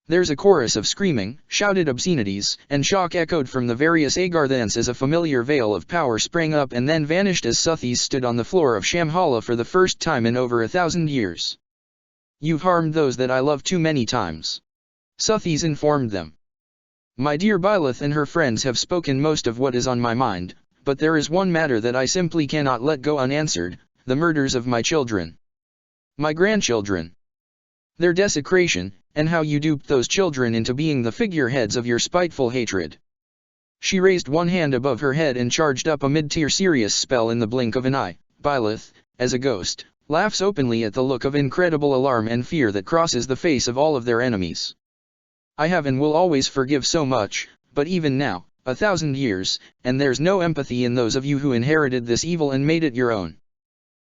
There's a chorus of screaming, shouted obscenities, and shock echoed from the various Agarthans as a familiar veil of power sprang up and then vanished as Suthies stood on the floor of Shamhala for the first time in over 1,000 years. You've harmed those that I love too many times. Suthies informed them. My dear Byleth and her friends have spoken most of what is on my mind, but there is one matter that I simply cannot let go unanswered, the murders of my children. My grandchildren. Their desecration, and how you duped those children into being the figureheads of your spiteful hatred. She raised one hand above her head and charged up a mid-tier serious spell in the blink of an eye. Byleth, as a ghost, laughs openly at the look of incredible alarm and fear that crosses the face of all of their enemies. I have and will always forgive so much, but even now, 1,000 years, and there's no empathy in those of you who inherited this evil and made it your own.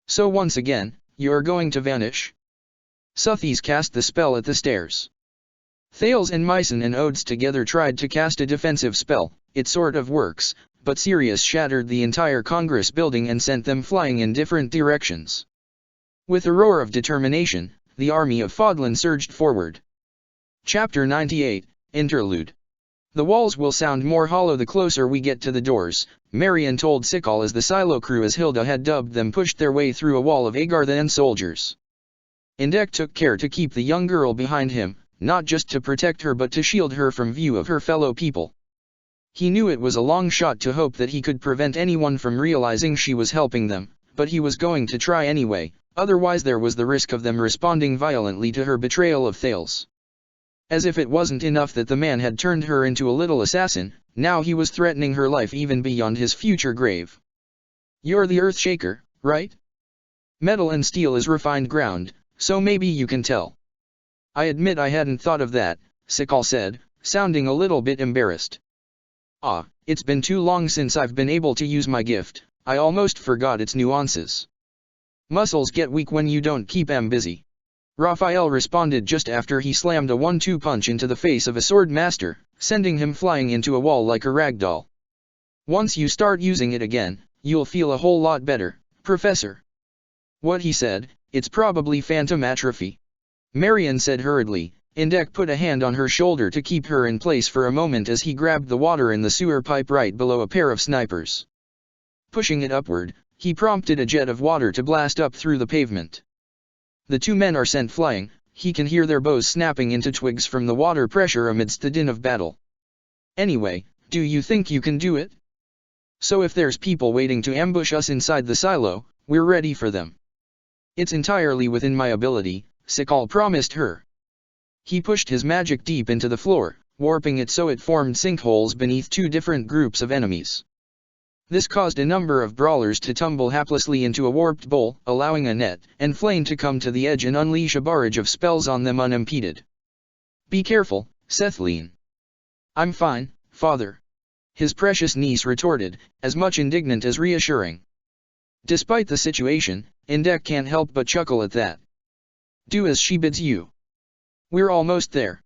So once again, you are going to vanish. Suthies cast the spell at the stairs. Thales and Mycen and Odes together tried to cast a defensive spell. It sort of works, but Sirius shattered the entire Congress building and sent them flying in different directions. With a roar of determination, the army of Fodlan surged forward. Chapter 98, Interlude. The walls will sound more hollow the closer we get to the doors, Marion told Sikal as the silo crew, as Hilda had dubbed them, pushed their way through a wall of Agarthan soldiers. Indek took care to keep the young girl behind him, not just to protect her but to shield her from view of her fellow people. He knew it was a long shot to hope that he could prevent anyone from realizing she was helping them, but he was going to try anyway, otherwise there was the risk of them responding violently to her betrayal of Thales. As if it wasn't enough that the man had turned her into a little assassin, now he was threatening her life even beyond his future grave. You're the Earthshaker, right? Metal and steel is refined ground, so maybe you can tell. I admit I hadn't thought of that, Sikal said, sounding a little bit embarrassed. Ah, it's been too long since I've been able to use my gift, I almost forgot its nuances. Muscles get weak when you don't keep 'em busy. Raphael responded just after he slammed a 1-2 punch into the face of a sword master, sending him flying into a wall like a ragdoll. Once you start using it again, you'll feel a whole lot better, Professor. What he said, it's probably phantom atrophy. Marion said hurriedly. Indek put a hand on her shoulder to keep her in place for a moment as he grabbed the water in the sewer pipe right below a pair of snipers. Pushing it upward, he prompted a jet of water to blast up through the pavement. The two men are sent flying. He can hear their bows snapping into twigs from the water pressure amidst the din of battle. Anyway, do you think you can do it? So if there's people waiting to ambush us inside the silo, we're ready for them. It's entirely within my ability, Sikal promised her. He pushed his magic deep into the floor, warping it so it formed sinkholes beneath two different groups of enemies. This caused a number of brawlers to tumble haplessly into a warped bowl, allowing a net and flame to come to the edge and unleash a barrage of spells on them unimpeded. "Be careful, Sethleen." "I'm fine, father," his precious niece retorted, as much indignant as reassuring. Despite the situation, Indek can't help but chuckle at that. "Do as she bids you. We're almost there."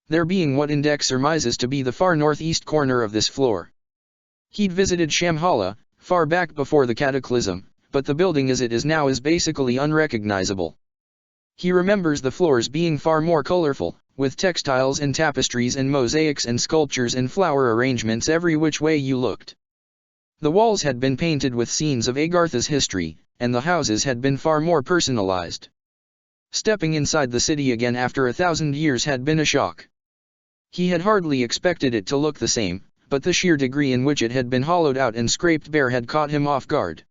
There being what Indek surmises to be the far northeast corner of this floor. He'd visited Shamhala, far back before the cataclysm, but the building as it is now is basically unrecognizable. He remembers the floors being far more colorful, with textiles and tapestries and mosaics and sculptures and flower arrangements every which way you looked. The walls had been painted with scenes of Agartha's history, and the houses had been far more personalized. Stepping inside the city again after 1,000 years had been a shock. He had hardly expected it to look the same, but the sheer degree in which it had been hollowed out and scraped bare had caught him off guard.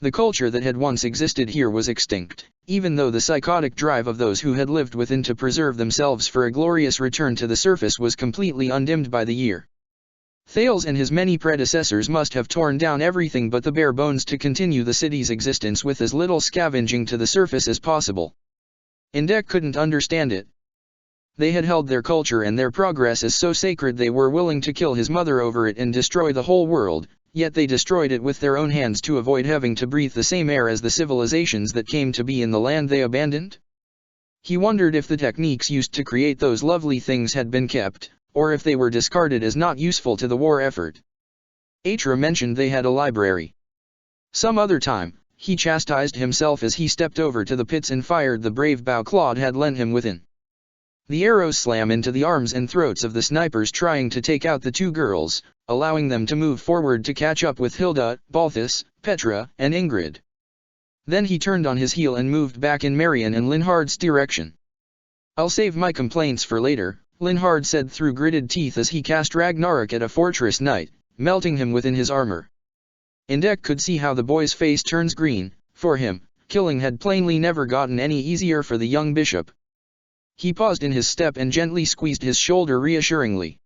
The culture that had once existed here was extinct, even though the psychotic drive of those who had lived within to preserve themselves for a glorious return to the surface was completely undimmed by the year. Thales and his many predecessors must have torn down everything but the bare bones to continue the city's existence with as little scavenging to the surface as possible. Indek couldn't understand it. They had held their culture and their progress as so sacred they were willing to kill his mother over it and destroy the whole world, yet they destroyed it with their own hands to avoid having to breathe the same air as the civilizations that came to be in the land they abandoned. He wondered if the techniques used to create those lovely things had been kept, or if they were discarded as not useful to the war effort. Atra mentioned they had a library. Some other time, he chastised himself as he stepped over to the pits and fired the brave bow Claude had lent him within. The arrows slam into the arms and throats of the snipers trying to take out the two girls, allowing them to move forward to catch up with Hilda, Balthus, Petra, and Ingrid. Then he turned on his heel and moved back in Marion and Linhard's direction. "I'll save my complaints for later," Linhard said through gritted teeth as he cast Ragnarok at a fortress knight, melting him within his armor. Indek could see how the boy's face turns green. For him, killing had plainly never gotten any easier for the young bishop. He paused in his step and gently squeezed his shoulder reassuringly.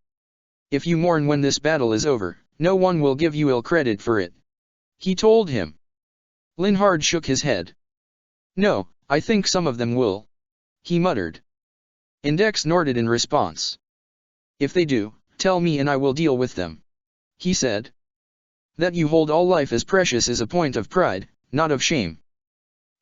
"If you mourn when this battle is over, no one will give you ill credit for it," he told him. Linhard shook his head. "No, I think some of them will," he muttered. Indek snorted in response. "If they do, tell me and I will deal with them," he said. "That you hold all life as precious is a point of pride, not of shame."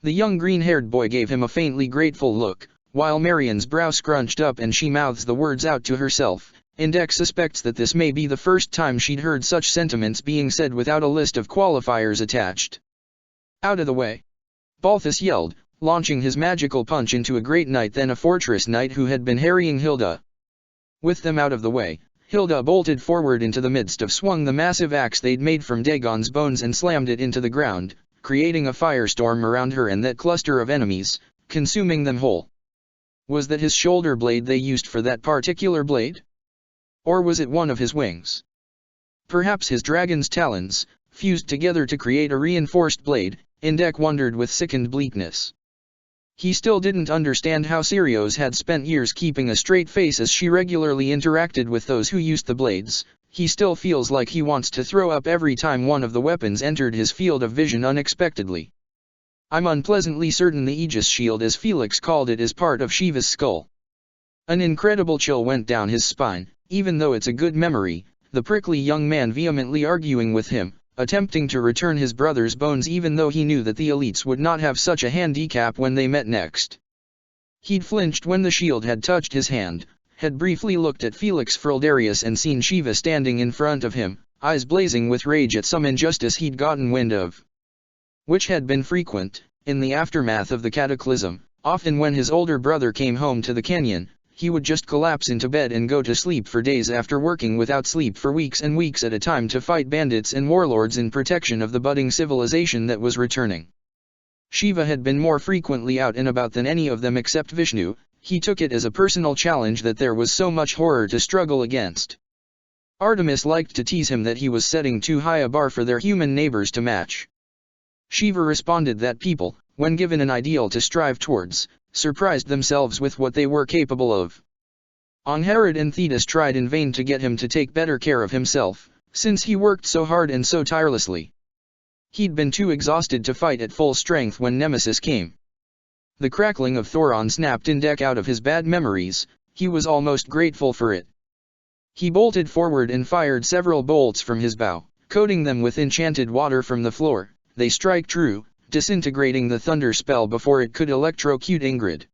The young green-haired boy gave him a faintly grateful look, while Marion's brow scrunched up and she mouths the words out to herself. Indek suspects that this may be the first time she'd heard such sentiments being said without a list of qualifiers attached. "Out of the way!" Balthus yelled, launching his magical punch into a great knight then a fortress knight who had been harrying Hilda. With them out of the way, Hilda bolted forward into the midst of swung the massive axe they'd made from Dagon's bones and slammed it into the ground, creating a firestorm around her and that cluster of enemies, consuming them whole. Was that his shoulder blade they used for that particular blade? Or was it one of his wings? Perhaps his dragon's talons, fused together to create a reinforced blade, Indek wondered with sickened bleakness. He still didn't understand how Sirios had spent years keeping a straight face as she regularly interacted with those who used the blades. He still feels like he wants to throw up every time one of the weapons entered his field of vision unexpectedly. "I'm unpleasantly certain the Aegis shield as Felix called it is part of Shiva's skull." An incredible chill went down his spine. Even though it's a good memory, the prickly young man vehemently arguing with him, attempting to return his brother's bones even though he knew that the elites would not have such a handicap when they met next. He'd flinched when the shield had touched his hand, had briefly looked at Felix Frildarius and seen Shiva standing in front of him, eyes blazing with rage at some injustice he'd gotten wind of. Which had been frequent, in the aftermath of the cataclysm. Often when his older brother came home to the canyon, he would just collapse into bed and go to sleep for days after working without sleep for weeks and weeks at a time to fight bandits and warlords in protection of the budding civilization that was returning. Shiva had been more frequently out and about than any of them except Vishnu. He took it as a personal challenge that there was so much horror to struggle against. Artemis liked to tease him that he was setting too high a bar for their human neighbors to match. Shiva responded that people, when given an ideal to strive towards, surprised themselves with what they were capable of. Angharad and Thetis tried in vain to get him to take better care of himself, since he worked so hard and so tirelessly. He'd been too exhausted to fight at full strength when Nemesis came. The crackling of Thoron snapped Indek out of his bad memories. He was almost grateful for it. He bolted forward and fired several bolts from his bow, coating them with enchanted water from the floor. They strike true, disintegrating the thunder spell before it could electrocute Ingrid.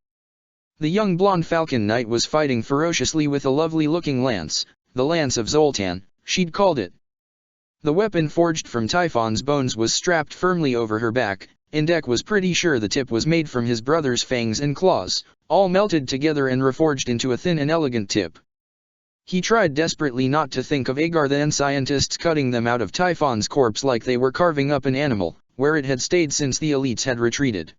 The young blonde Falcon Knight was fighting ferociously with a lovely-looking lance, the Lance of Zoltan, she'd called it. The weapon forged from Typhon's bones was strapped firmly over her back. Indek was pretty sure the tip was made from his brother's fangs and claws, all melted together and reforged into a thin and elegant tip. He tried desperately not to think of Agar the scientists cutting them out of Typhon's corpse like they were carving up an animal, where it had stayed since the elites had retreated.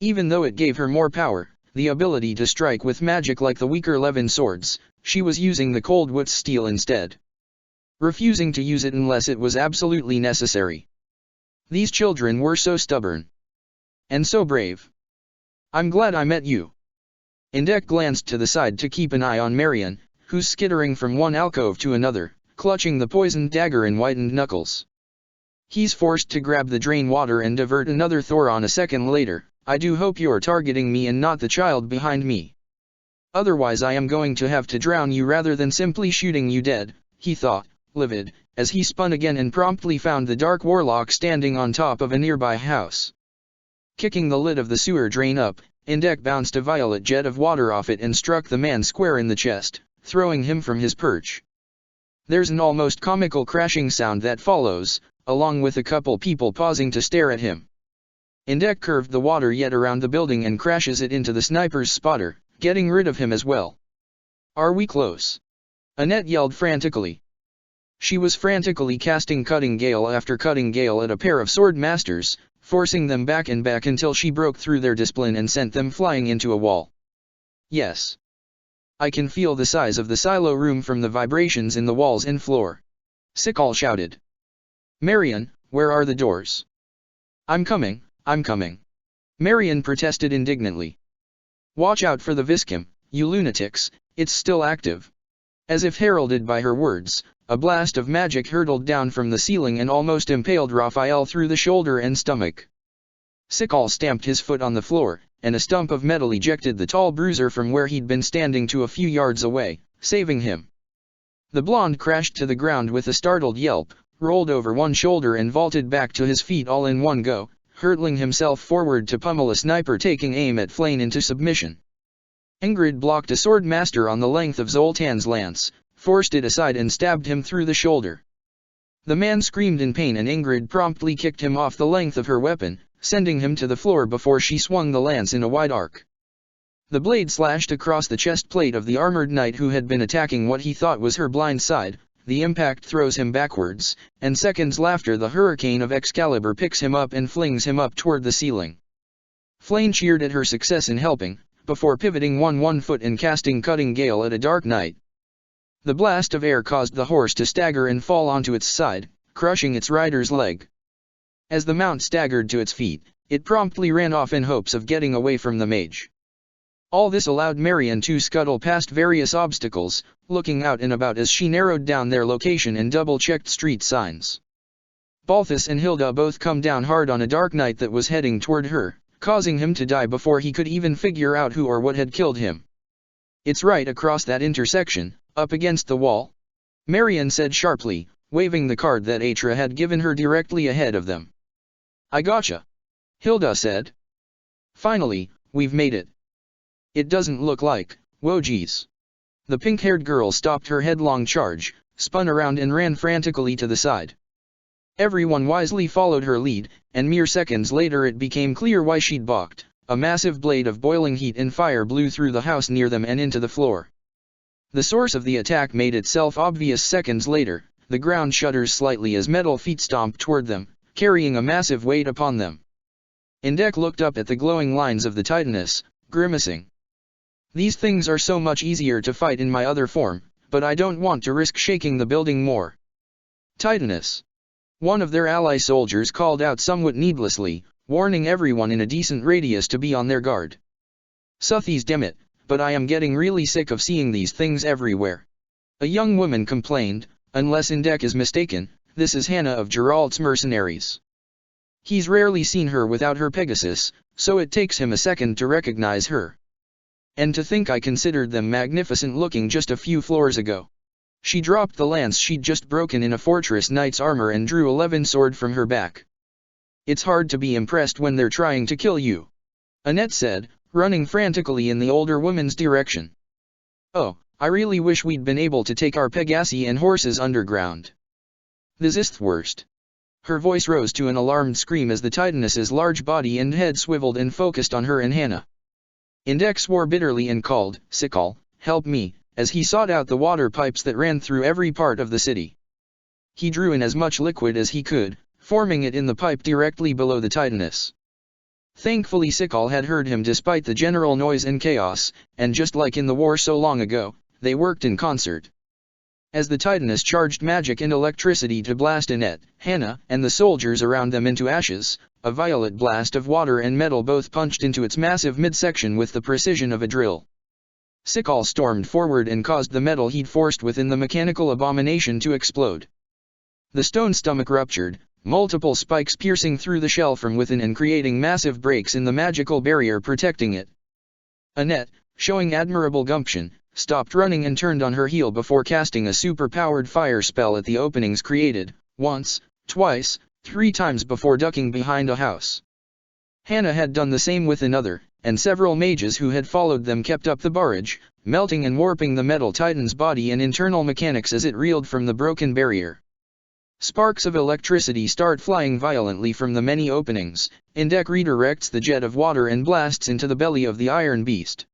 Even though it gave her more power, the ability to strike with magic like the weaker Levin swords, she was using the cold Wutz steel instead, refusing to use it unless it was absolutely necessary. These children were so stubborn. And so brave. I'm glad I met you. Indek glanced to the side to keep an eye on Marion, who's skittering from one alcove to another, clutching the poisoned dagger in whitened knuckles. He's forced to grab the drain water and divert another Thoron a second later. I do hope you're targeting me and not the child behind me. Otherwise I am going to have to drown you rather than simply shooting you dead, he thought, livid, as he spun again and promptly found the Dark Warlock standing on top of a nearby house. Kicking the lid of the sewer drain up, Indek bounced a violet jet of water off it and struck the man square in the chest, throwing him from his perch. There's an almost comical crashing sound that follows, along with a couple people pausing to stare at him. Indek curved the water jet around the building and crashes it into the sniper's spotter, getting rid of him as well. Are we close? Annette yelled frantically. She was frantically casting Cutting Gale after Cutting Gale at a pair of sword masters, forcing them back and back until she broke through their discipline and sent them flying into a wall. Yes. I can feel the size of the silo room from the vibrations in the walls and floor. Sikal shouted. Marion, where are the doors? I'm coming, I'm coming. Marion protested indignantly. Watch out for the Viscum, you lunatics, it's still active. As if heralded by her words, a blast of magic hurtled down from the ceiling and almost impaled Raphael through the shoulder and stomach. Sikal stamped his foot on the floor, and a stump of metal ejected the tall bruiser from where he'd been standing to a few yards away, saving him. The blonde crashed to the ground with a startled yelp, rolled over one shoulder and vaulted back to his feet all in one go, hurtling himself forward to pummel a sniper taking aim at Flane into submission. Ingrid blocked a sword master on the length of Zoltan's lance, forced it aside and stabbed him through the shoulder. The man screamed in pain and Ingrid promptly kicked him off the length of her weapon, sending him to the floor before she swung the lance in a wide arc. The blade slashed across the chest plate of the armored knight who had been attacking what he thought was her blind side. The impact throws him backwards, and seconds after the hurricane of Excalibur picks him up and flings him up toward the ceiling. Flane cheered at her success in helping, before pivoting one foot and casting Cutting Gale at a dark knight. The blast of air caused the horse to stagger and fall onto its side, crushing its rider's leg. As the mount staggered to its feet, it promptly ran off in hopes of getting away from the mage. All this allowed Marion to scuttle past various obstacles, looking out and about as she narrowed down their location and double-checked street signs. Balthus and Hilda both come down hard on a dark knight that was heading toward her, causing him to die before he could even figure out who or what had killed him. It's right across that intersection, up against the wall, Marion said sharply, waving the card that Atra had given her directly ahead of them. I gotcha, Hilda said. Finally, we've made it. It doesn't look like, whoa geez. The pink-haired girl stopped her headlong charge, spun around and ran frantically to the side. Everyone wisely followed her lead, and mere seconds later it became clear why she'd balked. A massive blade of boiling heat and fire blew through the house near them and into the floor. The source of the attack made itself obvious seconds later. The ground shudders slightly as metal feet stomped toward them, carrying a massive weight upon them. Indek looked up at the glowing lines of the Titaness, grimacing. These things are so much easier to fight in my other form, but I don't want to risk shaking the building more. Titaness. One of their ally soldiers called out somewhat needlessly, warning everyone in a decent radius to be on their guard. Suthies damn it, but I am getting really sick of seeing these things everywhere. A young woman complained, Unless Indek is mistaken, this is Hannah of Geralt's mercenaries. He's rarely seen her without her Pegasus, so it takes him a second to recognize her. And to think I considered them magnificent looking just a few floors ago. She dropped the lance she'd just broken in a fortress knight's armor and drew a levin sword from her back. It's hard to be impressed when they're trying to kill you, Annette said, running frantically in the older woman's direction. Oh, I really wish we'd been able to take our Pegasi and horses underground. This is the worst. Her voice rose to an alarmed scream as the Titaness's large body and head swiveled and focused on her and Hannah. Indek swore bitterly and called, "Sikal, help me," as he sought out the water pipes that ran through every part of the city. He drew in as much liquid as he could, forming it in the pipe directly below the Titaness. Thankfully Sikal had heard him despite the general noise and chaos, and just like in the war so long ago, they worked in concert. As the Titaness charged magic and electricity to blast Annette, Hannah, and the soldiers around them into ashes, a violet blast of water and metal both punched into its massive midsection with the precision of a drill. Sikal stormed forward and caused the metal he'd forced within the mechanical abomination to explode. The stone stomach ruptured, multiple spikes piercing through the shell from within and creating massive breaks in the magical barrier protecting it. Annette, showing admirable gumption, stopped running and turned on her heel before casting a super-powered fire spell at the openings created, once, twice, 3 times before ducking behind a house. Hannah had done the same with another, and several mages who had followed them kept up the barrage, melting and warping the metal titan's body and internal mechanics as it reeled from the broken barrier. Sparks of electricity start flying violently from the many openings. Indek redirects the jet of water and blasts into the belly of the iron beast.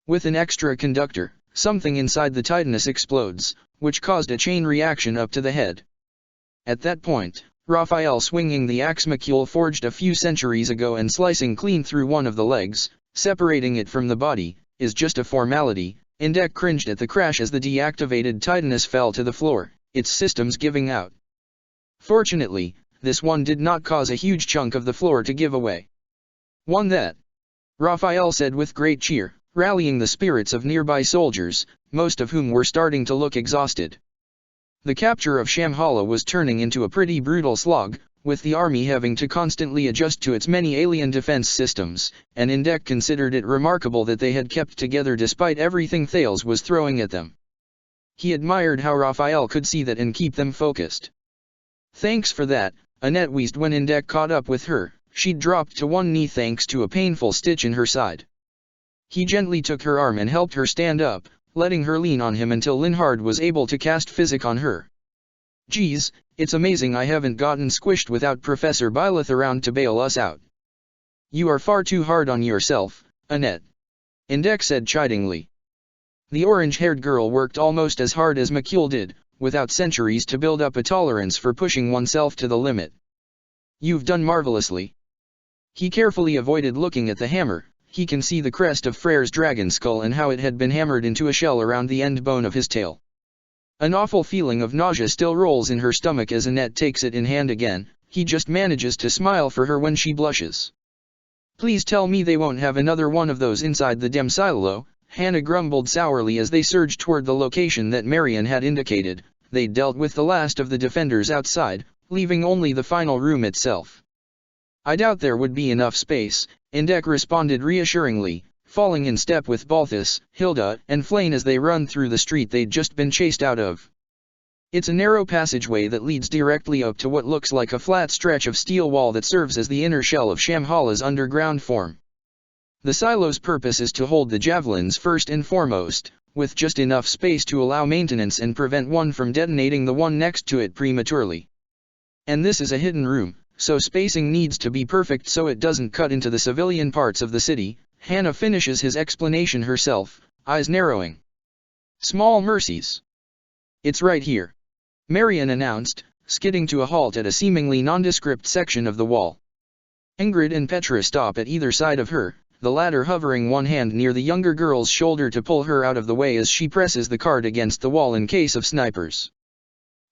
With an extra conductor, something inside the Titaness explodes, which caused a chain reaction up to the head. At that point, Raphael, swinging the axe Macule forged a few centuries ago and slicing clean through one of the legs, separating it from the body, is just a formality. Indek cringed at the crash as the deactivated Titaness fell to the floor, its systems giving out. Fortunately, this one did not cause a huge chunk of the floor to give away. "Won that," Raphael said with great cheer, rallying the spirits of nearby soldiers, most of whom were starting to look exhausted. The capture of Shamhala was turning into a pretty brutal slog, with the army having to constantly adjust to its many alien defense systems, and Indek considered it remarkable that they had kept together despite everything Thales was throwing at them. He admired how Raphael could see that and keep them focused. "Thanks for that," Annette wheezed when Indek caught up with her. She'd dropped to one knee thanks to a painful stitch in her side. He gently took her arm and helped her stand up, letting her lean on him until Linhard was able to cast physic on her. "Geez, it's amazing I haven't gotten squished without Professor Byleth around to bail us out." "You are far too hard on yourself, Annette," Indek said chidingly. The orange-haired girl worked almost as hard as Macule did, without centuries to build up a tolerance for pushing oneself to the limit. "You've done marvelously." He carefully avoided looking at the hammer. He can see the crest of Frere's dragon skull and how it had been hammered into a shell around the end bone of his tail. An awful feeling of nausea still rolls in her stomach as Annette takes it in hand again. He just manages to smile for her when she blushes. "Please tell me they won't have another one of those inside the Dem silo," Hannah grumbled sourly as they surged toward the location that Marion had indicated. They'd dealt with the last of the defenders outside, leaving only the final room itself. "I doubt there would be enough space," Indek responded reassuringly, falling in step with Balthus, Hilda, and Flane as they run through the street they'd just been chased out of. It's a narrow passageway that leads directly up to what looks like a flat stretch of steel wall that serves as the inner shell of Shamhala's underground form. The silo's purpose is to hold the javelins first and foremost, with just enough space to allow maintenance and prevent one from detonating the one next to it prematurely. And this is a hidden room, so spacing needs to be perfect so it doesn't cut into the civilian parts of the city. Hannah finishes his explanation herself, eyes narrowing. "Small mercies. It's right here," Marion announced, skidding to a halt at a seemingly nondescript section of the wall. Ingrid and Petra stop at either side of her, the latter hovering one hand near the younger girl's shoulder to pull her out of the way as she presses the cart against the wall in case of snipers.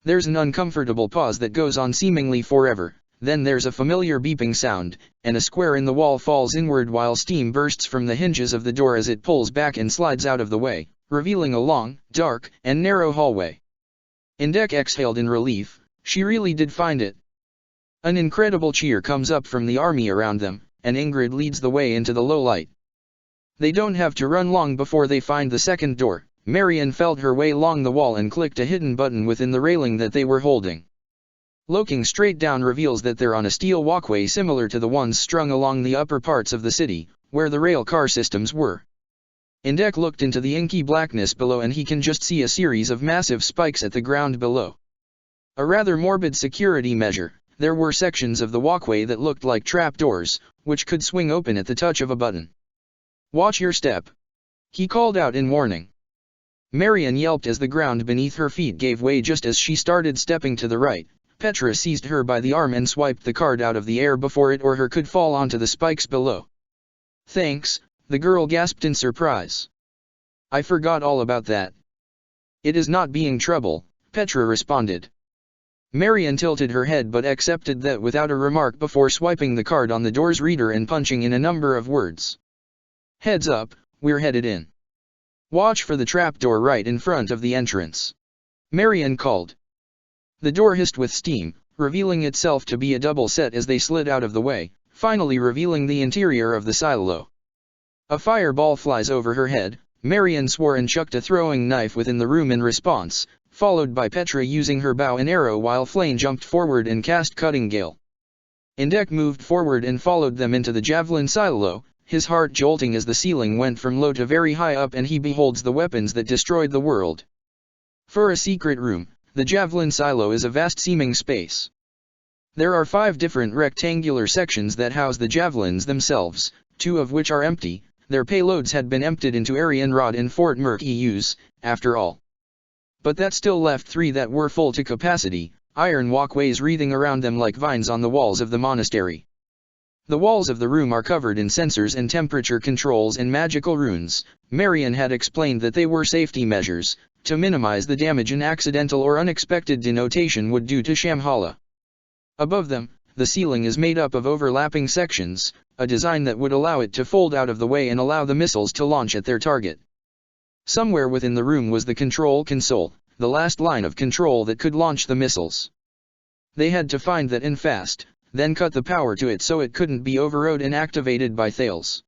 There's an uncomfortable pause that goes on seemingly forever, then there's a familiar beeping sound, and a square in the wall falls inward while steam bursts from the hinges of the door as it pulls back and slides out of the way, revealing a long, dark, and narrow hallway. Indek exhaled in relief. She really did find it. An incredible cheer comes up from the army around them, and Ingrid leads the way into the low light. They don't have to run long before they find the second door. Marion felt her way along the wall and clicked a hidden button within the railing that they were holding. Looking straight down reveals that they're on a steel walkway similar to the ones strung along the upper parts of the city, where the rail car systems were. Indek looked into the inky blackness below and he can just see a series of massive spikes at the ground below. A rather morbid security measure. There were sections of the walkway that looked like trapdoors, which could swing open at the touch of a button. "Watch your step," he called out in warning. Marion yelped as the ground beneath her feet gave way just as she started stepping to the right. Petra seized her by the arm and swiped the card out of the air before it or her could fall onto the spikes below. "Thanks," the girl gasped in surprise. "I forgot all about that." "It is not being trouble," Petra responded. Marion tilted her head but accepted that without a remark before swiping the card on the door's reader and punching in a number of words. "Heads up, we're headed in. Watch for the trapdoor right in front of the entrance," Marion called. The door hissed with steam, revealing itself to be a double set as they slid out of the way, finally revealing the interior of the silo. A fireball flies over her head. Marion swore and chucked a throwing knife within the room in response, followed by Petra using her bow and arrow while Flame jumped forward and cast Cutting Gale. Indek moved forward and followed them into the javelin silo, his heart jolting as the ceiling went from low to very high up and he beholds the weapons that destroyed the world. For a secret room, the javelin silo is a vast-seeming space. There are 5 different rectangular sections that house the javelins themselves, 2 of which are empty. Their payloads had been emptied into Arian Rod in Fort Merc-Eus, after all. But that still left 3 that were full to capacity, iron walkways wreathing around them like vines on the walls of the monastery. The walls of the room are covered in sensors and temperature controls and magical runes. Marion had explained that they were safety measures, to minimize the damage an accidental or unexpected denotation would do to Shamhala. Above them, the ceiling is made up of overlapping sections, a design that would allow it to fold out of the way and allow the missiles to launch at their target. Somewhere within the room was the control console, the last line of control that could launch the missiles. They had to find that in fast, then cut the power to it so it couldn't be overrode and activated by Thales.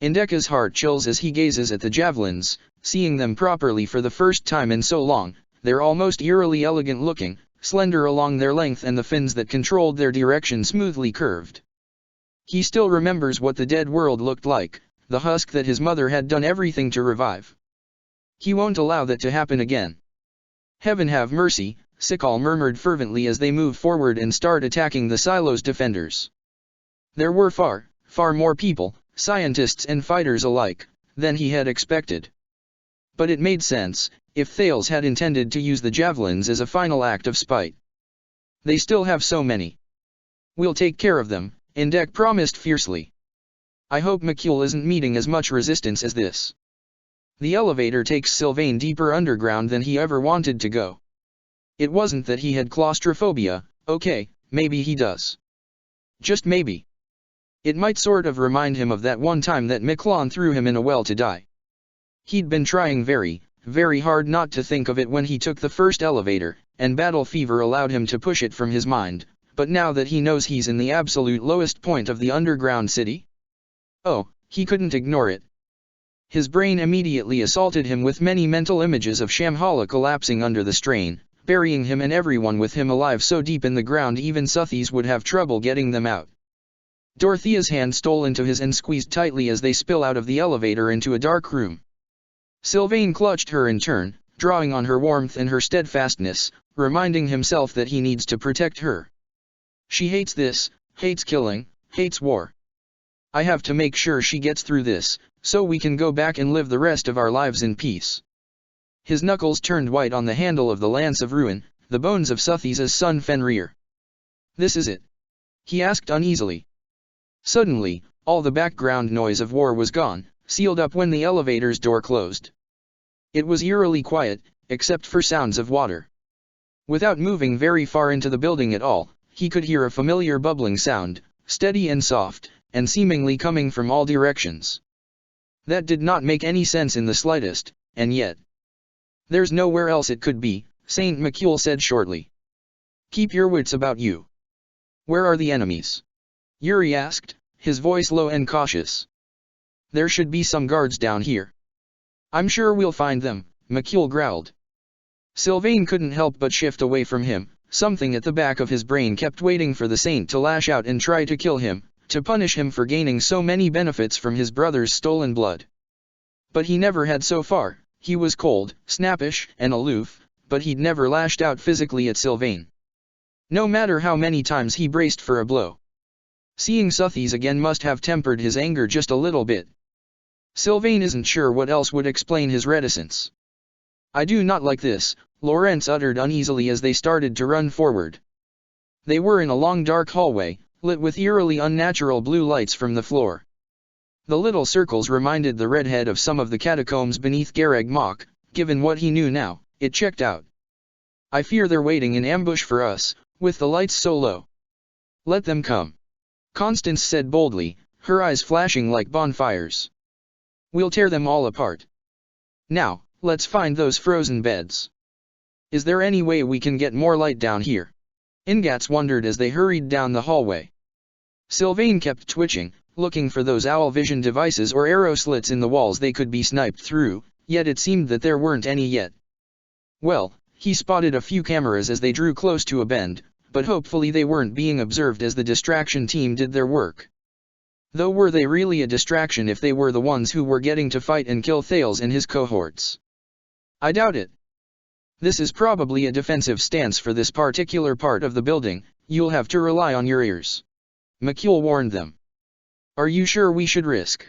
Indeka's heart chills as he gazes at the javelins, seeing them properly for the first time in so long. They're almost eerily elegant looking, slender along their length and the fins that controlled their direction smoothly curved. He still remembers what the dead world looked like, the husk that his mother had done everything to revive. He won't allow that to happen again. "Heaven have mercy," Sikal murmured fervently as they moved forward and started attacking the silo's defenders. There were far more people, scientists and fighters alike, than he had expected. But it made sense, if Thales had intended to use the javelins as a final act of spite. They still have so many. "We'll take care of them," Indek promised fiercely. "I hope Mikul isn't meeting as much resistance as this." The elevator takes Sylvain deeper underground than he ever wanted to go. It wasn't that he had claustrophobia, okay, maybe he does. Just maybe. It might sort of remind him of that one time that Miklon threw him in a well to die. He'd been trying very hard not to think of it when he took the first elevator, and battle fever allowed him to push it from his mind, but now that he knows he's in the absolute lowest point of the underground city? Oh, he couldn't ignore it. His brain immediately assaulted him with many mental images of Shamhala collapsing under the strain, burying him and everyone with him alive so deep in the ground even Suthies would have trouble getting them out. Dorothea's hand stole into his and squeezed tightly as they spill out of the elevator into a dark room. Sylvain clutched her in turn, drawing on her warmth and her steadfastness, reminding himself that he needs to protect her. She hates this, hates killing, hates war. I have to make sure she gets through this, so we can go back and live the rest of our lives in peace. His knuckles turned white on the handle of the Lance of Ruin, the bones of Suthi's son Fenrir. "This is it?" he asked uneasily. Suddenly, all the background noise of war was gone, sealed up when the elevator's door closed. It was eerily quiet, except for sounds of water. Without moving very far into the building at all, he could hear a familiar bubbling sound, steady and soft, and seemingly coming from all directions. That did not make any sense in the slightest, and yet, "There's nowhere else it could be," Saint Mikhail said shortly. Keep your wits about you. Where are the enemies? Yuri asked, his voice low and cautious. There should be some guards down here. I'm sure we'll find them, Mikhail growled. Sylvain couldn't help but shift away from him. Something at the back of his brain kept waiting for the saint to lash out and try to kill him, to punish him for gaining so many benefits from his brother's stolen blood. But he never had so far. He was cold, snappish, and aloof, but he'd never lashed out physically at Sylvain. No matter how many times he braced for a blow. Seeing Southes again must have tempered his anger just a little bit. Sylvain isn't sure what else would explain his reticence. I do not like this, Lawrence uttered uneasily as they started to run forward. They were in a long dark hallway, lit with eerily unnatural blue lights from the floor. The little circles reminded the redhead of some of the catacombs beneath Gareg Mach. Given what he knew now, it checked out. I fear they're waiting in ambush for us, with the lights so low. Let them come. Constance said boldly, her eyes flashing like bonfires. We'll tear them all apart. Now, let's find those frozen beds. Is there any way we can get more light down here? Ingats wondered as they hurried down the hallway. Sylvain kept twitching, looking for those owl vision devices or arrow slits in the walls they could be sniped through, yet it seemed that there weren't any yet. Well, he spotted a few cameras as they drew close to a bend, but hopefully they weren't being observed as the distraction team did their work. Though were they really a distraction if they were the ones who were getting to fight and kill Thales and his cohorts? I doubt it. This is probably a defensive stance for this particular part of the building. You'll have to rely on your ears. Mikhail warned them. Are you sure we should risk?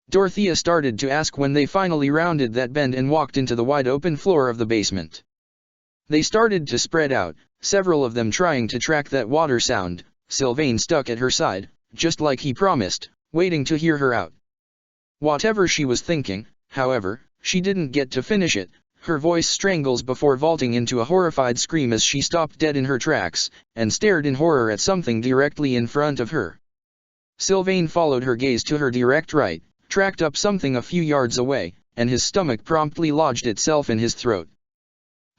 Dorothea started to ask when they finally rounded that bend and walked into the wide open floor of the basement. They started to spread out, several of them trying to track that water sound. Sylvain stuck at her side, just like he promised, waiting to hear her out. Whatever she was thinking, however, she didn't get to finish it. Her voice strangles before vaulting into a horrified scream as she stopped dead in her tracks, and stared in horror at something directly in front of her. Sylvain followed her gaze to her direct right, tracked up something a few yards away, and his stomach promptly lodged itself in his throat.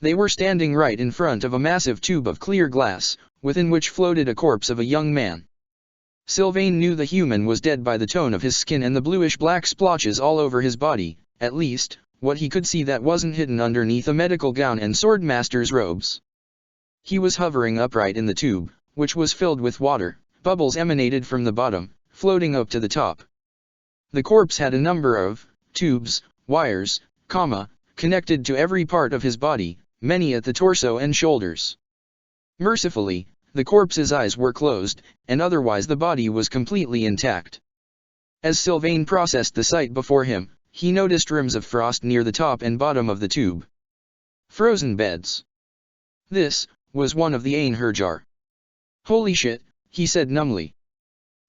They were standing right in front of a massive tube of clear glass, within which floated a corpse of a young man. Sylvain knew the human was dead by the tone of his skin and the bluish-black splotches all over his body, at least, what he could see that wasn't hidden underneath a medical gown and swordmaster's robes. He was hovering upright in the tube, which was filled with water. Bubbles emanated from the bottom, floating up to the top. The corpse had a number of tubes, wires, connected to every part of his body, many at the torso and shoulders. Mercifully, the corpse's eyes were closed, and otherwise the body was completely intact. As Sylvain processed the sight before him, he noticed rims of frost near the top and bottom of the tube. Frozen beds. This was one of the Einherjar. Holy shit, he said numbly.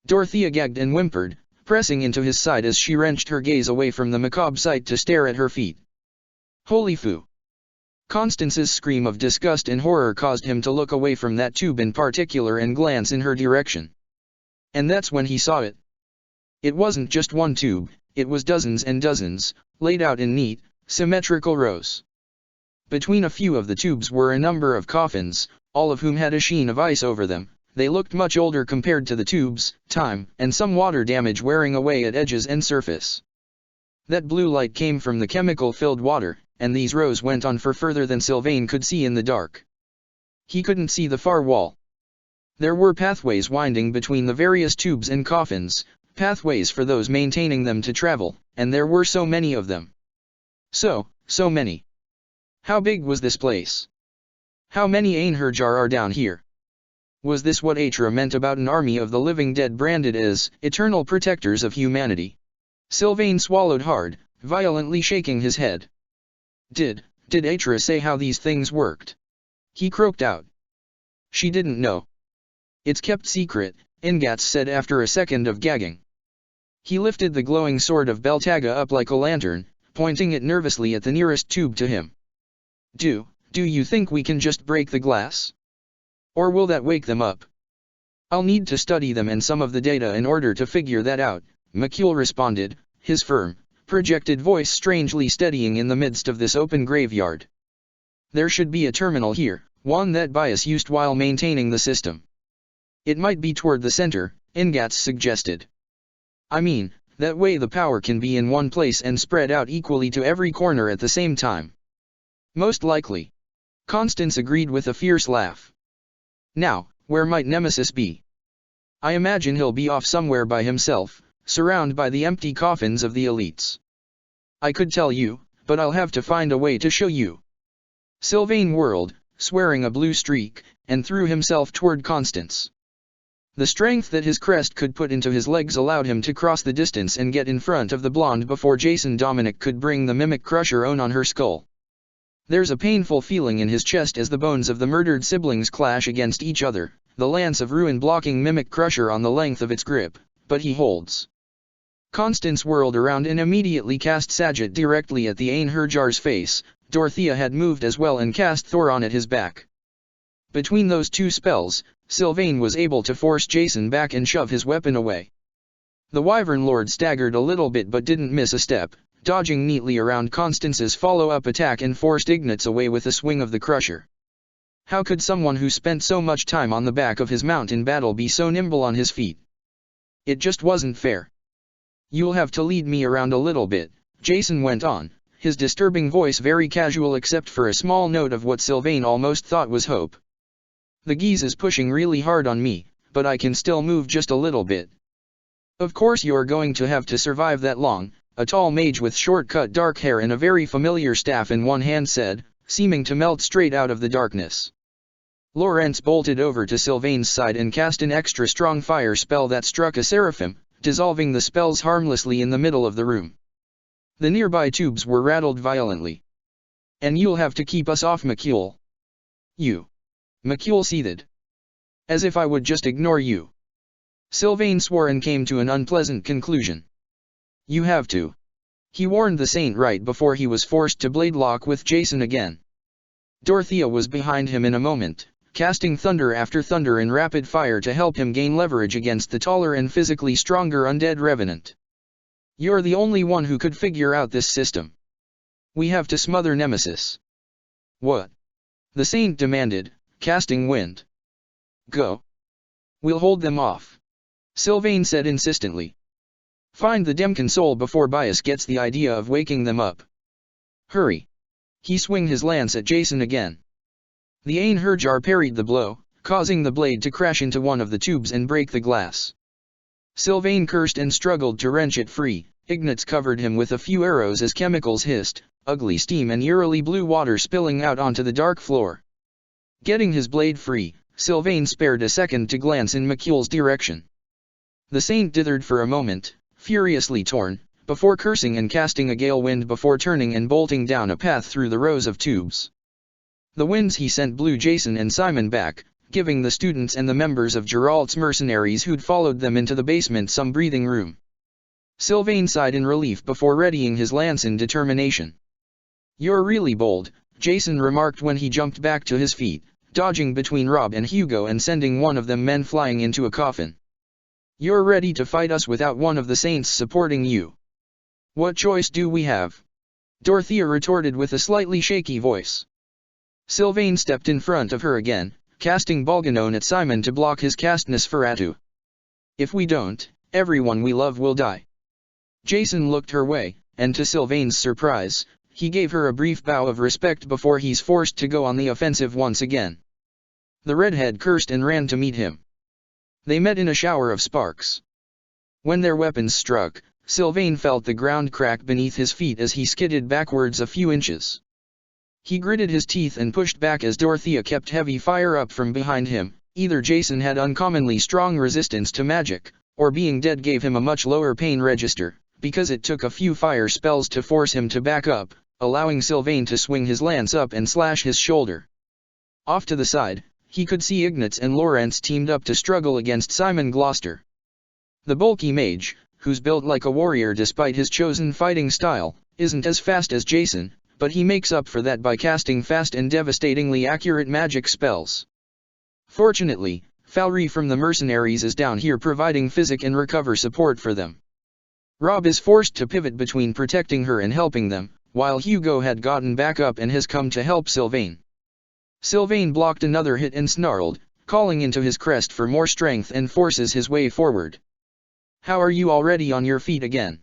Dorothea gagged and whimpered, pressing into his side as she wrenched her gaze away from the macabre sight to stare at her feet. Holy foo. Constance's scream of disgust and horror caused him to look away from that tube in particular and glance in her direction. And that's when he saw it. It wasn't just one tube, it was dozens and dozens, laid out in neat, symmetrical rows. Between a few of the tubes were a number of coffins, all of whom had a sheen of ice over them. They looked much older compared to the tubes, time, and some water damage wearing away at edges and surface. That blue light came from the chemical-filled water, and these rows went on for further than Sylvain could see in the dark. He couldn't see the far wall. There were pathways winding between the various tubes and coffins, pathways for those maintaining them to travel, and there were so many of them. So many. How big was this place? How many Einherjar are down here? Was this what Atra meant about an army of the living dead branded as eternal protectors of humanity? Sylvain swallowed hard, violently shaking his head. Did Atra say how these things worked? He croaked out. She didn't know. It's kept secret, Ingats said after a second of gagging. He lifted the glowing sword of Beltaga up like a lantern, pointing it nervously at the nearest tube to him. Do you think we can just break the glass? Or will that wake them up? I'll need to study them and some of the data in order to figure that out, Mikhail responded, his firm, projected voice strangely steadying in the midst of this open graveyard. There should be a terminal here, one that Bias used while maintaining the system. It might be toward the center, Ingats suggested. I mean, that way the power can be in one place and spread out equally to every corner at the same time. Most likely. Constance agreed with a fierce laugh. Now, where might Nemesis be? I imagine he'll be off somewhere by himself, surrounded by the empty coffins of the elites. I could tell you, but I'll have to find a way to show you. Sylvain whirled, swearing a blue streak, and threw himself toward Constance. The strength that his crest could put into his legs allowed him to cross the distance and get in front of the blonde before Jason Dominic could bring the Mimic Crusher on her skull. There's a painful feeling in his chest as the bones of the murdered siblings clash against each other, the lance of ruin blocking Mimic Crusher on the length of its grip, but he holds. Constance whirled around and immediately cast Sagitt directly at the Einherjar's face. Dorothea had moved as well and cast Thoron at his back. Between those two spells, Sylvain was able to force Jason back and shove his weapon away. The Wyvern Lord staggered a little bit but didn't miss a step, dodging neatly around Constance's follow-up attack and forced Ignatz away with a swing of the Crusher. How could someone who spent so much time on the back of his mount in battle be so nimble on his feet? It just wasn't fair. You'll have to lead me around a little bit, Jason went on, his disturbing voice very casual except for a small note of what Sylvain almost thought was hope. The geese is pushing really hard on me, but I can still move just a little bit. Of course you're going to have to survive that long, a tall mage with short-cut dark hair and a very familiar staff in one hand said, seeming to melt straight out of the darkness. Lawrence bolted over to Sylvain's side and cast an extra strong fire spell that struck a seraphim, dissolving the spells harmlessly in the middle of the room. The nearby tubes were rattled violently. And you'll have to keep us off, McCule. You. McCule seethed. As if I would just ignore you. Sylvain swore and came to an unpleasant conclusion. You have to. He warned the saint right before he was forced to blade lock with Jason again. Dorothea was behind him in a moment, casting thunder after thunder in rapid fire to help him gain leverage against the taller and physically stronger undead revenant. You're the only one who could figure out this system. We have to smother Nemesis. What? The saint demanded, casting wind. Go. We'll hold them off. Sylvain said insistently. Find the Dem console before Bias gets the idea of waking them up. Hurry. He swung his lance at Jason again. The Einherjar parried the blow, causing the blade to crash into one of the tubes and break the glass. Sylvain cursed and struggled to wrench it free. Ignatz covered him with a few arrows as chemicals hissed, ugly steam and eerily blue water spilling out onto the dark floor. Getting his blade free, Sylvain spared a second to glance in McCule's direction. The saint dithered for a moment, furiously torn, before cursing and casting a gale wind before turning and bolting down a path through the rows of tubes. The winds he sent blew Jason and Simon back, giving the students and the members of Geralt's mercenaries who'd followed them into the basement some breathing room. Sylvain sighed in relief before readying his lance in determination. You're really bold, Jason remarked when he jumped back to his feet, dodging between Rob and Hugo and sending one of them men flying into a coffin. You're ready to fight us without one of the saints supporting you. What choice do we have? Dorothea retorted with a slightly shaky voice. Sylvain stepped in front of her again, casting Bolganone at Simon to block his cast Nosferatu. If we don't, everyone we love will die. Jason looked her way, and to Sylvain's surprise, he gave her a brief bow of respect before he's forced to go on the offensive once again. The redhead cursed and ran to meet him. They met in a shower of sparks. When their weapons struck, Sylvain felt the ground crack beneath his feet as he skidded backwards a few inches. He gritted his teeth and pushed back as Dorothea kept heavy fire up from behind him. Either Jason had uncommonly strong resistance to magic, or being dead gave him a much lower pain register, because it took a few fire spells to force him to back up, allowing Sylvain to swing his lance up and slash his shoulder. Off to the side, he could see Ignatz and Lawrence teamed up to struggle against Simon Gloucester. The bulky mage, who's built like a warrior despite his chosen fighting style, isn't as fast as Jason, but he makes up for that by casting fast and devastatingly accurate magic spells. Fortunately, Falry from the mercenaries is down here providing physic and recover support for them. Rob is forced to pivot between protecting her and helping them, while Hugo had gotten back up and has come to help Sylvain. Sylvain blocked another hit and snarled, calling into his crest for more strength and forces his way forward. "How are you already on your feet again?"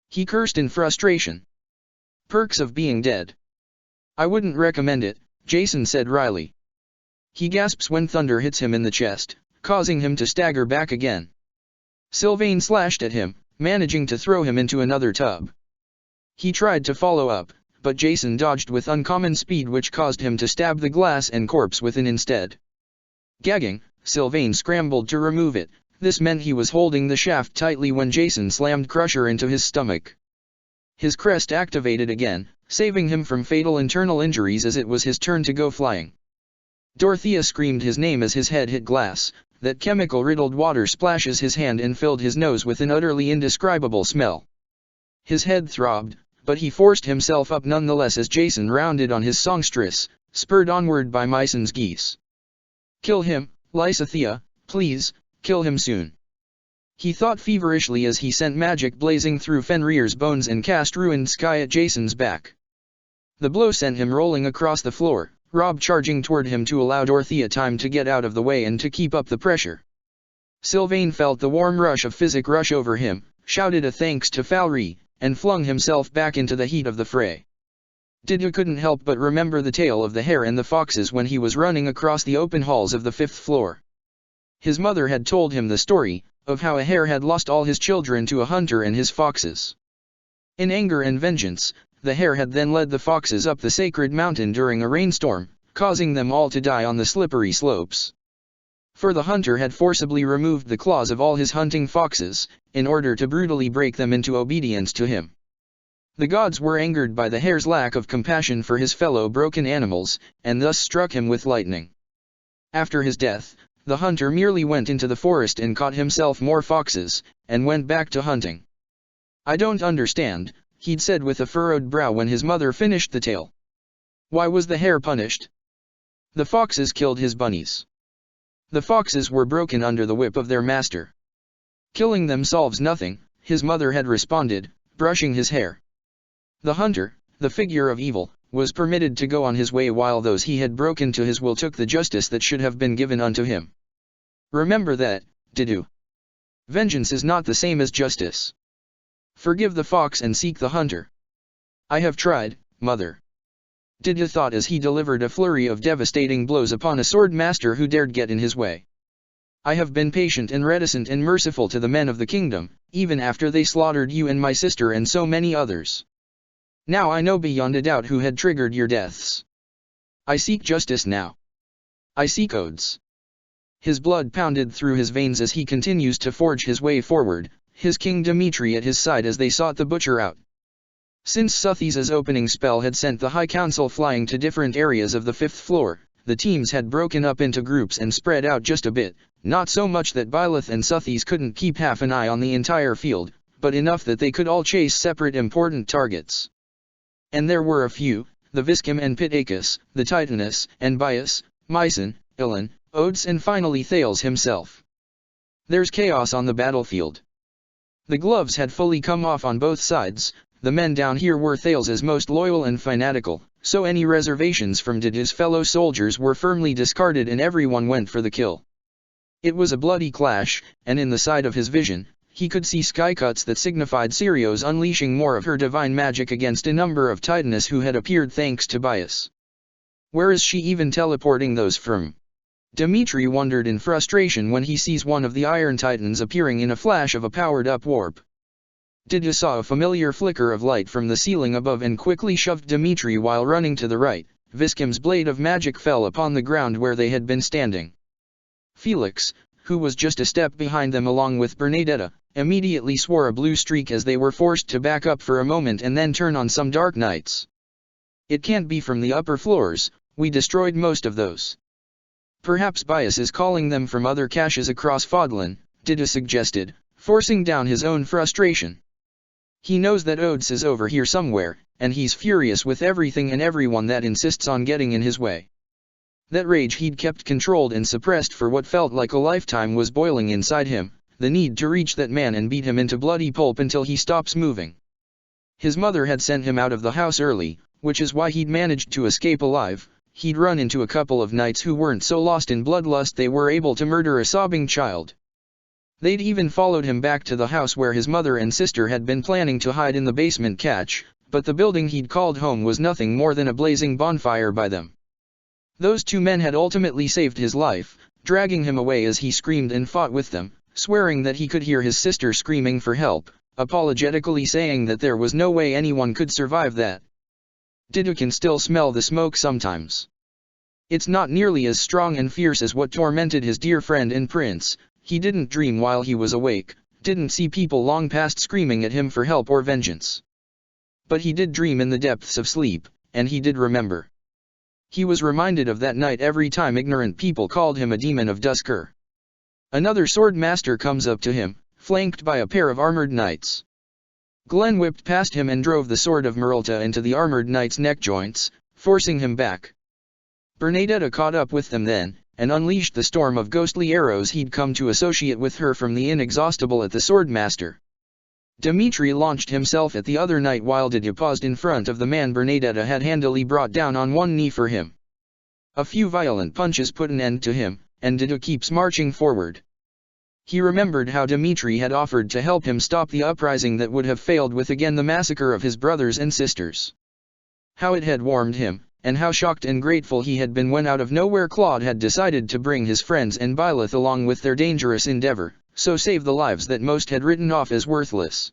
he cursed in frustration. "Perks of being dead." "I wouldn't recommend it," Jason said wryly. He gasps when thunder hits him in the chest, causing him to stagger back again. Sylvain slashed at him, managing to throw him into another tub. He tried to follow up, but Jason dodged with uncommon speed, which caused him to stab the glass and corpse within instead. Gagging, Sylvain scrambled to remove it. This meant he was holding the shaft tightly when Jason slammed Crusher into his stomach. His crest activated again, saving him from fatal internal injuries as it was his turn to go flying. Dorothea screamed his name as his head hit glass. That chemical-riddled water splashes his hand and filled his nose with an utterly indescribable smell. His head throbbed, but he forced himself up nonetheless as Jason rounded on his songstress, spurred onward by Myson's geese. "Kill him, Lysithea, please, kill him soon," he thought feverishly as he sent magic blazing through Fenrir's bones and cast Ruined Sky at Jason's back. The blow sent him rolling across the floor, Rob charging toward him to allow Dorothea time to get out of the way and to keep up the pressure. Sylvain felt the warm rush of physic rush over him, shouted a thanks to Falry, and flung himself back into the heat of the fray. Didu couldn't help but remember the tale of the hare and the foxes when he was running across the open halls of the 5th floor. His mother had told him the story, of how a hare had lost all his children to a hunter and his foxes. In anger and vengeance, the hare had then led the foxes up the sacred mountain during a rainstorm, causing them all to die on the slippery slopes. For the hunter had forcibly removed the claws of all his hunting foxes, in order to brutally break them into obedience to him. The gods were angered by the hare's lack of compassion for his fellow broken animals, and thus struck him with lightning. After his death, the hunter merely went into the forest and caught himself more foxes, and went back to hunting. "I don't understand," he'd said with a furrowed brow when his mother finished the tale. "Why was the hare punished? The foxes killed his bunnies. The foxes were broken under the whip of their master. Killing them solves nothing," his mother had responded, brushing his hair. The hunter, the figure of evil, was permitted to go on his way while those he had broken to his will took the justice that should have been given unto him. Remember that, Didu. Vengeance is not the same as justice. Forgive the fox and seek the hunter. "I have tried, mother," Didu thought as he delivered a flurry of devastating blows upon a sword master who dared get in his way. "I have been patient and reticent and merciful to the men of the kingdom, even after they slaughtered you and my sister and so many others. Now I know beyond a doubt who had triggered your deaths. I seek justice now. I seek odes." His blood pounded through his veins as he continues to forge his way forward, his king Dimitri at his side as they sought the butcher out. Since Suthisa's opening spell had sent the High Council flying to different areas of the 5th floor, the teams had broken up into groups and spread out just a bit, not so much that Byleth and Suthis couldn't keep half an eye on the entire field, but enough that they could all chase separate important targets. And there were a few, the Viscum and Pitacus, the Titanus and Bias, Myson, Ilan, Odes and finally Thales himself. There's chaos on the battlefield. The gloves had fully come off on both sides. The men down here were Thales's most loyal and fanatical, so any reservations from Didu's fellow soldiers were firmly discarded and everyone went for the kill. It was a bloody clash, and in the side of his vision, he could see skycuts that signified Sirios unleashing more of her divine magic against a number of Titanus who had appeared thanks to Bias. Where is she even teleporting those from? Dimitri wondered in frustration when he sees one of the Iron Titans appearing in a flash of a powered-up warp. Didu saw a familiar flicker of light from the ceiling above and quickly shoved Dimitri while running to the right. Viscum's blade of magic fell upon the ground where they had been standing. Felix, who was just a step behind them along with Bernadetta, immediately swore a blue streak as they were forced to back up for a moment and then turn on some dark knights. "It can't be from the upper floors, we destroyed most of those. Perhaps Bias is calling them from other caches across Fodlan," Didu suggested, forcing down his own frustration. He knows that Odes is over here somewhere, and he's furious with everything and everyone that insists on getting in his way. That rage he'd kept controlled and suppressed for what felt like a lifetime was boiling inside him, the need to reach that man and beat him into bloody pulp until he stops moving. His mother had sent him out of the house early, which is why he'd managed to escape alive. he'd run into a couple of knights who weren't so lost in bloodlust they were able to murder a sobbing child. They'd even followed him back to the house where his mother and sister had been planning to hide in the basement catch, but the building he'd called home was nothing more than a blazing bonfire by them. Those two men had ultimately saved his life, dragging him away as he screamed and fought with them, swearing that he could hear his sister screaming for help, apologetically saying that there was no way anyone could survive that. Didu can still smell the smoke sometimes. It's not nearly as strong and fierce as what tormented his dear friend and prince. He didn't dream while he was awake, didn't see people long past screaming at him for help or vengeance. But he did dream in the depths of sleep, and he did remember. He was reminded of that night every time ignorant people called him a demon of Dusker. Another sword master comes up to him, flanked by a pair of armored knights. Glenn whipped past him and drove the sword of Merulta into the armored knight's neck joints, forcing him back. Bernadetta caught up with them then, and unleashed the storm of ghostly arrows he'd come to associate with her from the inexhaustible at the swordmaster. Dmitri launched himself at the other knight while Didu paused in front of the man Bernadetta had handily brought down on one knee for him. A few violent punches put an end to him, and Didu keeps marching forward. He remembered how Dmitri had offered to help him stop the uprising that would have failed with again the massacre of his brothers and sisters. How it had warmed him, and how shocked and grateful he had been when out of nowhere Claude had decided to bring his friends and Byleth along with their dangerous endeavor, so save the lives that most had written off as worthless.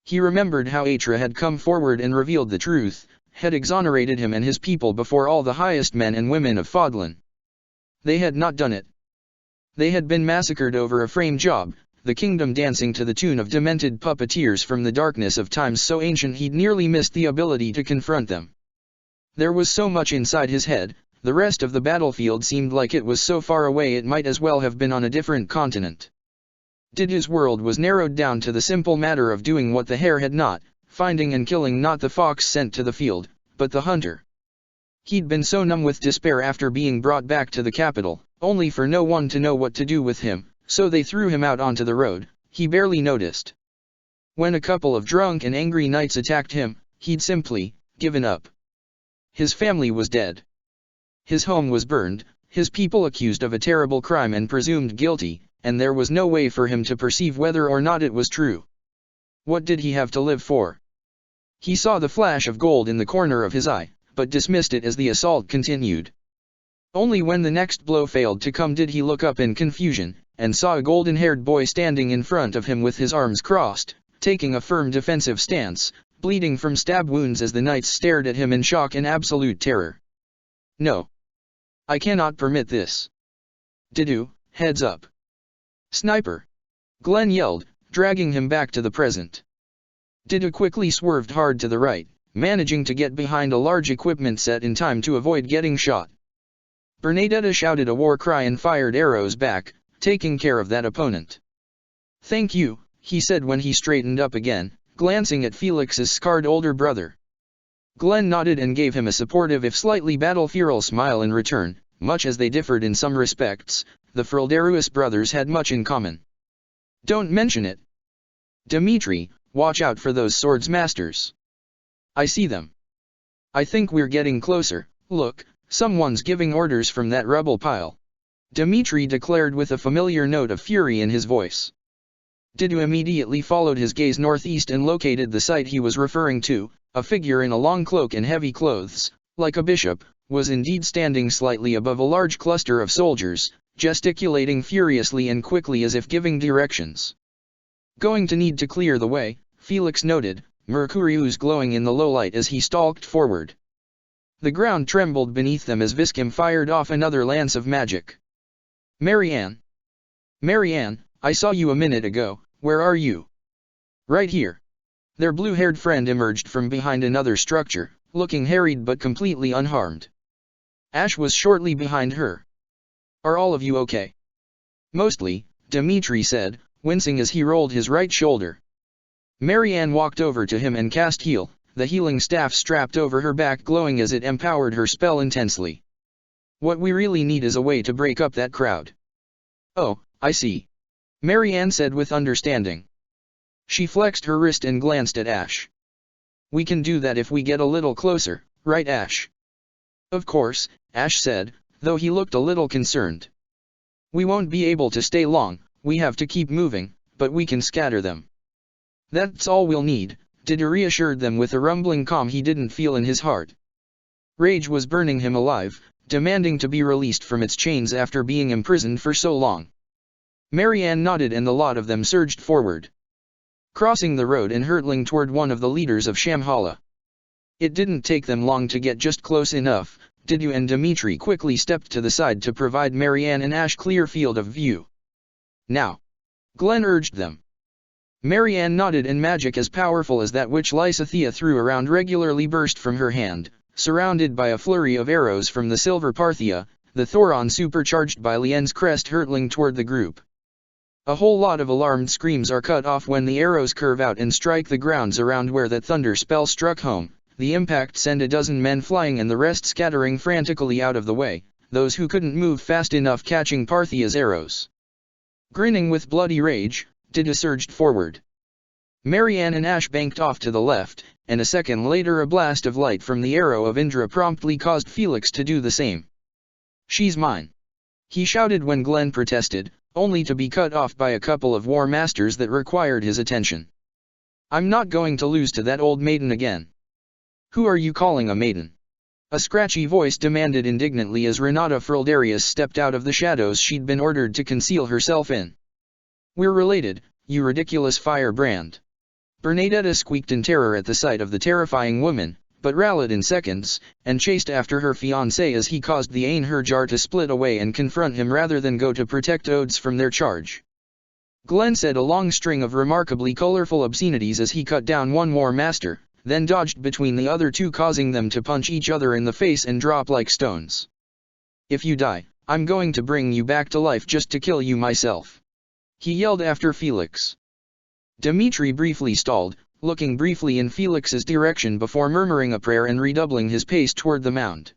He remembered how Atra had come forward and revealed the truth, had exonerated him and his people before all the highest men and women of Fodlan. They had not done it. They had been massacred over a frame job, the kingdom dancing to the tune of demented puppeteers from the darkness of times so ancient he'd nearly missed the ability to confront them. There was so much inside his head, the rest of the battlefield seemed like it was so far away it might as well have been on a different continent. Didu's world was narrowed down to the simple matter of doing what the hare had not, finding and killing not the fox sent to the field, but the hunter. He'd been so numb with despair after being brought back to the capital, only for no one to know what to do with him, so they threw him out onto the road. He barely noticed. When a couple of drunk and angry knights attacked him, he'd simply given up. His family was dead. His home was burned, his people accused of a terrible crime and presumed guilty, and there was no way for him to perceive whether or not it was true. What did he have to live for? He saw the flash of gold in the corner of his eye, but dismissed it as the assault continued. Only when the next blow failed to come did he look up in confusion, and saw a golden-haired boy standing in front of him with his arms crossed, taking a firm defensive stance, bleeding from stab wounds as the knights stared at him in shock and absolute terror. No. I cannot permit this. Didu, heads up. Sniper! Glenn yelled, dragging him back to the present. Didu quickly swerved hard to the right, managing to get behind a large equipment set in time to avoid getting shot. Bernadetta shouted a war cry and fired arrows back, taking care of that opponent. Thank you, he said when he straightened up again, glancing at Felix's scarred older brother. Glenn nodded and gave him a supportive if slightly battle-feral smile in return. Much as they differed in some respects, the Frelderuis brothers had much in common. Don't mention it. Dmitri, watch out for those swords masters. I see them. I think we're getting closer. Look, someone's giving orders from that rubble pile. Dmitri declared with a familiar note of fury in his voice. Didu immediately followed his gaze northeast and located the sight he was referring to. A figure in a long cloak and heavy clothes, like a bishop, was indeed standing slightly above a large cluster of soldiers, gesticulating furiously and quickly as if giving directions. Going to need to clear the way, Felix noted, Mercurius glowing in the low light as he stalked forward. The ground trembled beneath them as Viscim fired off another lance of magic. Marianne! Marianne, I saw you a minute ago, where are you? Right here. Their blue-haired friend emerged from behind another structure, looking harried but completely unharmed. Ash was shortly behind her. Are all of you okay? Mostly, Dmitri said, wincing as he rolled his right shoulder. Marianne walked over to him and cast heal, the healing staff strapped over her back glowing as it empowered her spell intensely. What we really need is a way to break up that crowd. Oh, I see. Marianne said with understanding. She flexed her wrist and glanced at Ash. We can do that if we get a little closer, right Ash? Of course, Ash said, though he looked a little concerned. We won't be able to stay long, we have to keep moving, but we can scatter them. That's all we'll need, Diddy reassured them with a rumbling calm he didn't feel in his heart. Rage was burning him alive, demanding to be released from its chains after being imprisoned for so long. Marianne nodded and the lot of them surged forward, crossing the road and hurtling toward one of the leaders of Shamhala. It didn't take them long to get just close enough. Didu and Dimitri quickly stepped to the side to provide Marianne and Ash clear field of view. Now, Glenn urged them. Marianne nodded and magic as powerful as that which Lysithea threw around regularly burst from her hand, surrounded by a flurry of arrows from the Silver Parthia, the Thoron supercharged by Lien's crest hurtling toward the group. A whole lot of alarmed screams are cut off when the arrows curve out and strike the grounds around where that thunder spell struck home. The impact sent a dozen men flying and the rest scattering frantically out of the way, those who couldn't move fast enough catching Parthia's arrows. Grinning with bloody rage, Dida surged forward. Marianne and Ash banked off to the left, and a second later a blast of light from the arrow of Indra promptly caused Felix to do the same. "She's mine!" he shouted when Glenn protested, only to be cut off by a couple of war masters that required his attention. "I'm not going to lose to that old maiden again." "Who are you calling a maiden?" a scratchy voice demanded indignantly as Renata Frildarius stepped out of the shadows she'd been ordered to conceal herself in. "We're related, you ridiculous firebrand." Bernadetta squeaked in terror at the sight of the terrifying woman, but rallied in seconds, and chased after her fiancé as he caused the Ainher to split away and confront him rather than go to protect Odes from their charge. Glenn said a long string of remarkably colorful obscenities as he cut down one war master, then dodged between the other two causing them to punch each other in the face and drop like stones. "If you die, I'm going to bring you back to life just to kill you myself," he yelled after Felix. Dimitri briefly stalled, looking briefly in Felix's direction before murmuring a prayer and redoubling his pace toward the mound.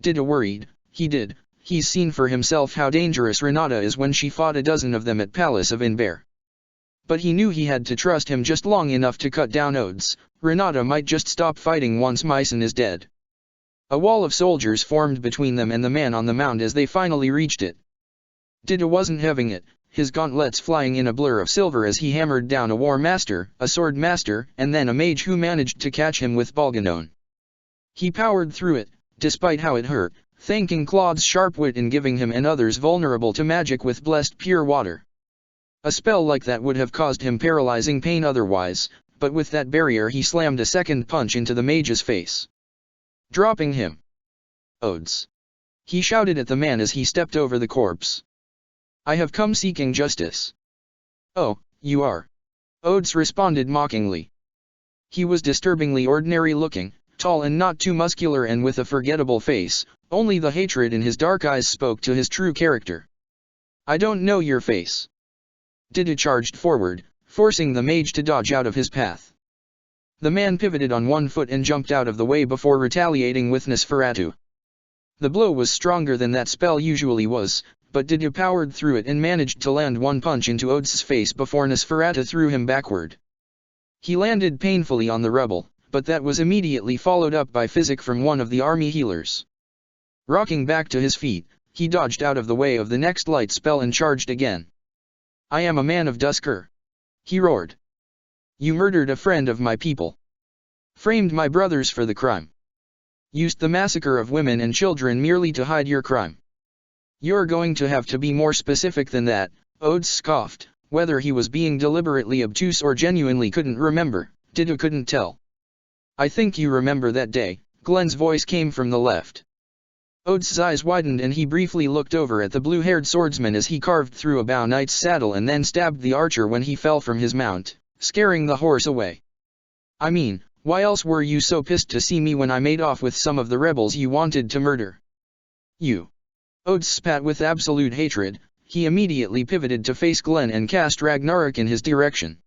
Dida worried, he's seen for himself how dangerous Renata is when she fought a dozen of them at Palace of Inbear. But he knew he had to trust him just long enough to cut down Odes. Renata might just stop fighting once Mycen is dead. A wall of soldiers formed between them and the man on the mound as they finally reached it. Dida wasn't having it, his gauntlets flying in a blur of silver as he hammered down a war master, a sword master, and then a mage who managed to catch him with Balganon. He powered through it, despite how it hurt, thanking Claude's sharp wit in giving him and others vulnerable to magic with blessed pure water. A spell like that would have caused him paralyzing pain otherwise, but with that barrier he slammed a second punch into the mage's face, dropping him. "Odes!" he shouted at the man as he stepped over the corpse. "I have come seeking justice." "Oh, you are?" Odes responded mockingly. He was disturbingly ordinary looking, tall and not too muscular and with a forgettable face, only the hatred in his dark eyes spoke to his true character. "I don't know your face." Dida charged forward, forcing the mage to dodge out of his path. The man pivoted on one foot and jumped out of the way before retaliating with Nosferatu. The blow was stronger than that spell usually was, but Dida powered through it and managed to land one punch into Odes's face before Nosferatu threw him backward. He landed painfully on the rubble, but that was immediately followed up by physic from one of the army healers. Rocking back to his feet, he dodged out of the way of the next light spell and charged again. "I am a man of Dusker," he roared. "You murdered a friend of my people. Framed my brothers for the crime. Used the massacre of women and children merely to hide your crime. You're going to have to be more specific than that," Odes scoffed. Whether he was being deliberately obtuse or genuinely couldn't remember, Dida couldn't tell. "I think you remember that day," Glenn's voice came from the left. Odes's eyes widened and he briefly looked over at the blue-haired swordsman as he carved through a bow knight's saddle and then stabbed the archer when he fell from his mount, scaring the horse away. "I mean, why else were you so pissed to see me when I made off with some of the rebels you wanted to murder?" "You." Odes spat with absolute hatred. He immediately pivoted to face Glenn and cast Ragnarok in his direction.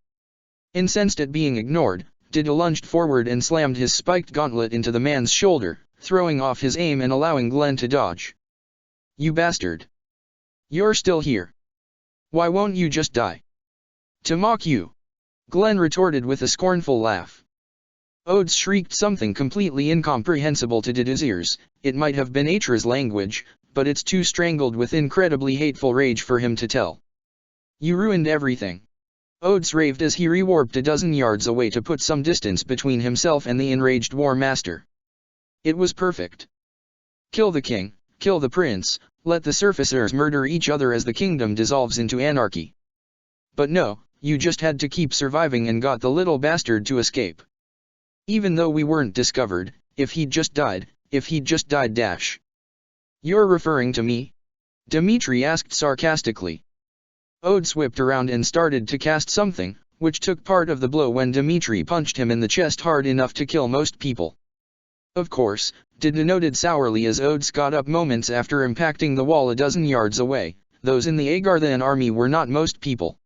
Incensed at being ignored, Dida lunged forward and slammed his spiked gauntlet into the man's shoulder, throwing off his aim and allowing Glenn to dodge. "You bastard! You're still here. Why won't you just die?" "To mock you," Glenn retorted with a scornful laugh. Odes shrieked something completely incomprehensible to Dida's ears. It might have been Atra's language, but it's too strangled with incredibly hateful rage for him to tell. You ruined everything. Odes raved as he rewarped a dozen yards away to put some distance between himself and the enraged war master. It was perfect. Kill the king, kill the prince, let the surfacers murder each other as the kingdom dissolves into anarchy. But no, you just had to keep surviving and got the little bastard to escape. Even though we weren't discovered, if he'd just died dash. You're referring to me? Dmitri asked sarcastically. Odes whipped around and started to cast something, which took part of the blow when Dmitri punched him in the chest hard enough to kill most people. Of course, Dida noted sourly as Odes got up moments after impacting the wall a dozen yards away, those in the Agarthan army were not most people.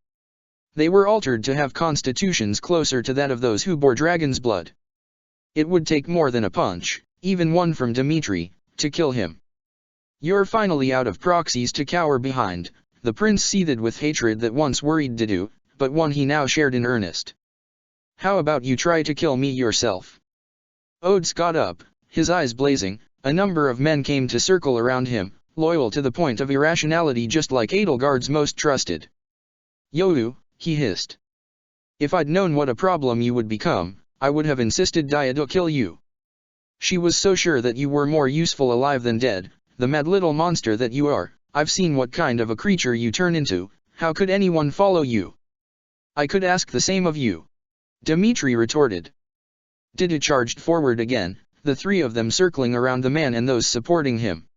They were altered to have constitutions closer to that of those who bore dragon's blood. It would take more than a punch, even one from Dmitri, to kill him. You're finally out of proxies to cower behind, the prince seethed with hatred that once worried Didu, but one he now shared in earnest. How about you try to kill me yourself? Odes got up, his eyes blazing. A number of men came to circle around him, loyal to the point of irrationality just like Edelgard's most trusted. Yoru, he hissed. If I'd known what a problem you would become, I would have insisted Diadu kill you. She was so sure that you were more useful alive than dead, the mad little monster that you are. I've seen what kind of a creature you turn into. How could anyone follow you? I could ask the same of you. Dmitri retorted. Dida charged forward again, the three of them circling around the man and those supporting him.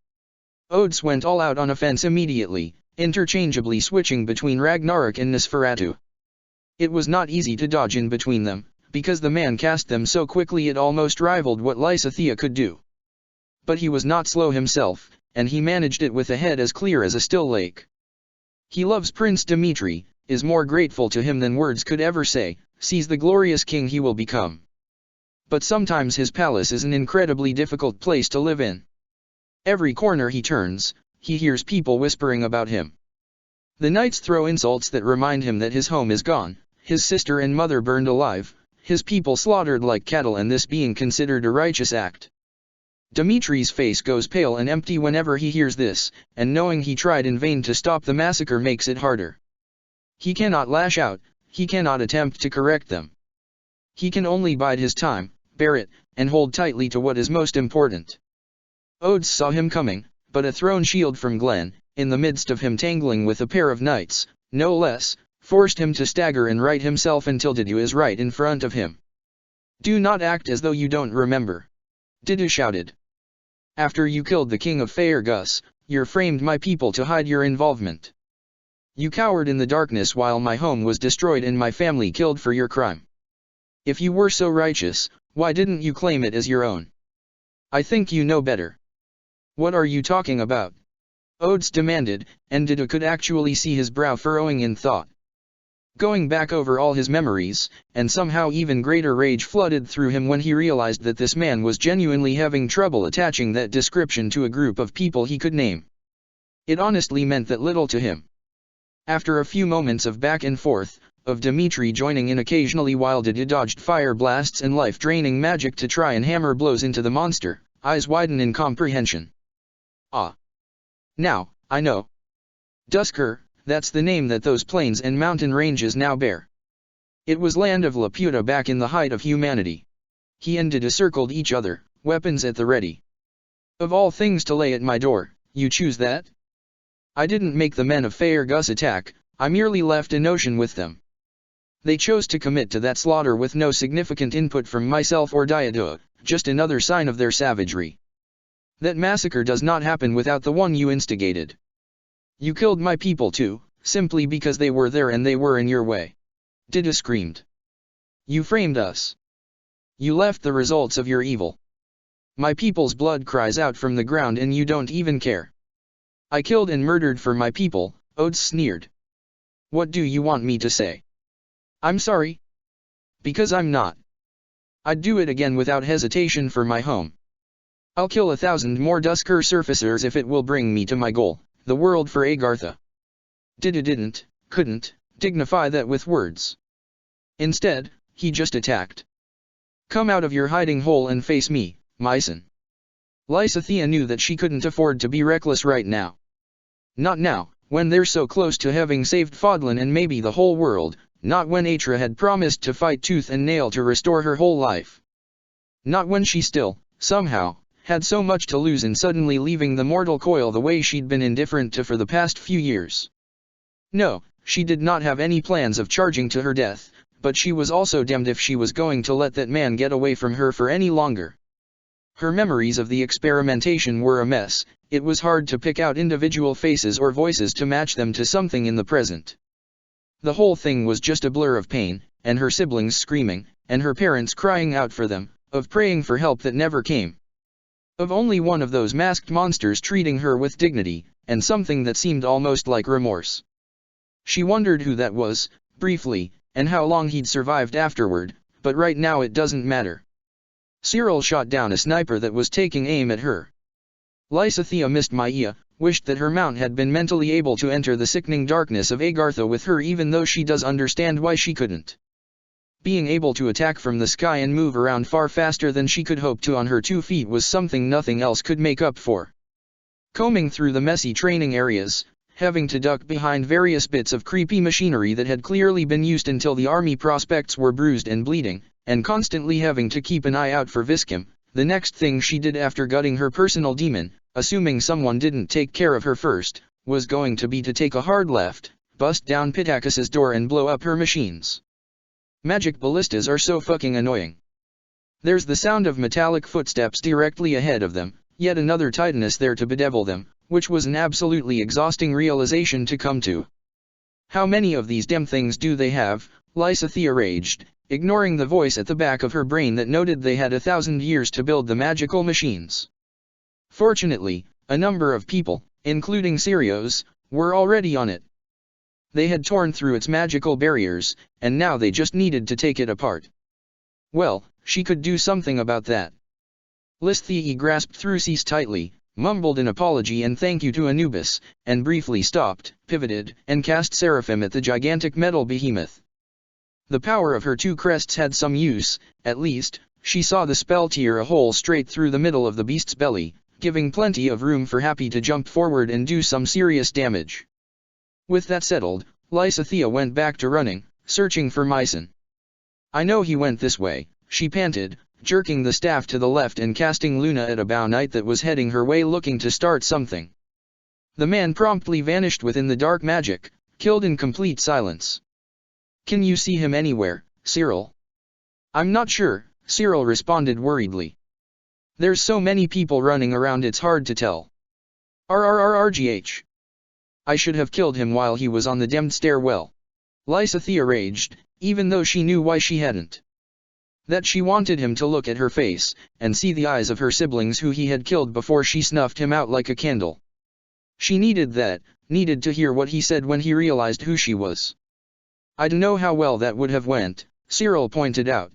Odes went all out on offense immediately, interchangeably switching between Ragnarok and Nosferatu. It was not easy to dodge in between them, because the man cast them so quickly it almost rivaled what Lysathea could do. But he was not slow himself, and he managed it with a head as clear as a still lake. He loves Prince Dmitri, is more grateful to him than words could ever say, sees the glorious king he will become. But sometimes his palace is an incredibly difficult place to live in. Every corner he turns, he hears people whispering about him. The knights throw insults that remind him that his home is gone, his sister and mother burned alive, his people slaughtered like cattle, and this being considered a righteous act. Dmitri's face goes pale and empty whenever he hears this, and knowing he tried in vain to stop the massacre makes it harder. He cannot lash out, he cannot attempt to correct them. He can only bide his time, bear it, and hold tightly to what is most important. Odes saw him coming, but a thrown shield from Glen, in the midst of him tangling with a pair of knights, no less, forced him to stagger and right himself until Didu is right in front of him. Do not act as though you don't remember. Didu shouted. After you killed the king of Faergus, you framed my people to hide your involvement. You cowered in the darkness while my home was destroyed and my family killed for your crime. If you were so righteous, why didn't you claim it as your own? I think you know better. What are you talking about? Odes demanded, and Didu could actually see his brow furrowing in thought. Going back over all his memories, and somehow even greater rage flooded through him when he realized that this man was genuinely having trouble attaching that description to a group of people he could name. It honestly meant that little to him. After a few moments of back and forth, of Dmitri joining in occasionally while Didu dodged fire blasts and life-draining magic to try and hammer blows into the monster, eyes widen in comprehension. Ah. Now, I know. Dusker, that's the name that those plains and mountain ranges now bear. It was land of Laputa back in the height of humanity. He and Didu circled each other, weapons at the ready. Of all things to lay at my door, you choose that? I didn't make the men of Faergus attack, I merely left a notion with them. They chose to commit to that slaughter with no significant input from myself or Diadu, just another sign of their savagery. That massacre does not happen without the one you instigated. You killed my people too, simply because they were there and they were in your way. Didu screamed. You framed us. You left the results of your evil. My people's blood cries out from the ground and you don't even care. I killed and murdered for my people, Odes sneered. What do you want me to say? I'm sorry? Because I'm not. I'd do it again without hesitation for my home. I'll kill 1,000 more Dusker surfacers if it will bring me to my goal, the world for Agartha. Didu couldn't, dignify that with words. Instead, he just attacked. Come out of your hiding hole and face me, my son. Lysithea knew that she couldn't afford to be reckless right now. Not now, when they're so close to having saved Fodlan and maybe the whole world, not when Atra had promised to fight tooth and nail to restore her whole life. Not when she still, somehow, had so much to lose in suddenly leaving the mortal coil the way she'd been indifferent to for the past few years. No, she did not have any plans of charging to her death, but she was also damned if she was going to let that man get away from her for any longer. Her memories of the experimentation were a mess. It was hard to pick out individual faces or voices to match them to something in the present. The whole thing was just a blur of pain, and her siblings screaming, and her parents crying out for them, of praying for help that never came. Of only one of those masked monsters treating her with dignity, and something that seemed almost like remorse. She wondered who that was, briefly, and how long he'd survived afterward, but right now it doesn't matter. Cyril shot down a sniper that was taking aim at her. Lysithea missed Maya, wished that her mount had been mentally able to enter the sickening darkness of Agartha with her, even though she does understand why she couldn't. Being able to attack from the sky and move around far faster than she could hope to on her 2 feet was something nothing else could make up for. Combing through the messy training areas, having to duck behind various bits of creepy machinery that had clearly been used until the army prospects were bruised and bleeding, and constantly having to keep an eye out for Viskim, the next thing she did after gutting her personal demon, assuming someone didn't take care of her first, was going to be to take a hard left, bust down Pittacus's door and blow up her machines. Magic ballistas are so fucking annoying. There's the sound of metallic footsteps directly ahead of them, yet another titaness there to bedevil them, which was an absolutely exhausting realization to come to. How many of these damn things do they have? Lysithea raged, ignoring the voice at the back of her brain that noted they had 1,000 years to build the magical machines. Fortunately, a number of people, including Sirios, were already on it. They had torn through its magical barriers, and now they just needed to take it apart. Well, she could do something about that. Lysithea grasped Thrusis tightly, mumbled an apology and thank you to Anubis, and briefly stopped, pivoted, and cast Seraphim at the gigantic metal behemoth. The power of her 2 crests had some use, at least. She saw the spell tear a hole straight through the middle of the beast's belly, giving plenty of room for Happy to jump forward and do some serious damage. With that settled, Lysithea went back to running, searching for Myson. I know he went this way, she panted, jerking the staff to the left and casting Luna at a bow knight that was heading her way looking to start something. The man promptly vanished within the dark magic, killed in complete silence. Can you see him anywhere, Cyril? I'm not sure, Cyril responded worriedly. There's so many people running around it's hard to tell. RRRRGH. I should have killed him while he was on the damned stairwell. Lysithea raged, even though she knew why she hadn't. That she wanted him to look at her face, and see the eyes of her siblings who he had killed before she snuffed him out like a candle. She needed that, needed to hear what he said when he realized who she was. I don't know how well that would have went, Cyril pointed out.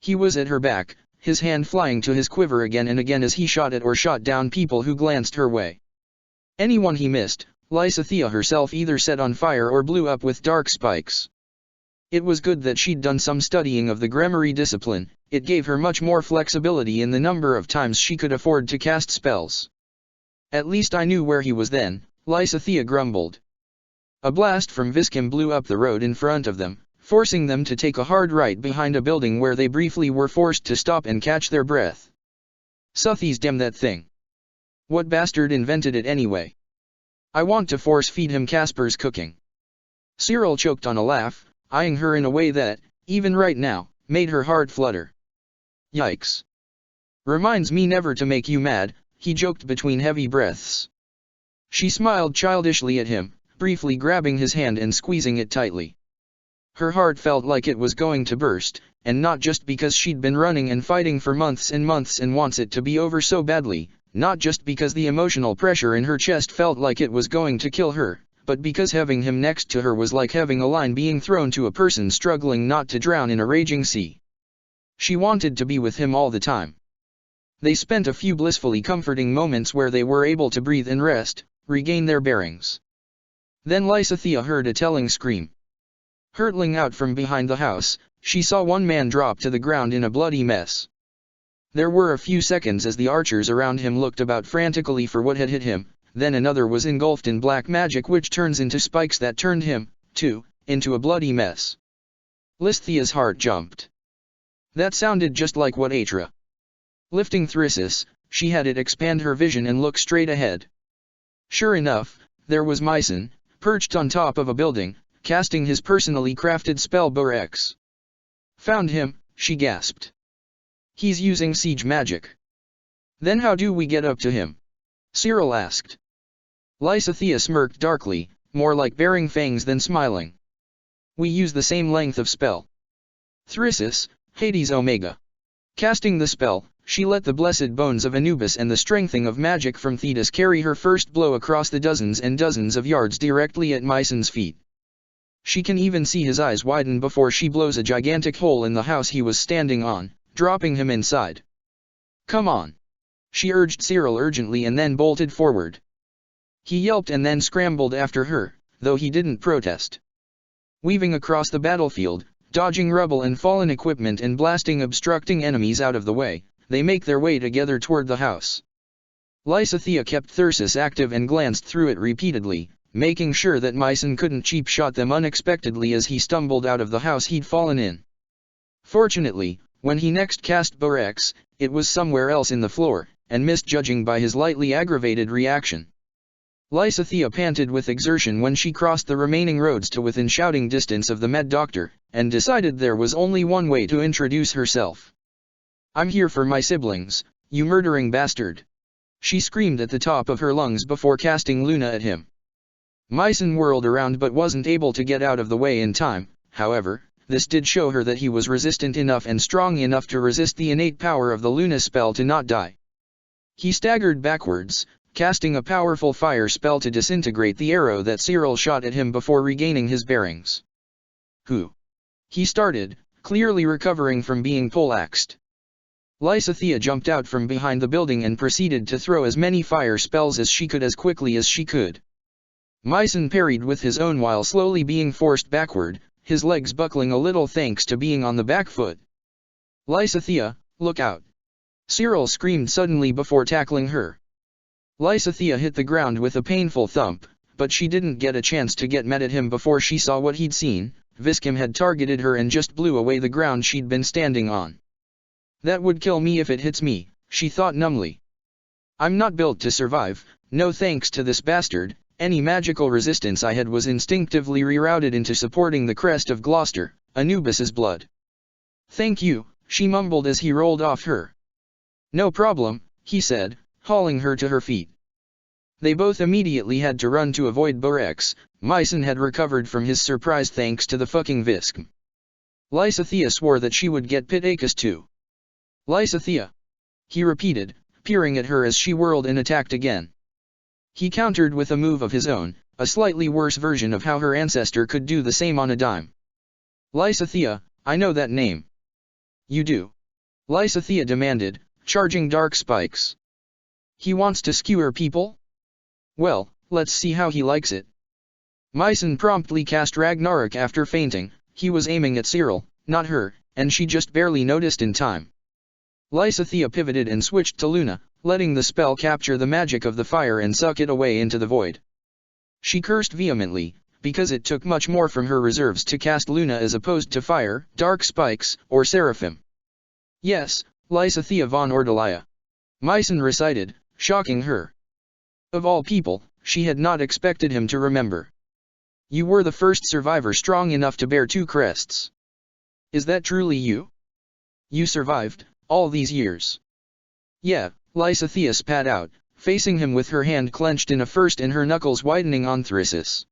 He was at her back, his hand flying to his quiver again and again as he shot at or shot down people who glanced her way. Anyone he missed, Lysithea herself either set on fire or blew up with dark spikes. It was good that she'd done some studying of the Gremory discipline. It gave her much more flexibility in the number of times she could afford to cast spells. At least I knew where he was then, Lysithea grumbled. A blast from Viskim blew up the road in front of them, forcing them to take a hard right behind a building where they briefly were forced to stop and catch their breath. Suthies, damn that thing. What bastard invented it anyway? I want to force-feed him Casper's cooking. Cyril choked on a laugh, eyeing her in a way that, even right now, made her heart flutter. Yikes. Reminds me never to make you mad, he joked between heavy breaths. She smiled childishly at him, briefly grabbing his hand and squeezing it tightly. Her heart felt like it was going to burst, and not just because she'd been running and fighting for months and months and wants it to be over so badly, not just because the emotional pressure in her chest felt like it was going to kill her, but because having him next to her was like having a line being thrown to a person struggling not to drown in a raging sea. She wanted to be with him all the time. They spent a few blissfully comforting moments where they were able to breathe and rest, regain their bearings. Then Lysithea heard a telling scream. Hurtling out from behind the house, she saw one man drop to the ground in a bloody mess. There were a few seconds as the archers around him looked about frantically for what had hit him, then another was engulfed in black magic which turns into spikes that turned him, too, into a bloody mess. Lysthia's heart jumped. That sounded just like what Atra. Lifting Thyrsis, she had it expand her vision and look straight ahead. Sure enough, there was Mycen, perched on top of a building, casting his personally crafted spell Burex. Found him, she gasped. He's using siege magic. Then how do we get up to him? Cyril asked. Lysithea smirked darkly, more like baring fangs than smiling. We use the same length of spell. Thyrsis, Hades Omega. Casting the spell, she let the blessed bones of Anubis and the strengthening of magic from Thetis carry her first blow across the dozens and dozens of yards directly at Mycen's feet. She can even see his eyes widen before she blows a gigantic hole in the house he was standing on, dropping him inside. Come on! She urged Cyril urgently and then bolted forward. He yelped and then scrambled after her, though he didn't protest. Weaving across the battlefield, dodging rubble and fallen equipment and blasting obstructing enemies out of the way, they make their way together toward the house. Lysithea kept Thyrsis active and glanced through it repeatedly, making sure that Mycen couldn't cheap shot them unexpectedly as he stumbled out of the house he'd fallen in. Fortunately, when he next cast Burex, it was somewhere else in the floor, and missed judging by his lightly aggravated reaction. Lysithea panted with exertion when she crossed the remaining roads to within shouting distance of the med doctor, and decided there was only one way to introduce herself. I'm here for my siblings, you murdering bastard! She screamed at the top of her lungs before casting Luna at him. Mycen whirled around but wasn't able to get out of the way in time. However, this did show her that he was resistant enough and strong enough to resist the innate power of the Luna spell to not die. He staggered backwards, casting a powerful fire spell to disintegrate the arrow that Cyril shot at him before regaining his bearings. Who? He started, clearly recovering from being poleaxed. Lysithea jumped out from behind the building and proceeded to throw as many fire spells as she could as quickly as she could. Mycen parried with his own while slowly being forced backward, his legs buckling a little thanks to being on the back foot. Lysithea, look out! Cyril screamed suddenly before tackling her. Lysithea hit the ground with a painful thump, but she didn't get a chance to get mad at him before she saw what he'd seen. Viscum had targeted her and just blew away the ground she'd been standing on. That would kill me if it hits me, she thought numbly. I'm not built to survive, no thanks to this bastard. Any magical resistance I had was instinctively rerouted into supporting the crest of Gloucester, Anubis's blood. Thank you, she mumbled as he rolled off her. No problem, he said, hauling her to her feet. They both immediately had to run to avoid Burex. Mycen had recovered from his surprise thanks to the fucking Viscum. Lysithea swore that she would get Pitacus too. Lysithea! He repeated, peering at her as she whirled and attacked again. He countered with a move of his own, a slightly worse version of how her ancestor could do the same on a dime. Lysithea, I know that name. You do? Lysithea demanded, charging dark spikes. He wants to skewer people? Well, let's see how he likes it. Mycen promptly cast Ragnarok after fainting. He was aiming at Cyril, not her, and she just barely noticed in time. Lysithea pivoted and switched to Luna, letting the spell capture the magic of the fire and suck it away into the void. She cursed vehemently, because it took much more from her reserves to cast Luna as opposed to fire, dark spikes, or seraphim. Yes, Lysithea von Ordelia. Mycen recited, shocking her. Of all people, she had not expected him to remember. You were the first survivor strong enough to bear 2 crests. Is that truly you? You survived, all these years. Yeah, Lysithea spat out, facing him with her hand clenched in a first and her knuckles widening on Thyrsis.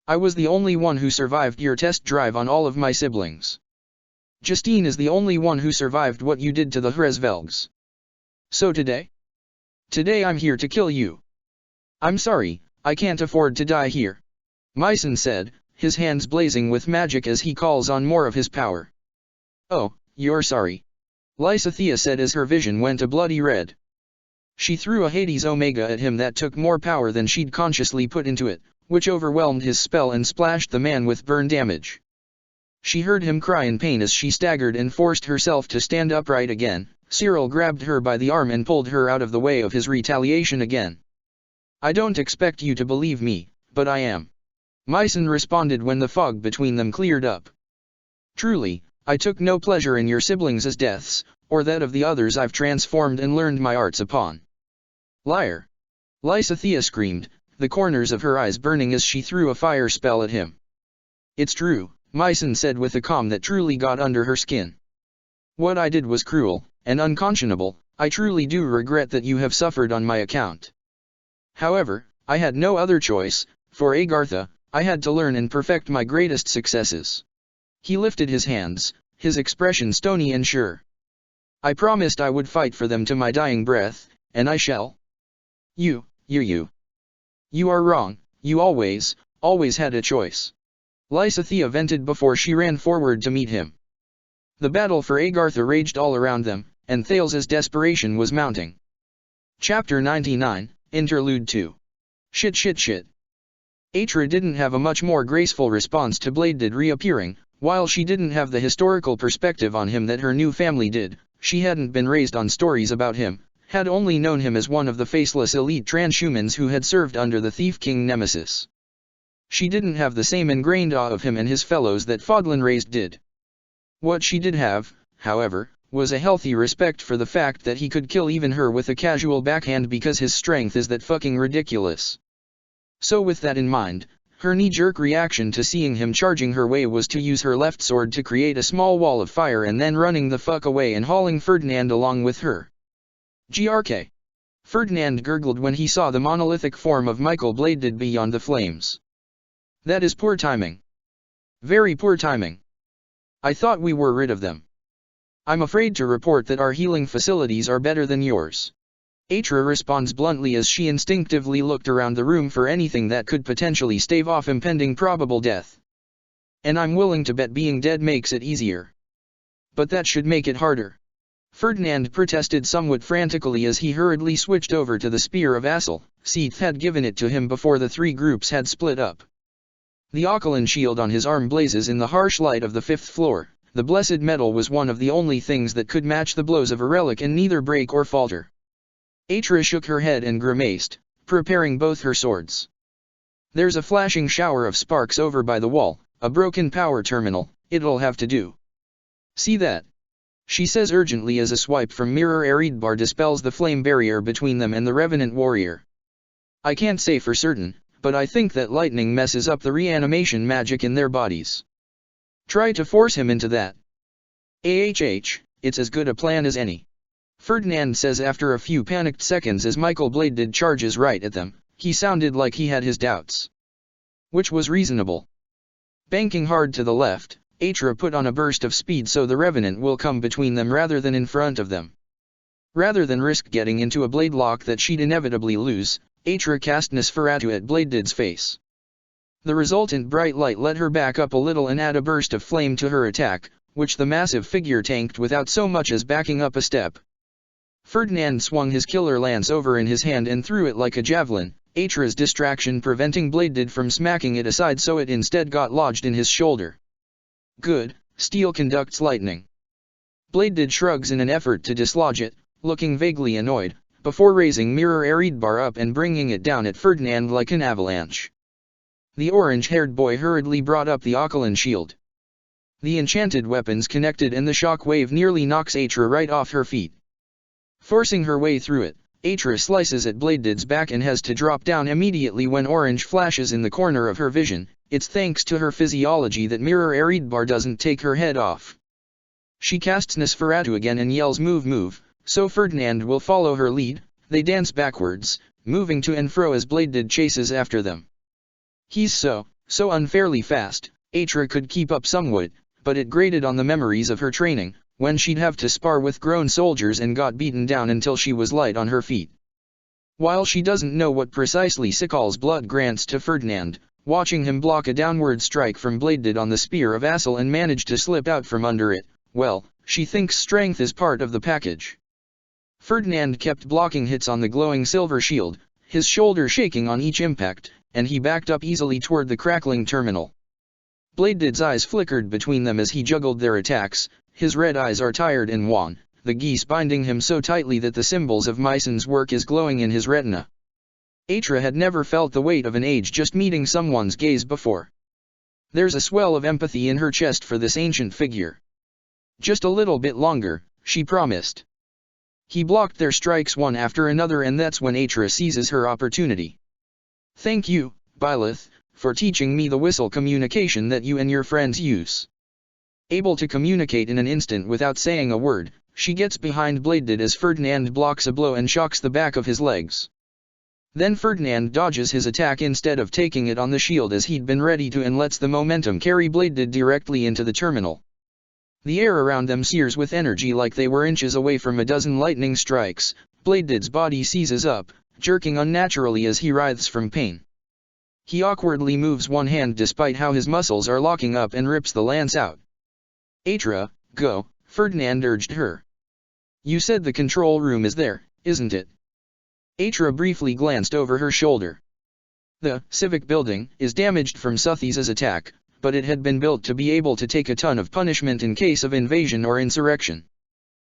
I was the only one who survived your test drive on all of my siblings. Justine is the only one who survived what you did to the Hresvelgs. So today? Today I'm here to kill you. I'm sorry, I can't afford to die here. Mycen said, his hands blazing with magic as he calls on more of his power. Oh, you're sorry. Lysithea said as her vision went a bloody red. She threw a Hades Omega at him that took more power than she'd consciously put into it, which overwhelmed his spell and splashed the man with burn damage. She heard him cry in pain as she staggered and forced herself to stand upright again. Cyril grabbed her by the arm and pulled her out of the way of his retaliation again. "I don't expect you to believe me, but I am," Myson responded when the fog between them cleared up. "Truly, I took no pleasure in your siblings' deaths, or that of the others I've transformed and learned my arts upon." "Liar!" Lysithea screamed, the corners of her eyes burning as she threw a fire spell at him. "It's true," Myson said with a calm that truly got under her skin. "What I did was cruel and unconscionable. I truly do regret that you have suffered on my account. However, I had no other choice. For Agartha, I had to learn and perfect my greatest successes." He lifted his hands, his expression stony and sure. "I promised I would fight for them to my dying breath, and I shall." You are wrong. You always had a choice." Lysithea vented before she ran forward to meet him. The battle for Agartha raged all around them, and Thales's desperation was mounting. Chapter 99, Interlude 2. Shit. Atra didn't have a much more graceful response to Bladedid reappearing. While she didn't have the historical perspective on him that her new family did, she hadn't been raised on stories about him, had only known him as one of the faceless elite transhumans who had served under the Thief King Nemesis. She didn't have the same ingrained awe of him and his fellows that Fodlan raised did. What she did have, however, was a healthy respect for the fact that he could kill even her with a casual backhand because his strength is that fucking ridiculous. So with that in mind, her knee-jerk reaction to seeing him charging her way was to use her left sword to create a small wall of fire and then running the fuck away and hauling Ferdinand along with her. "GRK. Ferdinand gurgled when he saw the monolithic form of Michael Bladedid beyond the flames. "That is poor timing. Very poor timing. I thought we were rid of them. I'm afraid to report that our healing facilities are better than yours." Atra responds bluntly as she instinctively looked around the room for anything that could potentially stave off impending probable death. "And I'm willing to bet being dead makes it easier. But that should make it harder." Ferdinand protested somewhat frantically as he hurriedly switched over to the Spear of Assel. Seath had given it to him before the three groups had split up. The Aquilan shield on his arm blazes in the harsh light of the fifth floor. The blessed metal was one of the only things that could match the blows of a relic and neither break or falter. Atra shook her head and grimaced, preparing both her swords. "There's a flashing shower of sparks over by the wall, a broken power terminal, it'll have to do. See that?" she says urgently as a swipe from Mirror Eridbar dispels the flame barrier between them and the Revenant warrior. "I can't say for certain, but I think that lightning messes up the reanimation magic in their bodies. Try to force him into that." It's as good a plan as any," Ferdinand says after a few panicked seconds as Michael Bladedid charges right at them. He sounded like he had his doubts. Which was reasonable. Banking hard to the left, Atra put on a burst of speed so the Revenant will come between them rather than in front of them. Rather than risk getting into a blade lock that she'd inevitably lose, Atra cast Nosferatu at Bladedid's face. The resultant bright light let her back up a little and add a burst of flame to her attack, which the massive figure tanked without so much as backing up a step. Ferdinand swung his killer lance over in his hand and threw it like a javelin, Atra's distraction preventing Bladedid from smacking it aside so it instead got lodged in his shoulder. "Good, steel conducts lightning." Bladedid shrugs in an effort to dislodge it, looking vaguely annoyed, before raising Mirror Eridbar up and bringing it down at Ferdinand like an avalanche. The orange-haired boy hurriedly brought up the Aquilan shield. The enchanted weapons connected and the shock wave nearly knocks Atra right off her feet. Forcing her way through it, Atra slices at Bladedid's back and has to drop down immediately when orange flashes in the corner of her vision. It's thanks to her physiology that Mirror Eridbar doesn't take her head off. She casts Nosferatu again and yells move, so Ferdinand will follow her lead. They dance backwards, moving to and fro as Bladedid chases after them. He's so unfairly fast. Atra could keep up somewhat, but it grated on the memories of her training, when she'd have to spar with grown soldiers and got beaten down until she was light on her feet. While she doesn't know what precisely Sikal's blood grants to Ferdinand, watching him block a downward strike from Bladedid on the Spear of Assel and manage to slip out from under it, well, she thinks strength is part of the package. Ferdinand kept blocking hits on the glowing silver shield, his shoulder shaking on each impact, and he backed up easily toward the crackling terminal. Bladed's eyes flickered between them as he juggled their attacks. His red eyes are tired and wan, the geese binding him so tightly that the symbols of Myson's work is glowing in his retina. Atra had never felt the weight of an age just meeting someone's gaze before. There's a swell of empathy in her chest for this ancient figure. Just a little bit longer, she promised. He blocked their strikes one after another, and that's when Atra seizes her opportunity. Thank you, Byleth, for teaching me the whistle communication that you and your friends use. Able to communicate in an instant without saying a word, she gets behind Bladed as Ferdinand blocks a blow and shocks the back of his legs. Then Ferdinand dodges his attack instead of taking it on the shield as he'd been ready to, and lets the momentum carry Bladed directly into the terminal. The air around them sears with energy like they were inches away from a dozen lightning strikes. Bladed's body seizes up, jerking unnaturally as he writhes from pain. He awkwardly moves one hand despite how his muscles are locking up and rips the lance out. Atra, go, Ferdinand urged her. You said the control room is there, isn't it? Atra briefly glanced over her shoulder. The civic building is damaged from Suthi's attack, but it had been built to be able to take a ton of punishment in case of invasion or insurrection.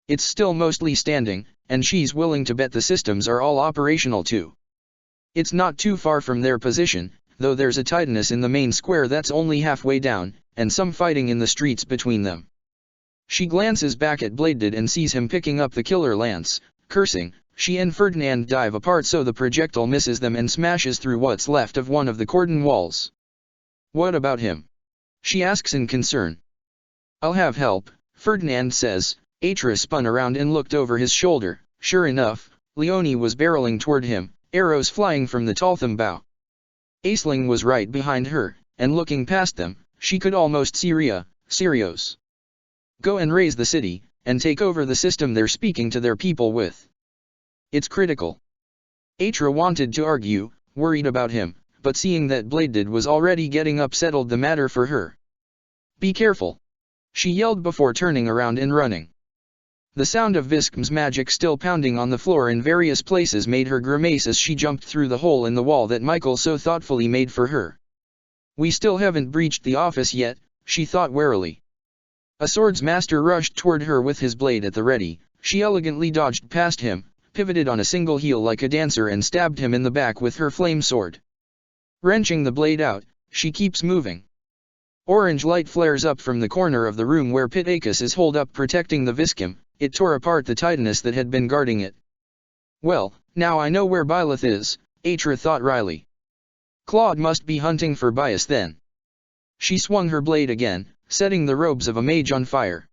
It's still mostly standing, and she's willing to bet the systems are all operational too. It's not too far from their position, though there's a tightness in the main square that's only halfway down, and some fighting in the streets between them. She glances back at Bladed and sees him picking up the killer lance. Cursing, she and Ferdinand dive apart so the projectile misses them and smashes through what's left of one of the cordon walls. What about him? She asks in concern. I'll have help, Ferdinand says. Atra spun around and looked over his shoulder. Sure enough, Leonie was barreling toward him, arrows flying from the Taltham bow. Aisling was right behind her, and looking past them, she could almost see Sirios. Go and raise the city, and take over the system they're speaking to their people with. It's critical. Atra wanted to argue, worried about him, but seeing that Bladed was already getting up settled the matter for her. Be careful! She yelled before turning around and running. The sound of Viskm's magic still pounding on the floor in various places made her grimace as she jumped through the hole in the wall that Michael so thoughtfully made for her. We still haven't breached the office yet, she thought warily. A swords master rushed toward her with his blade at the ready. She elegantly dodged past him, pivoted on a single heel like a dancer and stabbed him in the back with her flame sword. Wrenching the blade out, she keeps moving. Orange light flares up from the corner of the room where Pitacus is holed up protecting the Viscum. It tore apart the Titanus that had been guarding it. Well, now I know where Byleth is, Atra thought wryly. Claude must be hunting for Bias then. She swung her blade again, setting the robes of a mage on fire.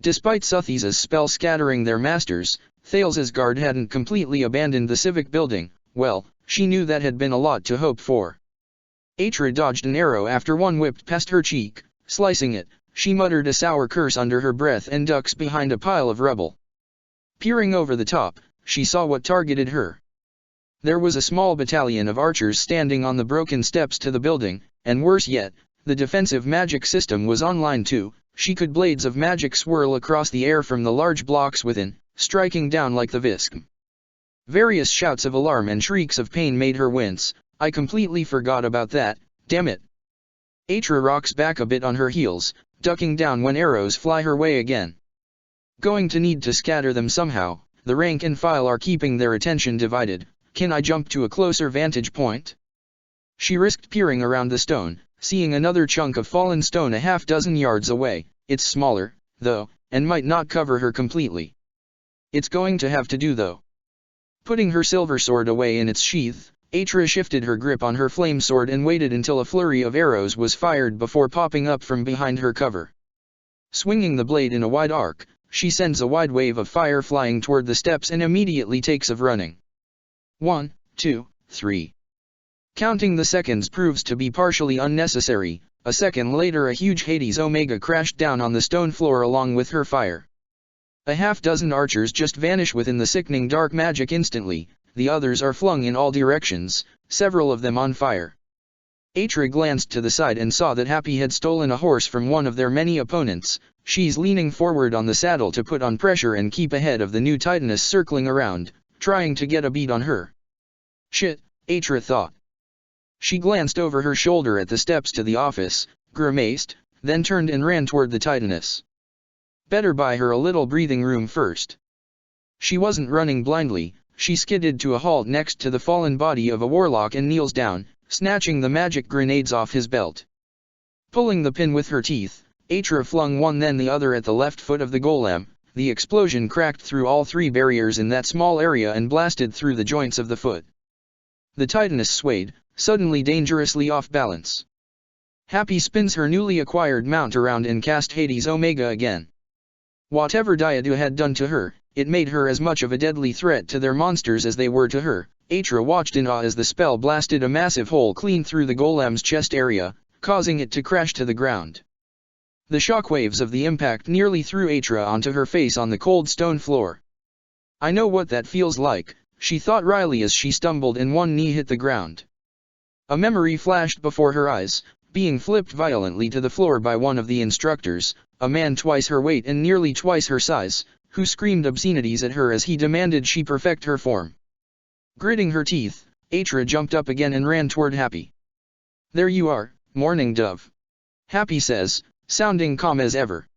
Despite Suthi's spell scattering their masters, Thales's guard hadn't completely abandoned the civic building. Well, she knew that had been a lot to hope for. Atra dodged an arrow after one whipped past her cheek, slicing it. She muttered a sour curse under her breath and ducks behind a pile of rubble. Peering over the top, she saw what targeted her. There was a small battalion of archers standing on the broken steps to the building, and worse yet, the defensive magic system was online too. She could blades of magic swirl across the air from the large blocks within, striking down like the Viscm. Various shouts of alarm and shrieks of pain made her wince. I completely forgot about that, damn it. Atra rocks back a bit on her heels, ducking down when arrows fly her way again. Going to need to scatter them somehow. The rank and file are keeping their attention divided. Can I jump to a closer vantage point? She risked peering around the stone, seeing another chunk of fallen stone a half-dozen yards away. It's smaller, though, and might not cover her completely. It's going to have to do though. Putting her silver sword away in its sheath, Atra shifted her grip on her flame sword and waited until a flurry of arrows was fired before popping up from behind her cover. Swinging the blade in a wide arc, she sends a wide wave of fire flying toward the steps and immediately takes off running. 1, 2, 3. Counting the seconds proves to be partially unnecessary. A second later a huge Hades Omega crashed down on the stone floor along with her fire. A half-dozen archers just vanish within the sickening dark magic instantly. The others are flung in all directions, several of them on fire. Atra glanced to the side and saw that Happy had stolen a horse from one of their many opponents. She's leaning forward on the saddle to put on pressure and keep ahead of the new Titanus circling around, trying to get a beat on her. Shit, Atra thought. She glanced over her shoulder at the steps to the office. grimaced, then turned and ran toward the Titaness. Better buy her a little breathing room first. She wasn't running blindly, she skidded to a halt next to the fallen body of a warlock and kneels down, snatching the magic grenades off his belt. Pulling the pin with her teeth, Atra flung one then the other at the left foot of the golem. The explosion cracked through all three barriers in that small area and blasted through the joints of the foot. The Titaness swayed, suddenly dangerously off balance. Happy spins her newly acquired mount around and cast Hades Omega again. Whatever Diadu had done to her, it made her as much of a deadly threat to their monsters as they were to her. Atra watched in awe as the spell blasted a massive hole clean through the golem's chest area, causing it to crash to the ground. The shockwaves of the impact nearly threw Atra onto her face on the cold stone floor. I know what that feels like, she thought wryly as she stumbled and one knee hit the ground. A memory flashed before her eyes, being flipped violently to the floor by one of the instructors, a man twice her weight and nearly twice her size, who screamed obscenities at her as he demanded she perfect her form. Gritting her teeth, Atra jumped up again and ran toward Happy. There you are, Morning Dove. Happy says, sounding calm as ever.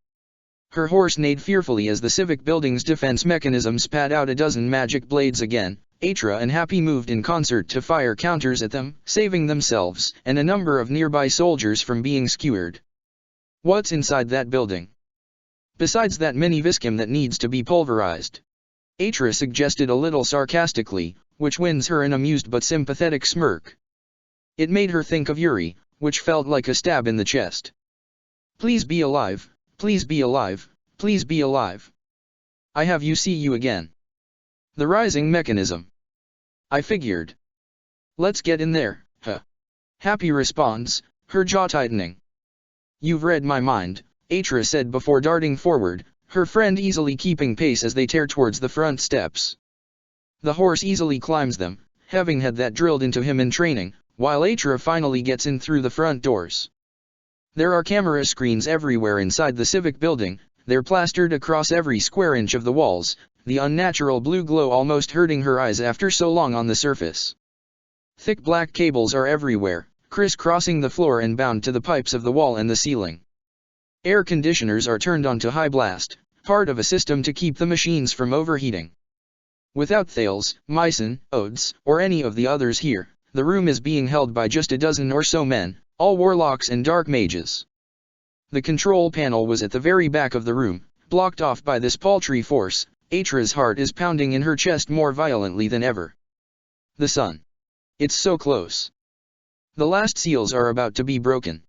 Her horse neighed fearfully as the civic building's defense mechanism spat out a dozen magic blades again. Atra and Happy moved in concert to fire counters at them, saving themselves and a number of nearby soldiers from being skewered. What's inside that building? Besides that mini Viscum that needs to be pulverized? Atra suggested a little sarcastically, which wins her an amused but sympathetic smirk. It made her think of Yuri, which felt like a stab in the chest. Please be alive, please be alive, please be alive. I have you see you again. The rising mechanism. I figured. Let's get in there, huh? Happy responds, her jaw tightening. You've read my mind, Atra said before darting forward, her friend easily keeping pace as they tear towards the front steps. The horse easily climbs them, having had that drilled into him in training, while Atra finally gets in through the front doors. There are camera screens everywhere inside the civic building, they're plastered across every square inch of the walls, the unnatural blue glow almost hurting her eyes after so long on the surface. Thick black cables are everywhere, crisscrossing the floor and bound to the pipes of the wall and the ceiling. Air conditioners are turned on to high blast, part of a system to keep the machines from overheating. Without Thales, Myson, Odes, or any of the others here, the room is being held by just a dozen or so men, all warlocks and dark mages. The control panel was at the very back of the room, blocked off by this paltry force. Atra's heart is pounding in her chest more violently than ever. The sun. It's so close. The last seals are about to be broken.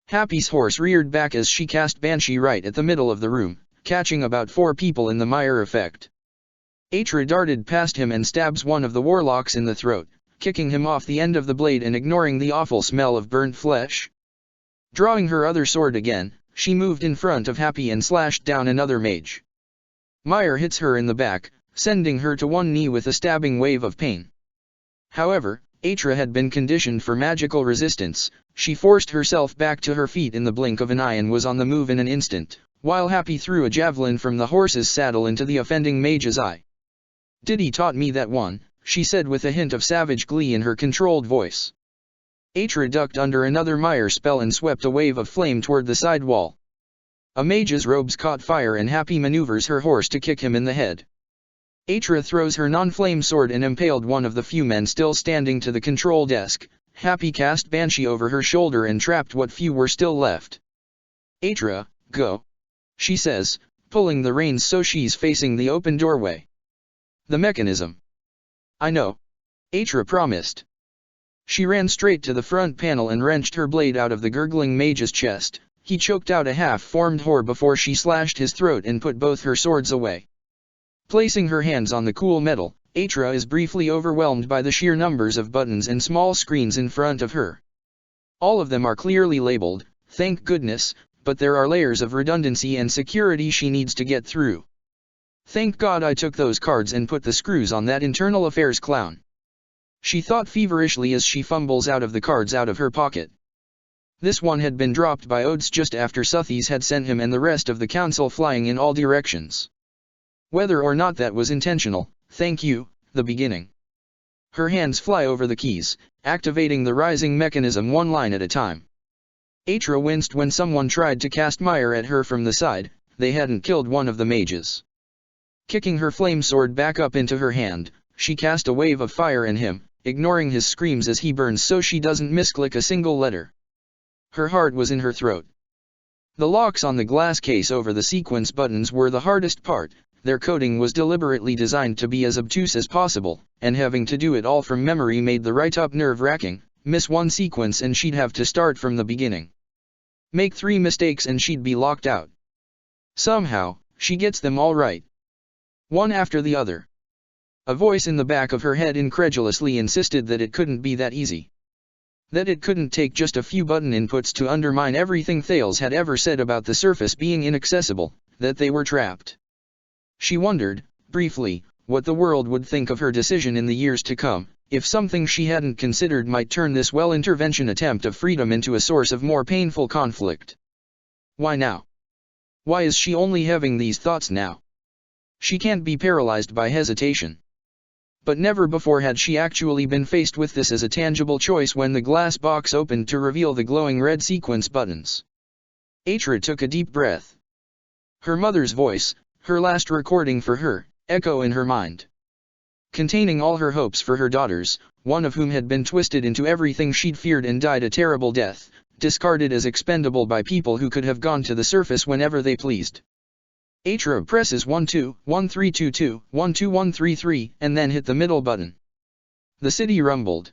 Happy's horse reared back as she cast Banshee right at the middle of the room, catching about 4 people in the mire effect. Atra darted past him and stabs one of the warlocks in the throat, kicking him off the end of the blade and ignoring the awful smell of burnt flesh. Drawing her other sword again, she moved in front of Happy and slashed down another mage. Mire hits her in the back, sending her to one knee with a stabbing wave of pain. However, Atra had been conditioned for magical resistance. She forced herself back to her feet in the blink of an eye and was on the move in an instant, while Happy threw a javelin from the horse's saddle into the offending mage's eye. Diddy taught me that one, she said with a hint of savage glee in her controlled voice. Atra ducked under another mire spell and swept a wave of flame toward the side wall. A mage's robes caught fire and Happy maneuvers her horse to kick him in the head. Atra throws her non-flame sword and impaled one of the few men still standing to the control desk. Happy cast Banshee over her shoulder and trapped what few were still left. Atra, go, she says, pulling the reins so she's facing the open doorway. The mechanism. I know. Atra promised. She ran straight to the front panel and wrenched her blade out of the gurgling mage's chest. He choked out a half-formed whore before she slashed his throat and put both her swords away. Placing her hands on the cool metal, Atra is briefly overwhelmed by the sheer numbers of buttons and small screens in front of her. All of them are clearly labeled, thank goodness, but there are layers of redundancy and security she needs to get through. Thank God I took those cards and put the screws on that internal affairs clown. She thought feverishly as she fumbles out of the cards out of her pocket. This one had been dropped by Odes just after Suthies had sent him and the rest of the council flying in all directions. Whether or not that was intentional, thank you, the beginning. Her hands fly over the keys, activating the rising mechanism one line at a time. Atra winced when someone tried to cast mire at her from the side. They hadn't killed one of the mages. Kicking her flame sword back up into her hand, she cast a wave of fire in him, ignoring his screams as he burns so she doesn't misclick a single letter. Her heart was in her throat. The locks on the glass case over the sequence buttons were the hardest part. Their coding was deliberately designed to be as obtuse as possible, and having to do it all from memory made the right-up nerve-wracking. Miss one sequence and she'd have to start from the beginning. Make 3 mistakes and she'd be locked out. Somehow, she gets them all right. One after the other. A voice in the back of her head incredulously insisted that it couldn't be that easy. That it couldn't take just a few button inputs to undermine everything Thales had ever said about the surface being inaccessible, that they were trapped. She wondered, briefly, what the world would think of her decision in the years to come, if something she hadn't considered might turn this well-intervention attempt of freedom into a source of more painful conflict. Why now? Why is she only having these thoughts now? She can't be paralyzed by hesitation. But never before had she actually been faced with this as a tangible choice when the glass box opened to reveal the glowing red sequence buttons. Atra took a deep breath. Her mother's voice, her last recording for her, echo in her mind. Containing all her hopes for her daughters, one of whom had been twisted into everything she'd feared and died a terrible death, discarded as expendable by people who could have gone to the surface whenever they pleased. Atra presses 121322 12133 and then hit the middle button. The city rumbled.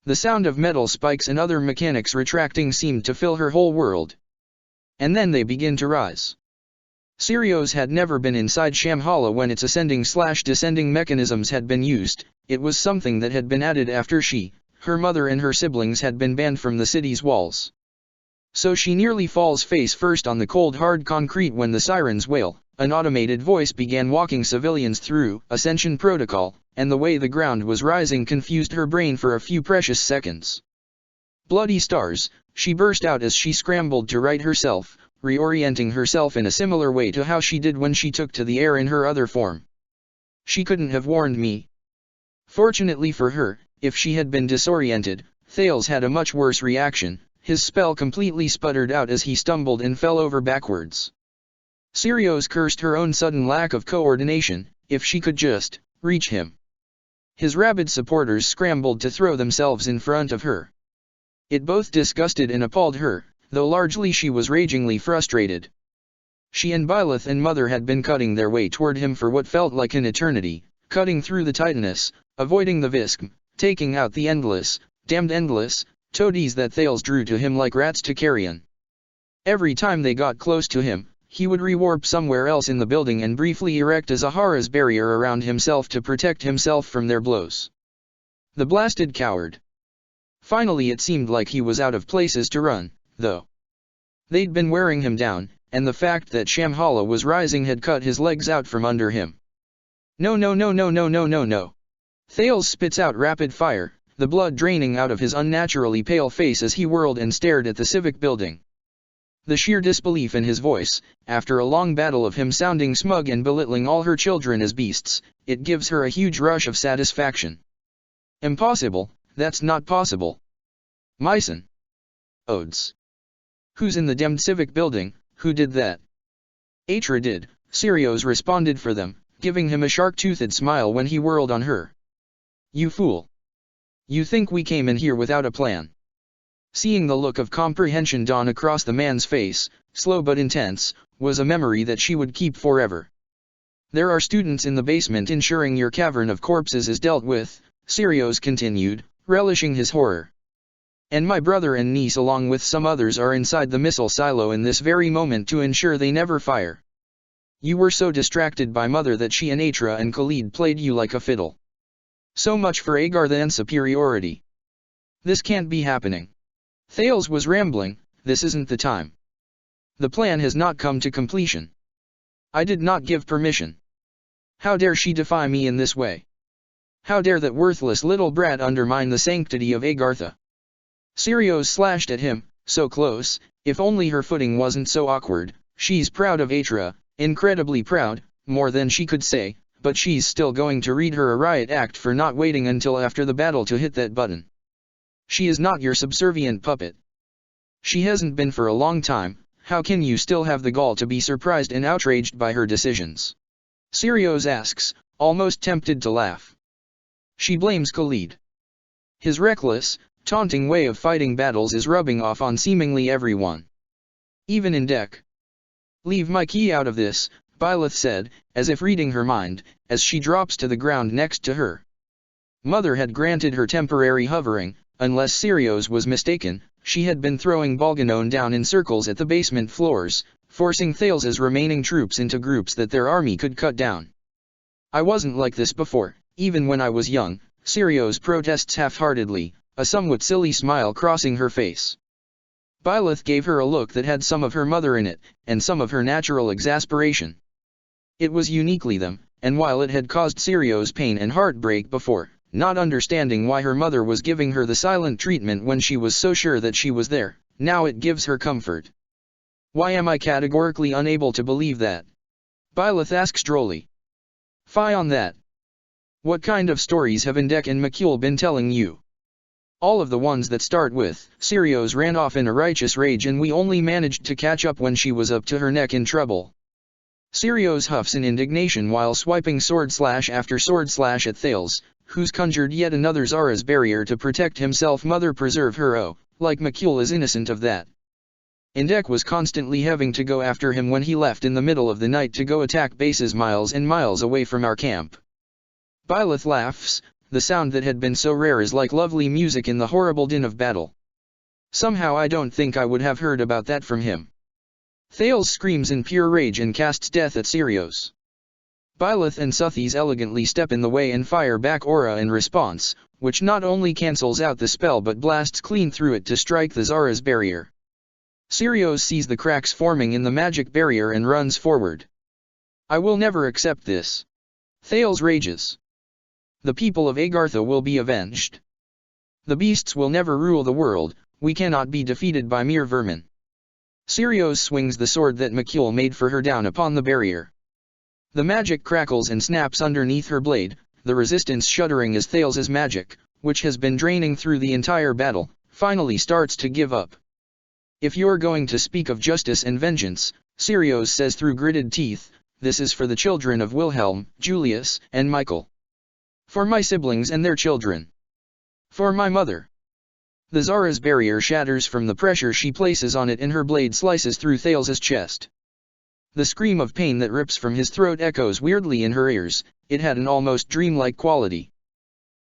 The sound of metal spikes and other mechanics retracting seemed to fill her whole world. And then they begin to rise. Sirius had never been inside Shambhala when its ascending/descending mechanisms had been used. It was something that had been added after she, her mother and her siblings had been banned from the city's walls. So she nearly falls face first on the cold hard concrete when the sirens wail. An automated voice began walking civilians through Ascension Protocol, and the way the ground was rising confused her brain for a few precious seconds. Bloody stars, she burst out as she scrambled to right herself, reorienting herself in a similar way to how she did when she took to the air in her other form. She couldn't have warned me. Fortunately for her, if she had been disoriented, Thales had a much worse reaction. His spell completely sputtered out as he stumbled and fell over backwards. Sirius cursed her own sudden lack of coordination. If she could just reach him. His rabid supporters scrambled to throw themselves in front of her. It both disgusted and appalled her, though largely she was ragingly frustrated. She and Byleth and Mother had been cutting their way toward him for what felt like an eternity, cutting through the Titanus, avoiding the Viscm, taking out the endless, damned endless, toadies that Thales drew to him like rats to carrion. Every time they got close to him, he would rewarp somewhere else in the building and briefly erect a Zahara's barrier around himself to protect himself from their blows. The blasted coward. Finally it seemed like he was out of places to run, though. They'd been wearing him down, and the fact that Shambhala was rising had cut his legs out from under him. No no no no no no no no. Thales spits out rapid fire, the blood draining out of his unnaturally pale face as he whirled and stared at the civic building. The sheer disbelief in his voice, after a long battle of him sounding smug and belittling all her children as beasts, it gives her a huge rush of satisfaction. Impossible, that's not possible. Myson. Odes. Who's in the damned civic building, who did that? Atra did, Sirius responded for them, giving him a shark-toothed smile when he whirled on her. You fool. You think we came in here without a plan? Seeing the look of comprehension dawn across the man's face, slow but intense, was a memory that she would keep forever. There are students in the basement ensuring your cavern of corpses is dealt with, Sirius continued, relishing his horror. And my brother and niece along with some others are inside the missile silo in this very moment to ensure they never fire. You were so distracted by Mother that she and Atra and Khalid played you like a fiddle. So much for Agartha and superiority. This can't be happening. Thales was rambling, this isn't the time. The plan has not come to completion. I did not give permission. How dare she defy me in this way? How dare that worthless little brat undermine the sanctity of Agartha? Sirius slashed at him, so close, if only her footing wasn't so awkward. She's proud of Atra, incredibly proud, more than she could say, but she's still going to read her a riot act for not waiting until after the battle to hit that button. She is not your subservient puppet. She hasn't been for a long time, how can you still have the gall to be surprised and outraged by her decisions? Sirius asks, almost tempted to laugh. She blames Khalid. His reckless, taunting way of fighting battles is rubbing off on seemingly everyone. Even Indek. Leave my key out of this, Byleth said, as if reading her mind, as she drops to the ground next to her. Mother had granted her temporary hovering, unless Sirius was mistaken. She had been throwing Balganone down in circles at the basement floors, forcing Thales's remaining troops into groups that their army could cut down. I wasn't like this before, even when I was young, Sirius protests half-heartedly, a somewhat silly smile crossing her face. Byleth gave her a look that had some of her mother in it, and some of her natural exasperation. It was uniquely them, and while it had caused Sirius pain and heartbreak before, not understanding why her mother was giving her the silent treatment when she was so sure that she was there, now it gives her comfort. Why am I categorically unable to believe that? Byleth asks drolly. Fie on that. What kind of stories have Indek and McCule been telling you? All of the ones that start with, Sirius ran off in a righteous rage and we only managed to catch up when she was up to her neck in trouble. Sirius huffs in indignation while swiping sword slash after sword slash at Thales, who's conjured yet another Zara's barrier to protect himself. Mother preserve her, oh, like McCule is innocent of that. Indek was constantly having to go after him when he left in the middle of the night to go attack bases miles and miles away from our camp. Byleth laughs, the sound that had been so rare is like lovely music in the horrible din of battle. Somehow I don't think I would have heard about that from him. Thales screams in pure rage and casts death at Sirius. Byleth and Suthies elegantly step in the way and fire back aura in response, which not only cancels out the spell but blasts clean through it to strike the Zara's barrier. Sirius sees the cracks forming in the magic barrier and runs forward. I will never accept this. Thales rages. The people of Agartha will be avenged. The beasts will never rule the world, we cannot be defeated by mere vermin. Sirius swings the sword that McCule made for her down upon the barrier. The magic crackles and snaps underneath her blade, the resistance shuddering as Thales's magic, which has been draining through the entire battle, finally starts to give up. If you're going to speak of justice and vengeance, Sirius says through gritted teeth, this is for the children of Wilhelm, Julius, and Michael. For my siblings and their children. For my mother. The Zara's barrier shatters from the pressure she places on it and her blade slices through Thales's chest. The scream of pain that rips from his throat echoes weirdly in her ears, it had an almost dreamlike quality.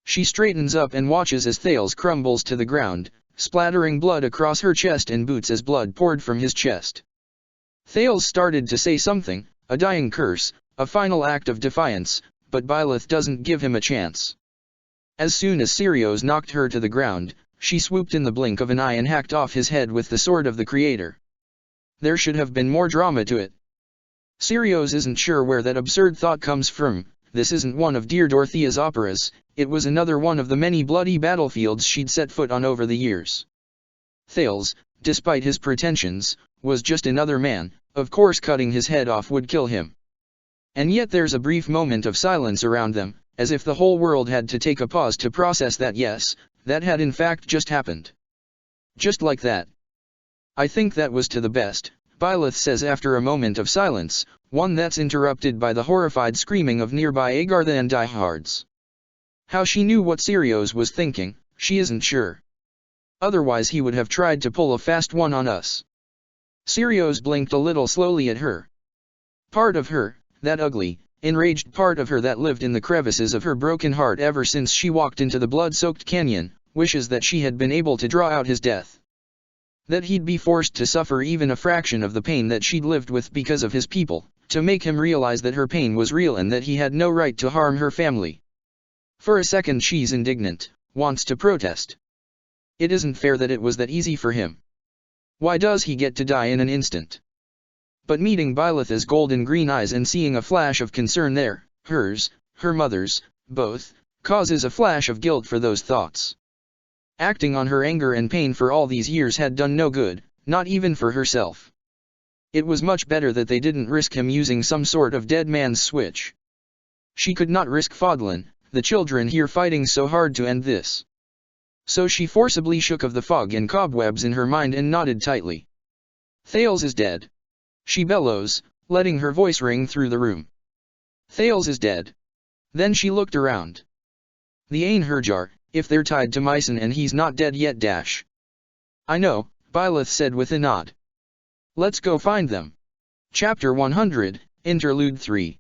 She straightens up and watches as Thales crumbles to the ground, splattering blood across her chest and boots as blood poured from his chest. Thales started to say something, a dying curse, a final act of defiance, but Byleth doesn't give him a chance. As soon as Sirius knocked her to the ground, she swooped in the blink of an eye and hacked off his head with the sword of the Creator. There should have been more drama to it. Sirius isn't sure where that absurd thought comes from. This isn't one of dear Dorothea's operas, it was another one of the many bloody battlefields she'd set foot on over the years. Thales, despite his pretensions, was just another man, of course cutting his head off would kill him. And yet there's a brief moment of silence around them, as if the whole world had to take a pause to process that yes, that had in fact just happened. Just like that. I think that was to the best, Byleth says after a moment of silence, one that's interrupted by the horrified screaming of nearby Agartha and diehards. How she knew what Sirius was thinking, she isn't sure. Otherwise he would have tried to pull a fast one on us. Sirius blinked a little slowly at her. Part of her, that ugly, enraged part of her that lived in the crevices of her broken heart ever since she walked into the blood-soaked canyon, wishes that she had been able to draw out his death. That he'd be forced to suffer even a fraction of the pain that she'd lived with because of his people, to make him realize that her pain was real and that he had no right to harm her family. For a second she's indignant, wants to protest. It isn't fair that it was that easy for him. Why does he get to die in an instant? But meeting Byleth's golden green eyes and seeing a flash of concern there, hers, her mother's, both, causes a flash of guilt for those thoughts. Acting on her anger and pain for all these years had done no good, not even for herself. It was much better that they didn't risk him using some sort of dead man's switch. She could not risk Fodlan, the children here fighting so hard to end this. So she forcibly shook of the fog and cobwebs in her mind and nodded tightly. Thales is dead. She bellows, letting her voice ring through the room. Thales is dead. Then she looked around. The Ainherjar, if they're tied to Mycen and he's not dead yet dash. I know, Byleth said with a nod. Let's go find them. Chapter 100, Interlude 3.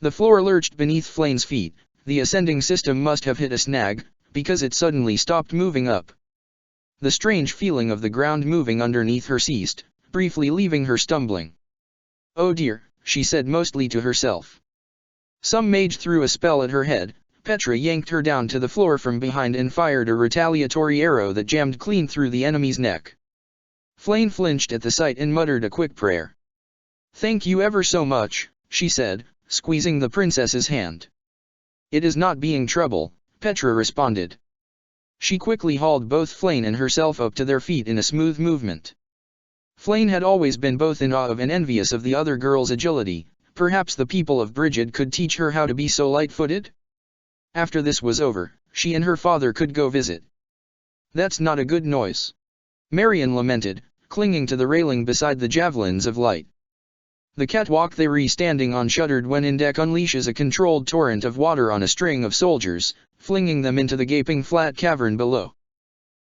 The floor lurched beneath Flane's feet. The ascending system must have hit a snag, because it suddenly stopped moving up. The strange feeling of the ground moving underneath her ceased, briefly leaving her stumbling. Oh dear, she said mostly to herself. Some mage threw a spell at her head. Petra yanked her down to the floor from behind and fired a retaliatory arrow that jammed clean through the enemy's neck. Flane flinched at the sight and muttered a quick prayer. Thank you ever so much, she said, squeezing the princess's hand. It is not being trouble, Petra responded. She quickly hauled both Flane and herself up to their feet in a smooth movement. Flane had always been both in awe of and envious of the other girl's agility. Perhaps the people of Brigid could teach her how to be so light-footed? After this was over, she and her father could go visit. That's not a good noise. Marian lamented, clinging to the railing beside the javelins of light. The catwalk they were standing on shuddered when Indek unleashes a controlled torrent of water on a string of soldiers, flinging them into the gaping flat cavern below.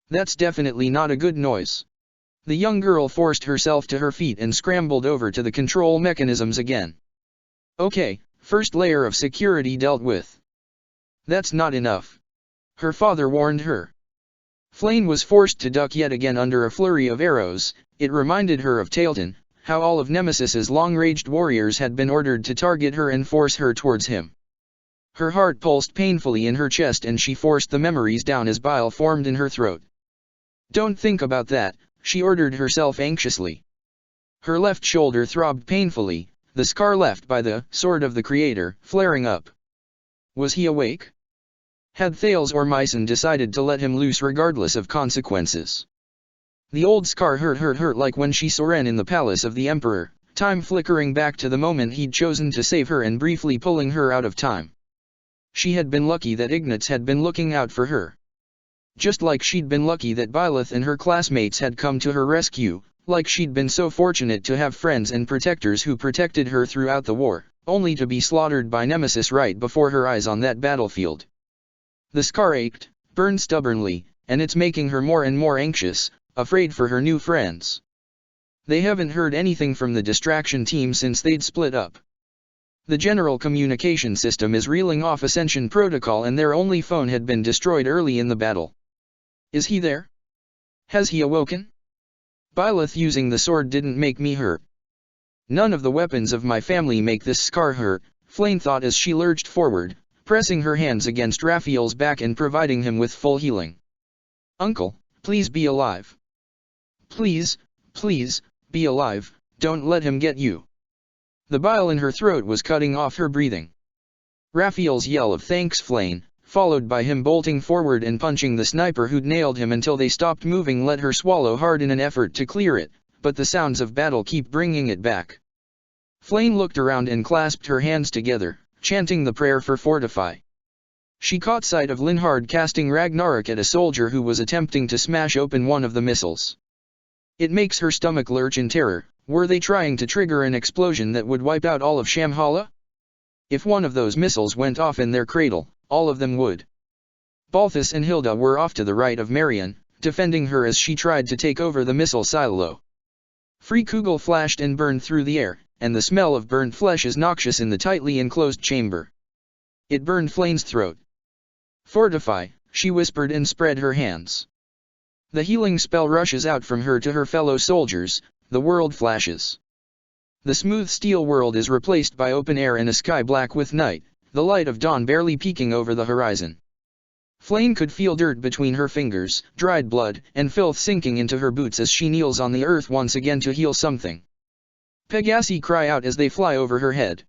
That's definitely not a good noise. The young girl forced herself to her feet and scrambled over to the control mechanisms again. Okay, first layer of security dealt with. That's not enough. Her father warned her. Flane was forced to duck yet again under a flurry of arrows. It reminded her of Tailton, how all of Nemesis's long-ranged warriors had been ordered to target her and force her towards him. Her heart pulsed painfully in her chest and she forced the memories down as bile formed in her throat. Don't think about that, she ordered herself anxiously. Her left shoulder throbbed painfully, the scar left by the sword of the Creator flaring up. Was he awake? Had Thales or Mycen decided to let him loose regardless of consequences? The old scar hurt like when she saw Ren in the palace of the Emperor, time flickering back to the moment he'd chosen to save her and briefly pulling her out of time. She had been lucky that Ignatz had been looking out for her. Just like she'd been lucky that Byleth and her classmates had come to her rescue, like she'd been so fortunate to have friends and protectors who protected her throughout the war, only to be slaughtered by Nemesis right before her eyes on that battlefield. The scar ached, burned stubbornly, and it's making her more and more anxious, afraid for her new friends. They haven't heard anything from the distraction team since they'd split up. The general communication system is reeling off Ascension Protocol and their only phone had been destroyed early in the battle. Is he there? Has he awoken? Byleth using the sword didn't make me hurt. None of the weapons of my family make this scar hurt, Flane thought as she lurched forward, pressing her hands against Raphael's back and providing him with full healing. Uncle, please be alive. Please, please, be alive, don't let him get you. The bile in her throat was cutting off her breathing. Raphael's yell of thanks Flane, followed by him bolting forward and punching the sniper who'd nailed him until they stopped moving let her swallow hard in an effort to clear it, but the sounds of battle keep bringing it back. Flane looked around and clasped her hands together, chanting the prayer for Fortify. She caught sight of Linhard casting Ragnarok at a soldier who was attempting to smash open one of the missiles. It makes her stomach lurch in terror. Were they trying to trigger an explosion that would wipe out all of Shamhala? If one of those missiles went off in their cradle, all of them would. Balthus and Hilda were off to the right of Marian, defending her as she tried to take over the missile silo. Free Kugel flashed and burned through the air, and the smell of burnt flesh is noxious in the tightly enclosed chamber. It burned Flane's throat. Fortify, she whispered and spread her hands. The healing spell rushes out from her to her fellow soldiers. The world flashes. The smooth steel world is replaced by open air and a sky black with night, the light of dawn barely peeking over the horizon. Flane could feel dirt between her fingers, dried blood, and filth sinking into her boots as she kneels on the earth once again to heal something. Pegasi cry out as they fly over her head.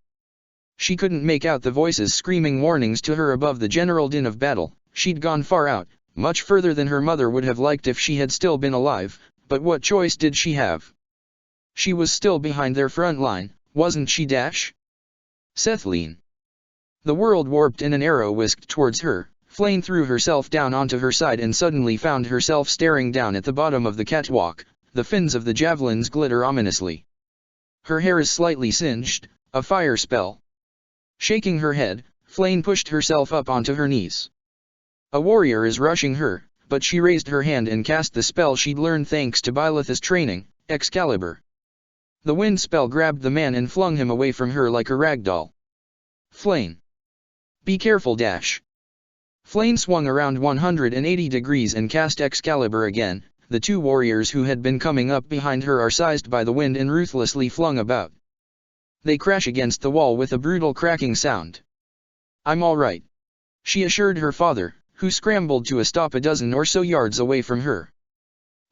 She couldn't make out the voices screaming warnings to her above the general din of battle. She'd gone far out, much further than her mother would have liked if she had still been alive, but what choice did she have? She was still behind their front line, wasn't she Dash? Sethline. The world warped and an arrow whisked towards her, Flame threw herself down onto her side and suddenly found herself staring down at the bottom of the catwalk. The fins of the javelins glitter ominously. Her hair is slightly singed, a fire spell. Shaking her head, Flame pushed herself up onto her knees. A warrior is rushing her, but she raised her hand and cast the spell she'd learned thanks to Byleth's training, Excalibur. The wind spell grabbed the man and flung him away from her like a ragdoll. Flame. Be careful dash. Flame swung around 180 degrees and cast Excalibur again. The two warriors who had been coming up behind her are seized by the wind and ruthlessly flung about. They crash against the wall with a brutal cracking sound. I'm all right, she assured her father, who scrambled to a stop a dozen or so yards away from her.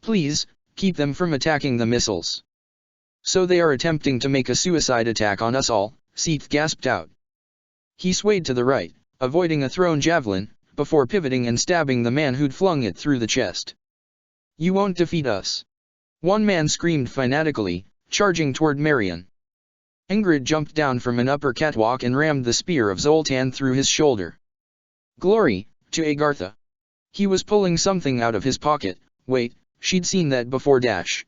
Please, keep them from attacking the missiles. So they are attempting to make a suicide attack on us all, Seath gasped out. He swayed to the right, avoiding a thrown javelin, before pivoting and stabbing the man who'd flung it through the chest. You won't defeat us. One man screamed fanatically, charging toward Marion. Ingrid jumped down from an upper catwalk and rammed the spear of Zoltan through his shoulder. Glory to Agartha. He was pulling something out of his pocket. Wait, she'd seen that before dash.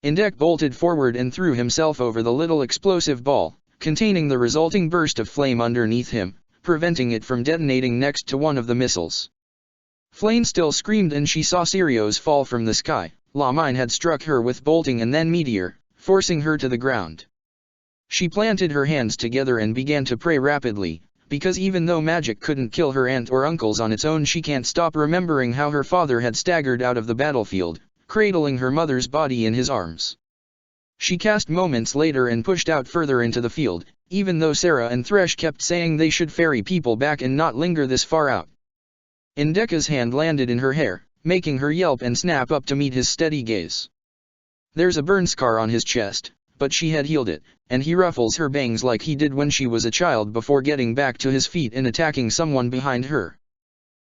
Indek bolted forward and threw himself over the little explosive ball, containing the resulting burst of flame underneath him, preventing it from detonating next to one of the missiles. Flame still screamed and she saw Sirios fall from the sky. La Mine had struck her with bolting and then meteor, forcing her to the ground. She planted her hands together and began to pray rapidly, because even though magic couldn't kill her aunt or uncles on its own, she can't stop remembering how her father had staggered out of the battlefield, cradling her mother's body in his arms. She cast moments later and pushed out further into the field, even though Sarah and Thresh kept saying they should ferry people back and not linger this far out. Indeka's hand landed in her hair, making her yelp and snap up to meet his steady gaze. There's a burn scar on his chest, but she had healed it, and he ruffles her bangs like he did when she was a child before getting back to his feet and attacking someone behind her.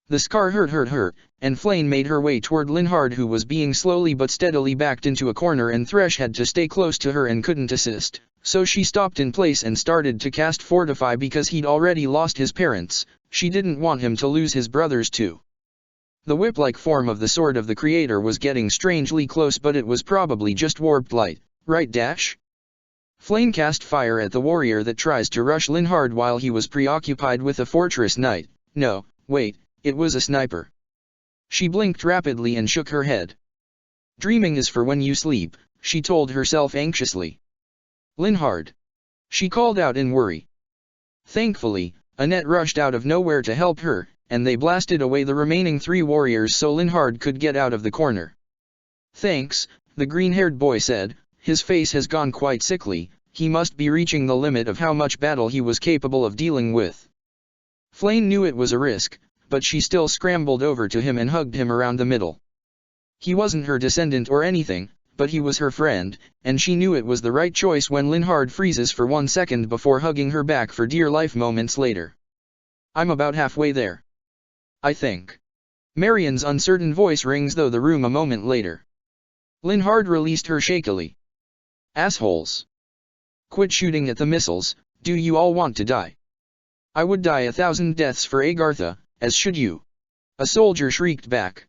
The scar hurt, and Flame made her way toward Linhard, who was being slowly but steadily backed into a corner, and Thresh had to stay close to her and couldn't assist, so she stopped in place and started to cast Fortify because he'd already lost his parents. She didn't want him to lose his brothers too. The whip-like form of the sword of the Creator was getting strangely close, but it was probably just warped light, right dash? Flame cast fire at the warrior that tries to rush Linhard while he was preoccupied with a fortress knight. No, wait, it was a sniper. She blinked rapidly and shook her head. Dreaming is for when you sleep, she told herself anxiously. Linhard. She called out in worry. Thankfully, Annette rushed out of nowhere to help her, and they blasted away the remaining 3 warriors so Linhard could get out of the corner. Thanks, the green-haired boy said. His face has gone quite sickly. He must be reaching the limit of how much battle he was capable of dealing with. Flame knew it was a risk, but she still scrambled over to him and hugged him around the middle. He wasn't her descendant or anything, but he was her friend, and she knew it was the right choice when Linhard freezes for 1 second before hugging her back for dear life moments later. I'm about halfway there. I think. Marion's uncertain voice rings through the room a moment later. Linhard released her shakily. Assholes. Quit shooting at the missiles. Do you all want to die? I would die 1,000 deaths for Agartha, as should you. A soldier shrieked back.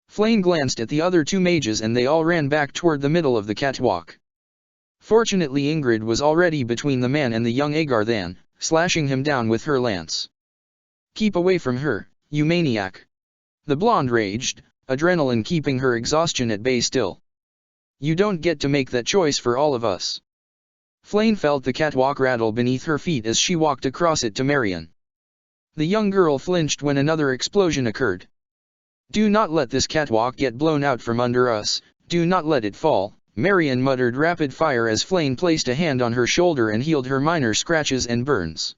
Flame glanced at the other 2 mages and they all ran back toward the middle of the catwalk. Fortunately Ingrid was already between the man and the young Agarthan, slashing him down with her lance. Keep away from her, you maniac. The blonde raged, adrenaline keeping her exhaustion at bay still. You don't get to make that choice for all of us. Flame felt the catwalk rattle beneath her feet as she walked across it to Marion. The young girl flinched when another explosion occurred. Do not let this catwalk get blown out from under us, do not let it fall, Marion muttered rapid fire as Flame placed a hand on her shoulder and healed her minor scratches and burns.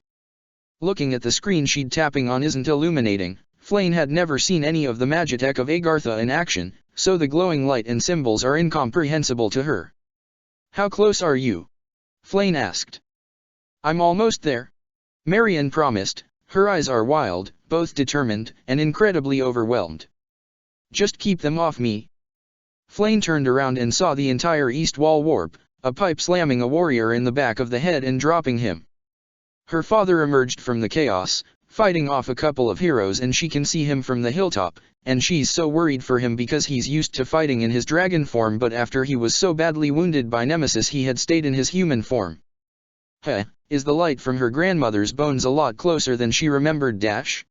Looking at the screen she'd tapping on isn't illuminating. Flame had never seen any of the magitech of Agartha in action, so the glowing light and symbols are incomprehensible to her. How close are you? Flame asked. I'm almost there. Marion promised. Her eyes are wild, both determined, and incredibly overwhelmed. Just keep them off me. Flame turned around and saw the entire east wall warp, a pipe slamming a warrior in the back of the head and dropping him. Her father emerged from the chaos, fighting off a couple of heroes, and she can see him from the hilltop, and she's so worried for him because he's used to fighting in his dragon form, but after he was so badly wounded by Nemesis he had stayed in his human form. Is the light from her grandmother's bones a lot closer than she remembered dash?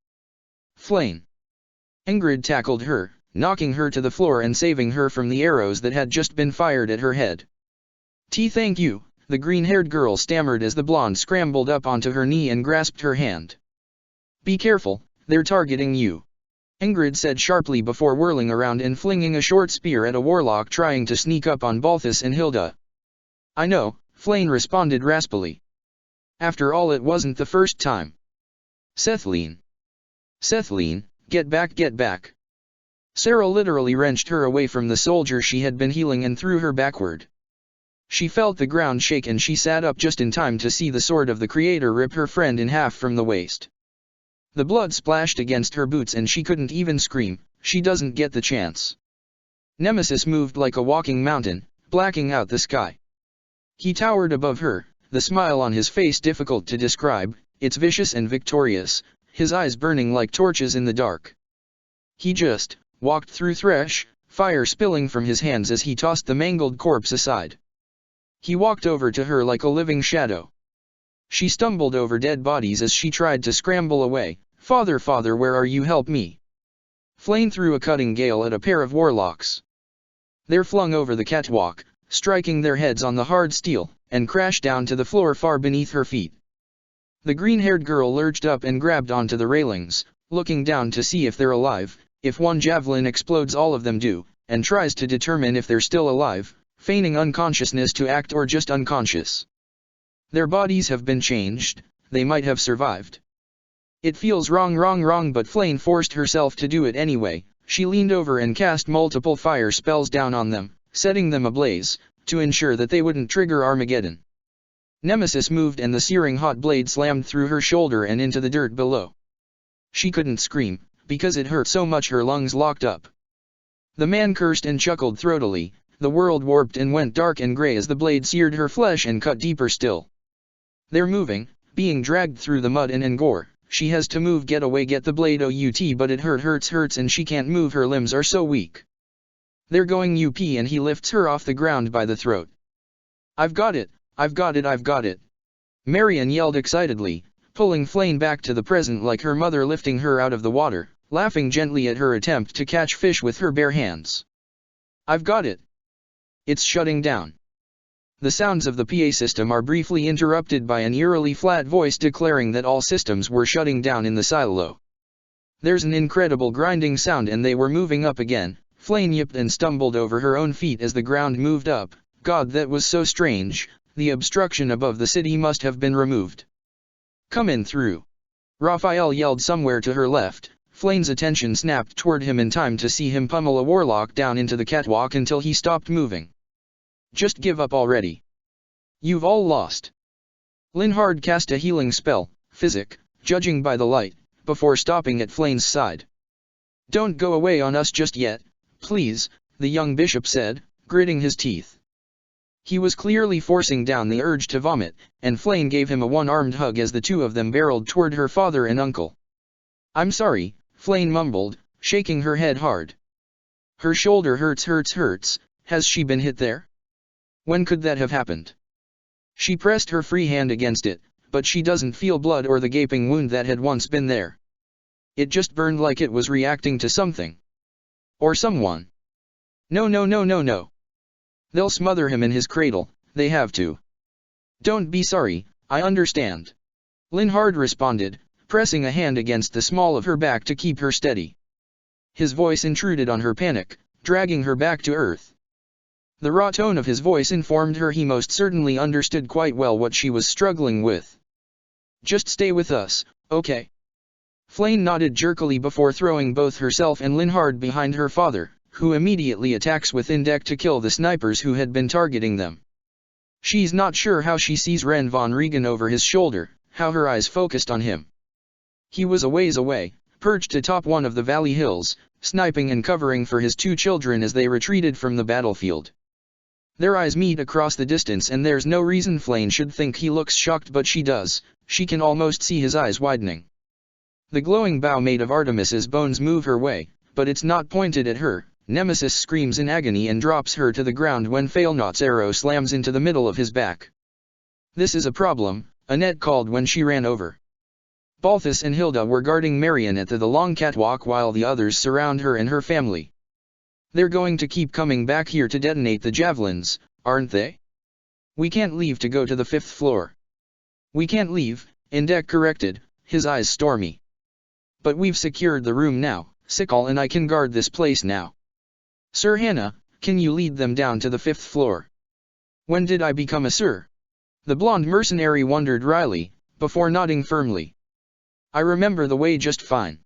Flame. Ingrid tackled her, knocking her to the floor and saving her from the arrows that had just been fired at her head. Thank you, the green-haired girl stammered as the blonde scrambled up onto her knee and grasped her hand. Be careful, they're targeting you, Ingrid said sharply before whirling around and flinging a short spear at a warlock trying to sneak up on Balthus and Hilda. I know, Flame responded raspily. After all, it wasn't the first time. Cethline, get back, get back. Sarah literally wrenched her away from the soldier she had been healing and threw her backward. She felt the ground shake and she sat up just in time to see the sword of the Creator rip her friend in half from the waist. The blood splashed against her boots and she couldn't even scream. She doesn't get the chance. Nemesis moved like a walking mountain, blacking out the sky. He towered above her, the smile on his face difficult to describe. It's vicious and victorious, his eyes burning like torches in the dark. He just walked through Thresh, fire spilling from his hands as he tossed the mangled corpse aside. He walked over to her like a living shadow. She stumbled over dead bodies as she tried to scramble away. Father, father, where are you? Help me. Flame threw a cutting gale at a pair of warlocks. They're flung over the catwalk, striking their heads on the hard steel, and crashed down to the floor far beneath her feet. The green-haired girl lurched up and grabbed onto the railings, looking down to see if they're alive. If one javelin explodes, all of them do, and tries to determine if they're still alive, feigning unconsciousness to act or just unconscious. Their bodies have been changed, they might have survived. It feels wrong, but Flame forced herself to do it anyway. She leaned over and cast multiple fire spells down on them, setting them ablaze, to ensure that they wouldn't trigger Armageddon. Nemesis moved and the searing hot blade slammed through her shoulder and into the dirt below. She couldn't scream, because it hurt so much her lungs locked up. The man cursed and chuckled throatily. The world warped and went dark and gray as the blade seared her flesh and cut deeper still. They're moving, being dragged through the mud and gore. She has to move, get away, get the blade out, but it hurts and she can't move, her limbs are so weak. They're going up, and he lifts her off the ground by the throat. I've got it, I've got it, I've got it. Marion yelled excitedly, pulling Flame back to the present like her mother lifting her out of the water, laughing gently at her attempt to catch fish with her bare hands. I've got it. It's shutting down. The sounds of the PA system are briefly interrupted by an eerily flat voice declaring that all systems were shutting down in the silo. There's an incredible grinding sound and they were moving up again. Flame yipped and stumbled over her own feet as the ground moved up. God, that was so strange. The obstruction above the city must have been removed. Come in through. Raphael yelled somewhere to her left. Flame's attention snapped toward him in time to see him pummel a warlock down into the catwalk until he stopped moving. Just give up already. You've all lost. Linhard cast a healing spell, Physic, judging by the light, before stopping at Flame's side. Don't go away on us just yet, please, the young bishop said, gritting his teeth. He was clearly forcing down the urge to vomit, and Flame gave him a one-armed hug as the two of them barreled toward her father and uncle. I'm sorry, Flame mumbled, shaking her head hard. Her shoulder hurts. Has she been hit there? When could that have happened? She pressed her free hand against it, but she doesn't feel blood or the gaping wound that had once been there. It just burned like it was reacting to something. Or someone. No. They'll smother him in his cradle, they have to. Don't be sorry, I understand. Linhard responded, pressing a hand against the small of her back to keep her steady. His voice intruded on her panic, dragging her back to earth. The raw tone of his voice informed her he most certainly understood quite well what she was struggling with. Just stay with us, okay? Flame nodded jerkily before throwing both herself and Linhard behind her father, who immediately attacks within deck to kill the snipers who had been targeting them. She's not sure how she sees Ren von Regen over his shoulder, how her eyes focused on him. He was a ways away, perched atop one of the valley hills, sniping and covering for his two children as they retreated from the battlefield. Their eyes meet across the distance and there's no reason Flame should think he looks shocked, but she does. She can almost see his eyes widening. The glowing bow made of Artemis's bones move her way, but it's not pointed at her. Nemesis screams in agony and drops her to the ground when Failnaugh's arrow slams into the middle of his back. This is a problem, Annette called when she ran over. Balthus and Hilda were guarding Marionette to the long catwalk while the others surround her and her family. They're going to keep coming back here to detonate the javelins, aren't they? We can't leave to go to the 5th floor. We can't leave, Indek corrected, his eyes stormy. But we've secured the room now, Sickle and I can guard this place now. Sir Hannah, can you lead them down to the 5th floor? When did I become a sir? The blonde mercenary wondered wryly, before nodding firmly. I remember the way just fine.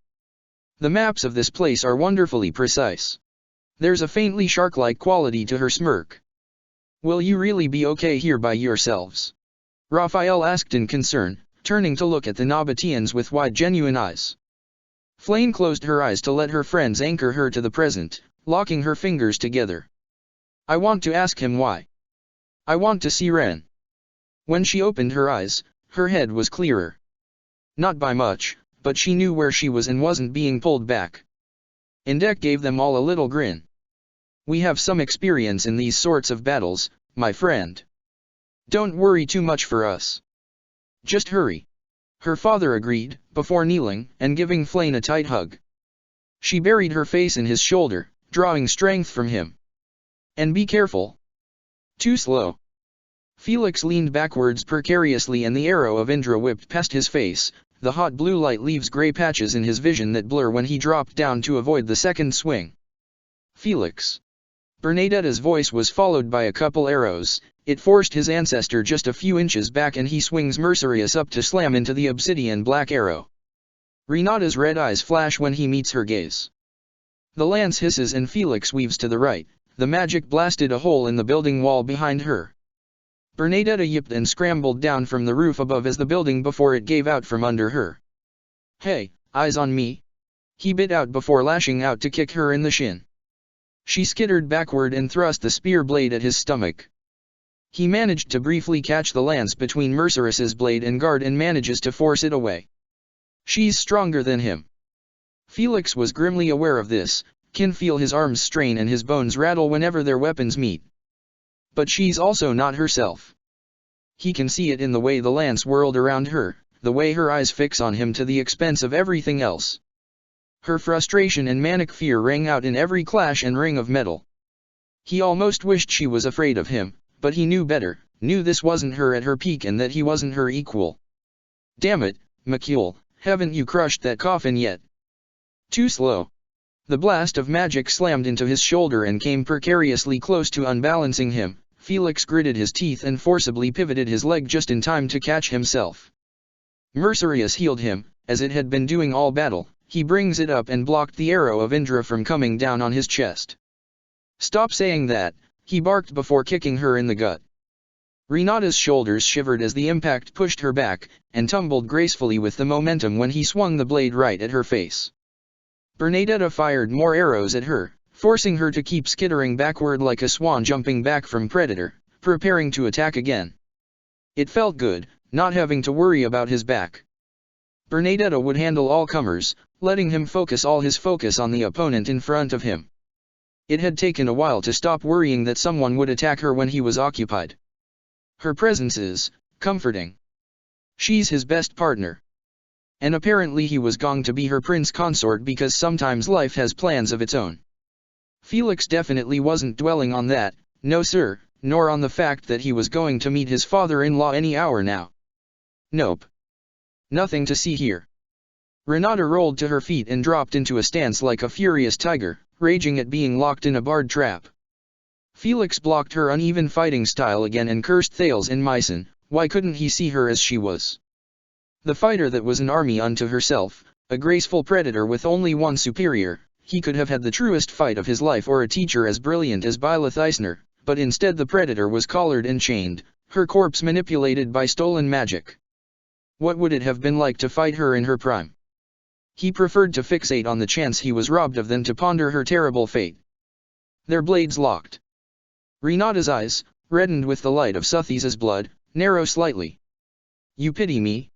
The maps of this place are wonderfully precise. There's a faintly shark-like quality to her smirk. Will you really be okay here by yourselves? Raphael asked in concern, turning to look at the Nabateans with wide genuine eyes. Flame closed her eyes to let her friends anchor her to the present, locking her fingers together. I want to ask him why. I want to see Ren. When she opened her eyes, her head was clearer. Not by much, but she knew where she was and wasn't being pulled back. Indek gave them all a little grin. We have some experience in these sorts of battles, my friend. Don't worry too much for us. Just hurry. Her father agreed, before kneeling and giving Flame a tight hug. She buried her face in his shoulder, drawing strength from him. And be careful. Too slow. Felix leaned backwards precariously and the arrow of Indra whipped past his face. The hot blue light leaves grey patches in his vision that blur when he dropped down to avoid the second swing. Felix. Bernadetta's voice was followed by a couple arrows. It forced his ancestor just a few inches back and he swings Mercurius up to slam into the obsidian black arrow. Renata's red eyes flash when he meets her gaze. The lance hisses and Felix weaves to the right. The magic blasted a hole in the building wall behind her. Bernadetta yipped and scrambled down from the roof above as the building before it gave out from under her. Hey, eyes on me? He bit out before lashing out to kick her in the shin. She skittered backward and thrust the spear blade at his stomach. He managed to briefly catch the lance between Mercurius's blade and guard and manages to force it away. She's stronger than him. Felix was grimly aware of this, can feel his arms strain and his bones rattle whenever their weapons meet. But she's also not herself. He can see it in the way the lance whirled around her, the way her eyes fix on him to the expense of everything else. Her frustration and manic fear rang out in every clash and ring of metal. He almost wished she was afraid of him, but he knew better, knew this wasn't her at her peak and that he wasn't her equal. Damn it, McCule, haven't you crushed that coffin yet? Too slow. The blast of magic slammed into his shoulder and came precariously close to unbalancing him. Felix gritted his teeth and forcibly pivoted his leg just in time to catch himself. Mercurius healed him, as it had been doing all battle. He brings it up and blocked the arrow of Indra from coming down on his chest. Stop saying that, he barked before kicking her in the gut. Renata's shoulders shivered as the impact pushed her back, and tumbled gracefully with the momentum when he swung the blade right at her face. Bernadetta fired more arrows at her, forcing her to keep skittering backward like a swan jumping back from predator, preparing to attack again. It felt good, not having to worry about his back. Bernadetta would handle all comers, letting him focus all his focus on the opponent in front of him. It had taken a while to stop worrying that someone would attack her when he was occupied. Her presence is comforting. She's his best partner. And apparently he was going to be her prince consort because sometimes life has plans of its own. Felix definitely wasn't dwelling on that, no sir, nor on the fact that he was going to meet his father-in-law any hour now. Nope. Nothing to see here. Renata rolled to her feet and dropped into a stance like a furious tiger, raging at being locked in a barred trap. Felix blocked her uneven fighting style again and cursed Thales and Mycen. Why couldn't he see her as she was? The fighter that was an army unto herself, a graceful predator with only one superior. He could have had the truest fight of his life or a teacher as brilliant as Byleth Eisner, but instead the predator was collared and chained, her corpse manipulated by stolen magic. What would it have been like to fight her in her prime? He preferred to fixate on the chance he was robbed of than to ponder her terrible fate. Their blades locked. Renata's eyes, reddened with the light of Suthisa's blood, narrowed slightly. You pity me?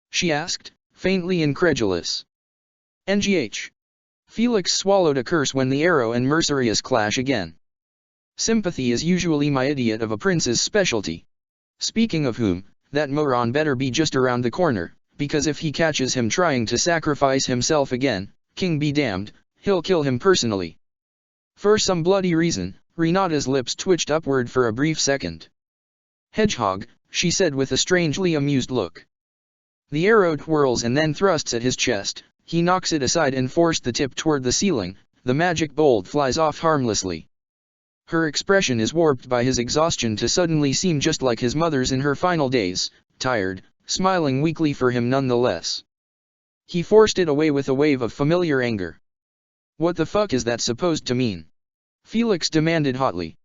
She asked, faintly incredulous. NGH. Felix swallowed a curse when the arrow and Mercurius clash again. Sympathy is usually my idiot of a prince's specialty. Speaking of whom, that moron better be just around the corner, because if he catches him trying to sacrifice himself again, king be damned, he'll kill him personally. For some bloody reason, Renata's lips twitched upward for a brief second. Hedgehog, she said with a strangely amused look. The arrow twirls and then thrusts at his chest, he knocks it aside and forced the tip toward the ceiling, the magic bolt flies off harmlessly. Her expression is warped by his exhaustion to suddenly seem just like his mother's in her final days, tired, smiling weakly for him nonetheless. He forced it away with a wave of familiar anger. What the fuck is that supposed to mean? Felix demanded hotly.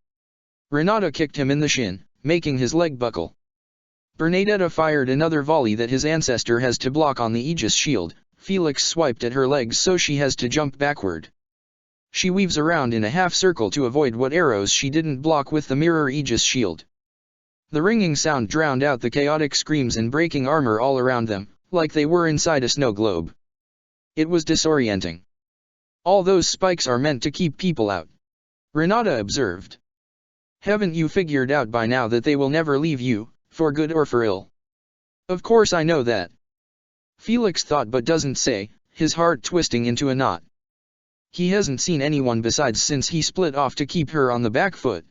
Renata kicked him in the shin, making his leg buckle. Bernadetta fired another volley that his ancestor has to block on the Aegis shield. Felix swiped at her legs so she has to jump backward. She weaves around in a half-circle to avoid what arrows she didn't block with the mirror Aegis shield. The ringing sound drowned out the chaotic screams and breaking armor all around them, like they were inside a snow globe. It was disorienting. All those spikes are meant to keep people out, Renata observed. Haven't you figured out by now that they will never leave you, for good or for ill? Of course I know that. Felix thought but doesn't say, his heart twisting into a knot. He hasn't seen anyone besides since he split off to keep her on the back foot.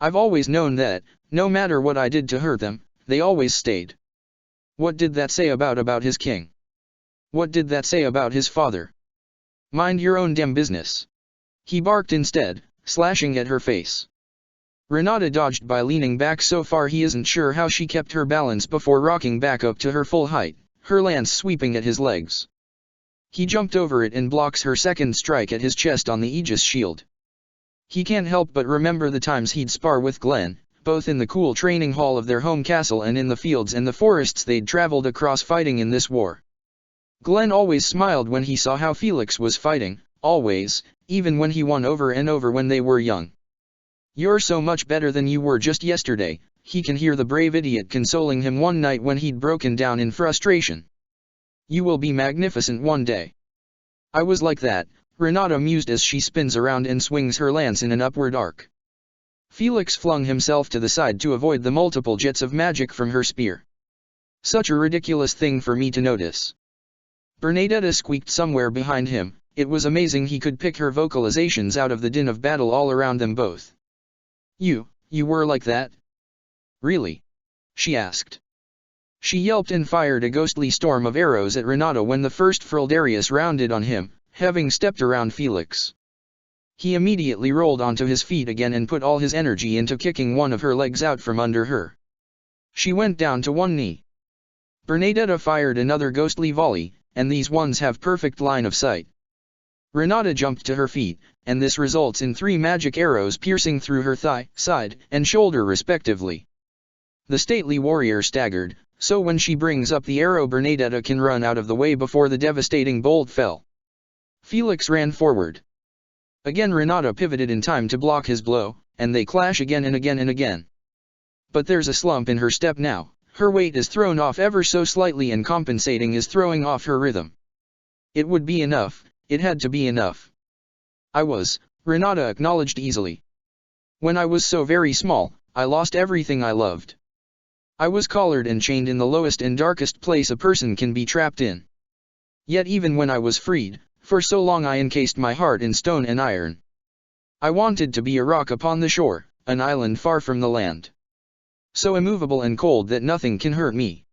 I've always known that, no matter what I did to hurt them, they always stayed. What did that say about his king? What did that say about his father? Mind your own damn business. He barked instead, slashing at her face. Renata dodged by leaning back so far he isn't sure how she kept her balance before rocking back up to her full height, her lance sweeping at his legs. He jumped over it and blocks her second strike at his chest on the Aegis shield. He can't help but remember the times he'd spar with Glenn, both in the cool training hall of their home castle and in the fields and the forests they'd traveled across fighting in this war. Glenn always smiled when he saw how Felix was fighting, always, even when he won over and over when they were young. You're so much better than you were just yesterday, he can hear the brave idiot consoling him one night when he'd broken down in frustration. You will be magnificent one day. I was like that, Renata mused as she spins around and swings her lance in an upward arc. Felix flung himself to the side to avoid the multiple jets of magic from her spear. Such a ridiculous thing for me to notice. Bernadetta squeaked somewhere behind him. It was amazing he could pick her vocalizations out of the din of battle all around them both. You were like that? Really? She asked. She yelped and fired a ghostly storm of arrows at Renata when the first Frildarius rounded on him, having stepped around Felix. He immediately rolled onto his feet again and put all his energy into kicking one of her legs out from under her. She went down to one knee. Bernadetta fired another ghostly volley, and these ones have perfect line of sight. Renata jumped to her feet, and this results in 3 magic arrows piercing through her thigh, side, and shoulder respectively. The stately warrior staggered, so when she brings up the arrow Bernadetta can run out of the way before the devastating bolt fell. Felix ran forward. Again Renata pivoted in time to block his blow, and they clash again and again and again. But there's a slump in her step now, her weight is thrown off ever so slightly and compensating is throwing off her rhythm. It would be enough, it had to be enough. Renata acknowledged easily. When I was so very small, I lost everything I loved. I was collared and chained in the lowest and darkest place a person can be trapped in. Yet even when I was freed, for so long I encased my heart in stone and iron. I wanted to be a rock upon the shore, an island far from the land. So immovable and cold that nothing can hurt me.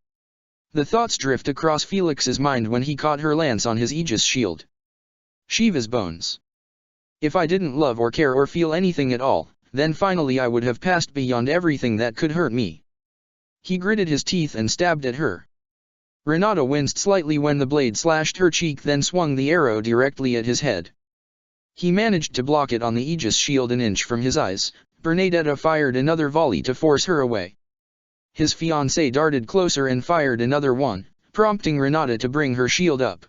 The thoughts drift across Felix's mind when he caught her lance on his Aegis shield. Shiva's bones. If I didn't love or care or feel anything at all, then finally I would have passed beyond everything that could hurt me. He gritted his teeth and stabbed at her. Renata winced slightly when the blade slashed her cheek, then swung the arrow directly at his head. He managed to block it on the Aegis shield an inch from his eyes. Bernadetta fired another volley to force her away. His fiancée darted closer and fired another one, prompting Renata to bring her shield up.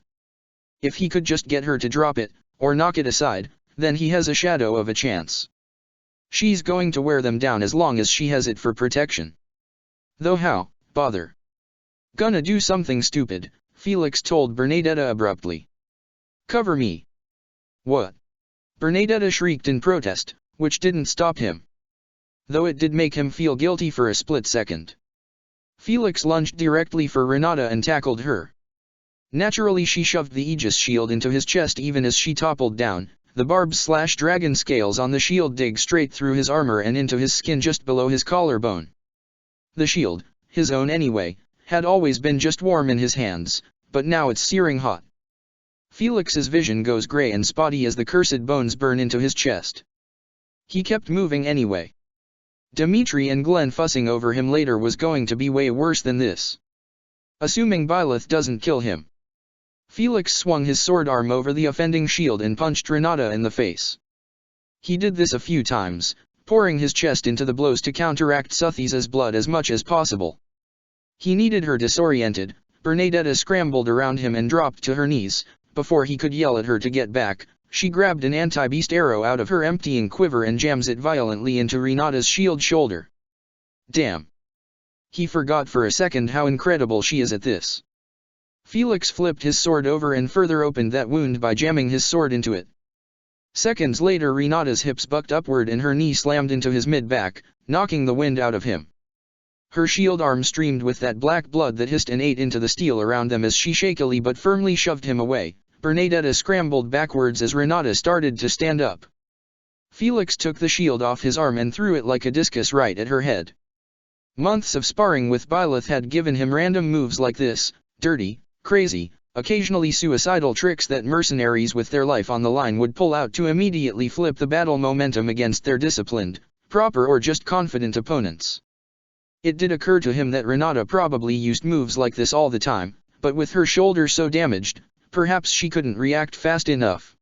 If he could just get her to drop it, or knock it aside, then he has a shadow of a chance. She's going to wear them down as long as she has it for protection. Though how, bother. Gonna do something stupid, Felix told Bernadetta abruptly. Cover me! What? Bernadetta shrieked in protest, which didn't stop him, though it did make him feel guilty for a split second. Felix lunged directly for Renata and tackled her. Naturally she shoved the Aegis shield into his chest even as she toppled down. The barbed/dragon scales on the shield dig straight through his armor and into his skin just below his collarbone. The shield, his own anyway, had always been just warm in his hands, but now it's searing hot. Felix's vision goes gray and spotty as the cursed bones burn into his chest. He kept moving anyway. Dimitri and Glenn fussing over him later was going to be way worse than this. Assuming Byleth doesn't kill him. Felix swung his sword arm over the offending shield and punched Renata in the face. He did this a few times, pouring his chest into the blows to counteract Suthisa's blood as much as possible. He needed her disoriented. Bernadetta scrambled around him and dropped to her knees. Before he could yell at her to get back, she grabbed an anti-beast arrow out of her emptying quiver and jams it violently into Renata's shield shoulder. Damn! He forgot for a second how incredible she is at this. Felix flipped his sword over and further opened that wound by jamming his sword into it. Seconds later Renata's hips bucked upward and her knee slammed into his mid-back, knocking the wind out of him. Her shield arm streamed with that black blood that hissed and ate into the steel around them as she shakily but firmly shoved him away. Bernadetta scrambled backwards as Renata started to stand up. Felix took the shield off his arm and threw it like a discus right at her head. Months of sparring with Byleth had given him random moves like this, dirty, crazy, occasionally suicidal tricks that mercenaries with their life on the line would pull out to immediately flip the battle momentum against their disciplined, proper or just confident opponents. It did occur to him that Renata probably used moves like this all the time, but with her shoulder so damaged, perhaps she couldn't react fast enough.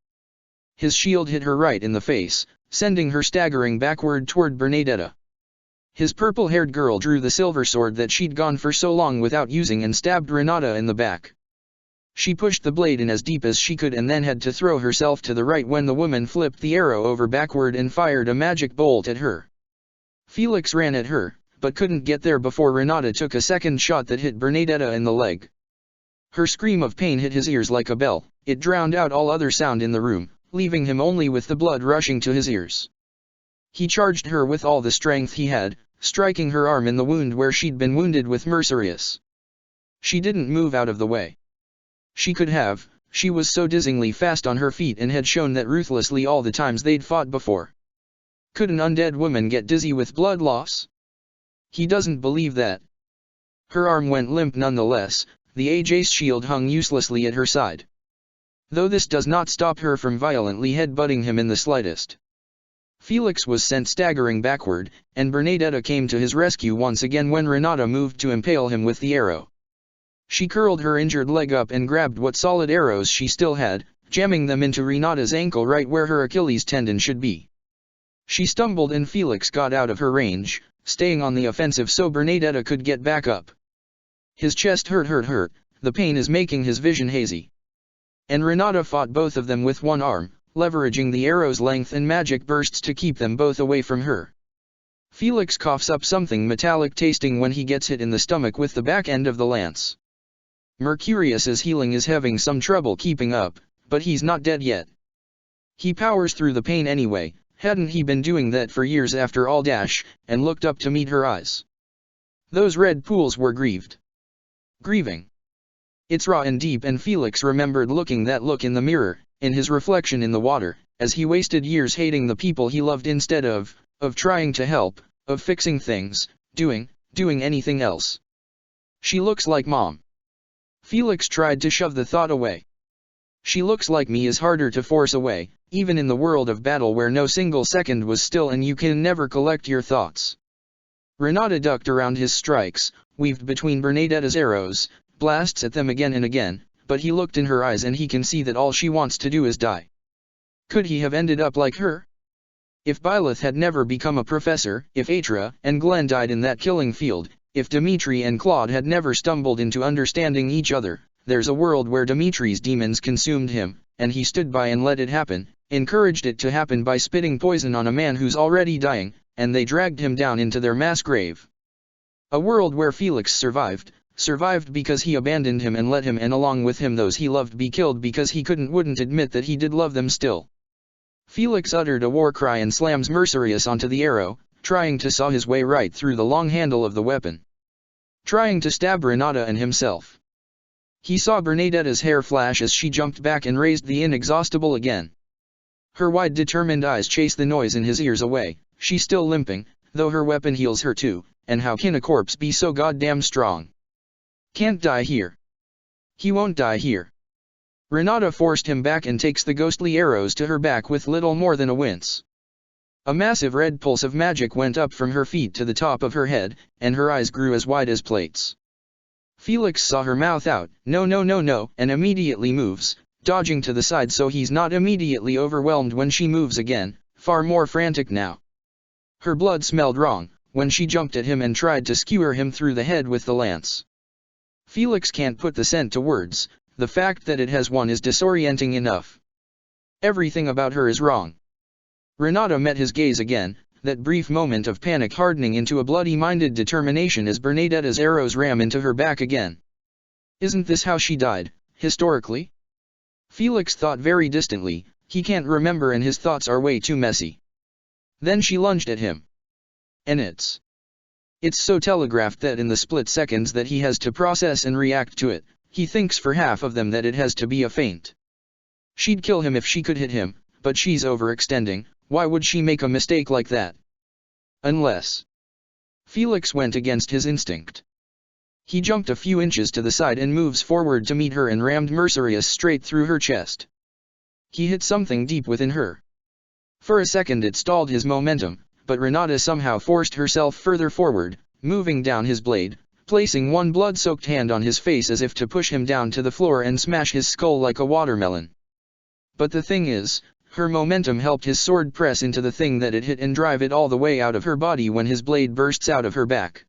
His shield hit her right in the face, sending her staggering backward toward Bernadetta. His purple-haired girl drew the silver sword that she'd gone for so long without using and stabbed Renata in the back. She pushed the blade in as deep as she could and then had to throw herself to the right when the woman flipped the arrow over backward and fired a magic bolt at her. Felix ran at her, but couldn't get there before Renata took a second shot that hit Bernadetta in the leg. Her scream of pain hit his ears like a bell. It drowned out all other sound in the room, leaving him only with the blood rushing to his ears. He charged her with all the strength he had, striking her arm in the wound where she'd been wounded with Mercurius. She didn't move out of the way. She could have, she was so dizzyingly fast on her feet and had shown that ruthlessly all the times they'd fought before. Could an undead woman get dizzy with blood loss? He doesn't believe that. Her arm went limp nonetheless, the Aegis shield hung uselessly at her side. Though this does not stop her from violently headbutting him in the slightest. Felix was sent staggering backward, and Bernadetta came to his rescue once again when Renata moved to impale him with the arrow. She curled her injured leg up and grabbed what solid arrows she still had, jamming them into Renata's ankle right where her Achilles tendon should be. She stumbled and Felix got out of her range, staying on the offensive so Bernadetta could get back up. His chest hurt, the pain is making his vision hazy. And Renata fought both of them with one arm, leveraging the arrow's length and magic bursts to keep them both away from her. Felix coughs up something metallic tasting when he gets hit in the stomach with the back end of the lance. Mercurius's healing is having some trouble keeping up, but he's not dead yet. He powers through the pain anyway, hadn't he been doing that for years after all? And looked up to meet her eyes. Those red pools were grieving. It's raw and deep, and Felix remembered that look in the mirror, in his reflection in the water, as he wasted years hating the people he loved instead of trying to help, of fixing things, doing anything else. She looks like Mom. Felix tried to shove the thought away. She looks like me is harder to force away, even in the world of battle where no single second was still and you can never collect your thoughts. Renata ducked around his strikes, weaved between Bernadetta's arrows, blasts at them again and again, but he looked in her eyes and he can see that all she wants to do is die. Could he have ended up like her? If Byleth had never become a professor, if Atra and Glenn died in that killing field, if Dimitri and Claude had never stumbled into understanding each other, there's a world where Dimitri's demons consumed him, and he stood by and let it happen, encouraged it to happen by spitting poison on a man who's already dying, and they dragged him down into their mass grave. A world where Felix survived, survived because he abandoned him and let him and along with him those he loved be killed because he wouldn't admit that he did love them still. Felix uttered a war cry and slams Mercurius onto the arrow, trying to saw his way right through the long handle of the weapon. Trying to stab Renata and himself. He saw Bernadetta's hair flash as she jumped back and raised the inexhaustible again. Her wide determined eyes chased the noise in his ears away. She's still limping, though her weapon heals her too, and how can a corpse be so goddamn strong? Can't die here. He won't die here. Renata forced him back and takes the ghostly arrows to her back with little more than a wince. A massive red pulse of magic went up from her feet to the top of her head, and her eyes grew as wide as plates. Felix saw her mouth out, no no no no, and immediately moves, dodging to the side so he's not immediately overwhelmed when she moves again, far more frantic now. Her blood smelled wrong, when she jumped at him and tried to skewer him through the head with the lance. Felix can't put the scent to words, the fact that it has one is disorienting enough. Everything about her is wrong. Renata met his gaze again, that brief moment of panic hardening into a bloody-minded determination as Bernadetta's arrows ram into her back again. Isn't this how she died, historically? Felix thought very distantly, he can't remember and his thoughts are way too messy. Then she lunged at him. And it's so telegraphed that in the split seconds that he has to process and react to it, he thinks for half of them that it has to be a feint. She'd kill him if she could hit him, but she's overextending. Why would she make a mistake like that? Unless. Felix went against his instinct. He jumped a few inches to the side and moves forward to meet her and rammed Mercurius straight through her chest. He hit something deep within her. For a second it stalled his momentum, but Renata somehow forced herself further forward, moving down his blade, placing one blood-soaked hand on his face as if to push him down to the floor and smash his skull like a watermelon. But the thing is, her momentum helped his sword press into the thing that it hit and drive it all the way out of her body when his blade bursts out of her back.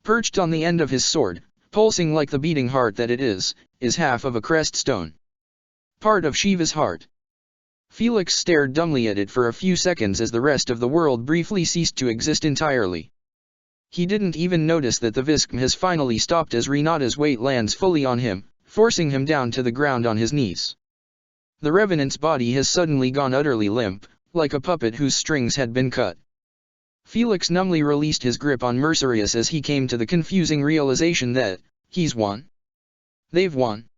Perched on the end of his sword, pulsing like the beating heart that it is half of a crest stone. Part of Shiva's heart. Felix stared dumbly at it for a few seconds as the rest of the world briefly ceased to exist entirely. He didn't even notice that the Viscm has finally stopped as Renata's weight lands fully on him, forcing him down to the ground on his knees. The Revenant's body has suddenly gone utterly limp, like a puppet whose strings had been cut. Felix numbly released his grip on Mercurius as he came to the confusing realization that, he's won. They've won.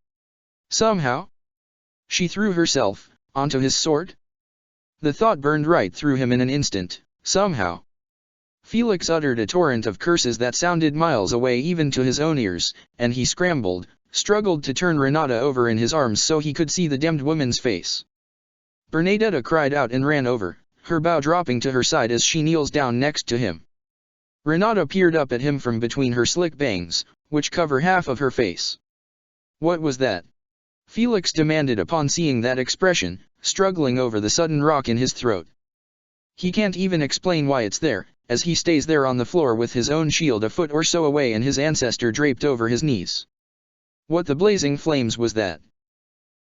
Somehow. She threw herself onto his sword? The thought burned right through him in an instant, somehow. Felix uttered a torrent of curses that sounded miles away even to his own ears, and he struggled to turn Renata over in his arms so he could see the damned woman's face. Bernadetta cried out and ran over, her bow dropping to her side as she kneels down next to him. Renata peered up at him from between her slick bangs, which cover half of her face. What was that? Felix demanded upon seeing that expression, struggling over the sudden rock in his throat. He can't even explain why it's there, as he stays there on the floor with his own shield a foot or so away and his ancestor draped over his knees. What the blazing flames was that?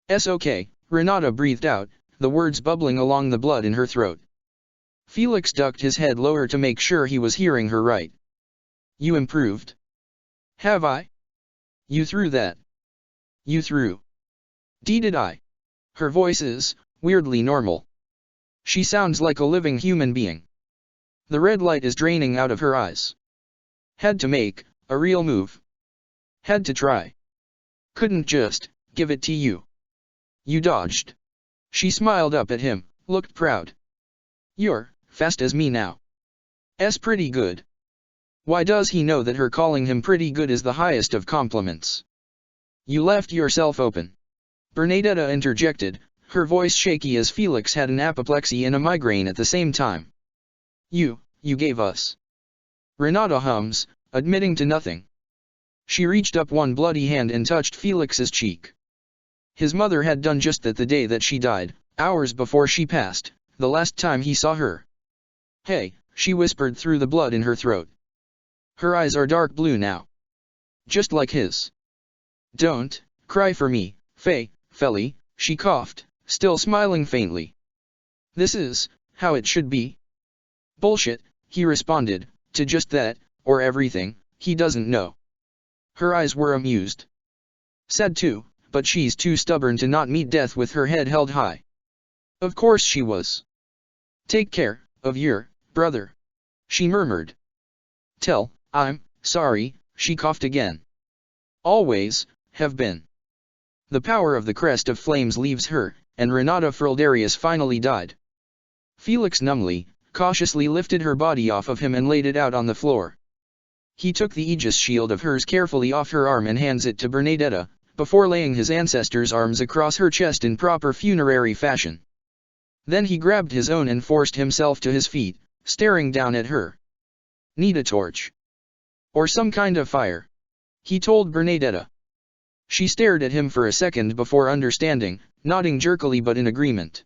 "S-okay," Renata breathed out, the words bubbling along the blood in her throat. Felix ducked his head lower to make sure he was hearing her right. "You improved?" "Have I?" "You threw that." "You threw." Did I?" Her voice is weirdly normal. She sounds like a living human being. The red light is draining out of her eyes. Had to make a real move. Had to try. Couldn't just give it to you. You dodged. She smiled up at him, looked proud. "You're fast as me now." "S pretty good." Why does he know that her calling him pretty good is the highest of compliments? "You left yourself open," Bernadetta interjected, her voice shaky as Felix had an apoplexy and a migraine at the same time. You gave us." Renata hums, admitting to nothing. She reached up one bloody hand and touched Felix's cheek. His mother had done just that the day that she died, hours before she passed, the last time he saw her. "Hey," she whispered through the blood in her throat. Her eyes are dark blue now. Just like his. "Don't cry for me, Felly," she coughed, still smiling faintly. "This is how it should be." "Bullshit," he responded, to just that, or everything, he doesn't know. Her eyes were amused. Said too, but she's too stubborn to not meet death with her head held high. Of course she was. Take care of your brother, she murmured. I'm sorry, she coughed again. Always, have been. The power of the crest of flames leaves her, and Renata Frildarius finally died. Felix numbly, cautiously lifted her body off of him and laid it out on the floor. He took the Aegis shield of hers carefully off her arm and hands it to Bernadetta, before laying his ancestor's arms across her chest in proper funerary fashion. Then he grabbed his own and forced himself to his feet, staring down at her. Need a torch? Or some kind of fire? He told Bernadetta. She stared at him for a second before understanding, nodding jerkily but in agreement.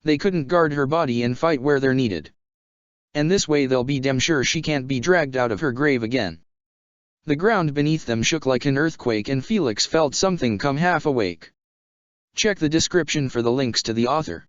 They couldn't guard her body and fight where they're needed. And this way they'll be damn sure she can't be dragged out of her grave again. The ground beneath them shook like an earthquake and Felix felt something come half awake. Check the description for the links to the author.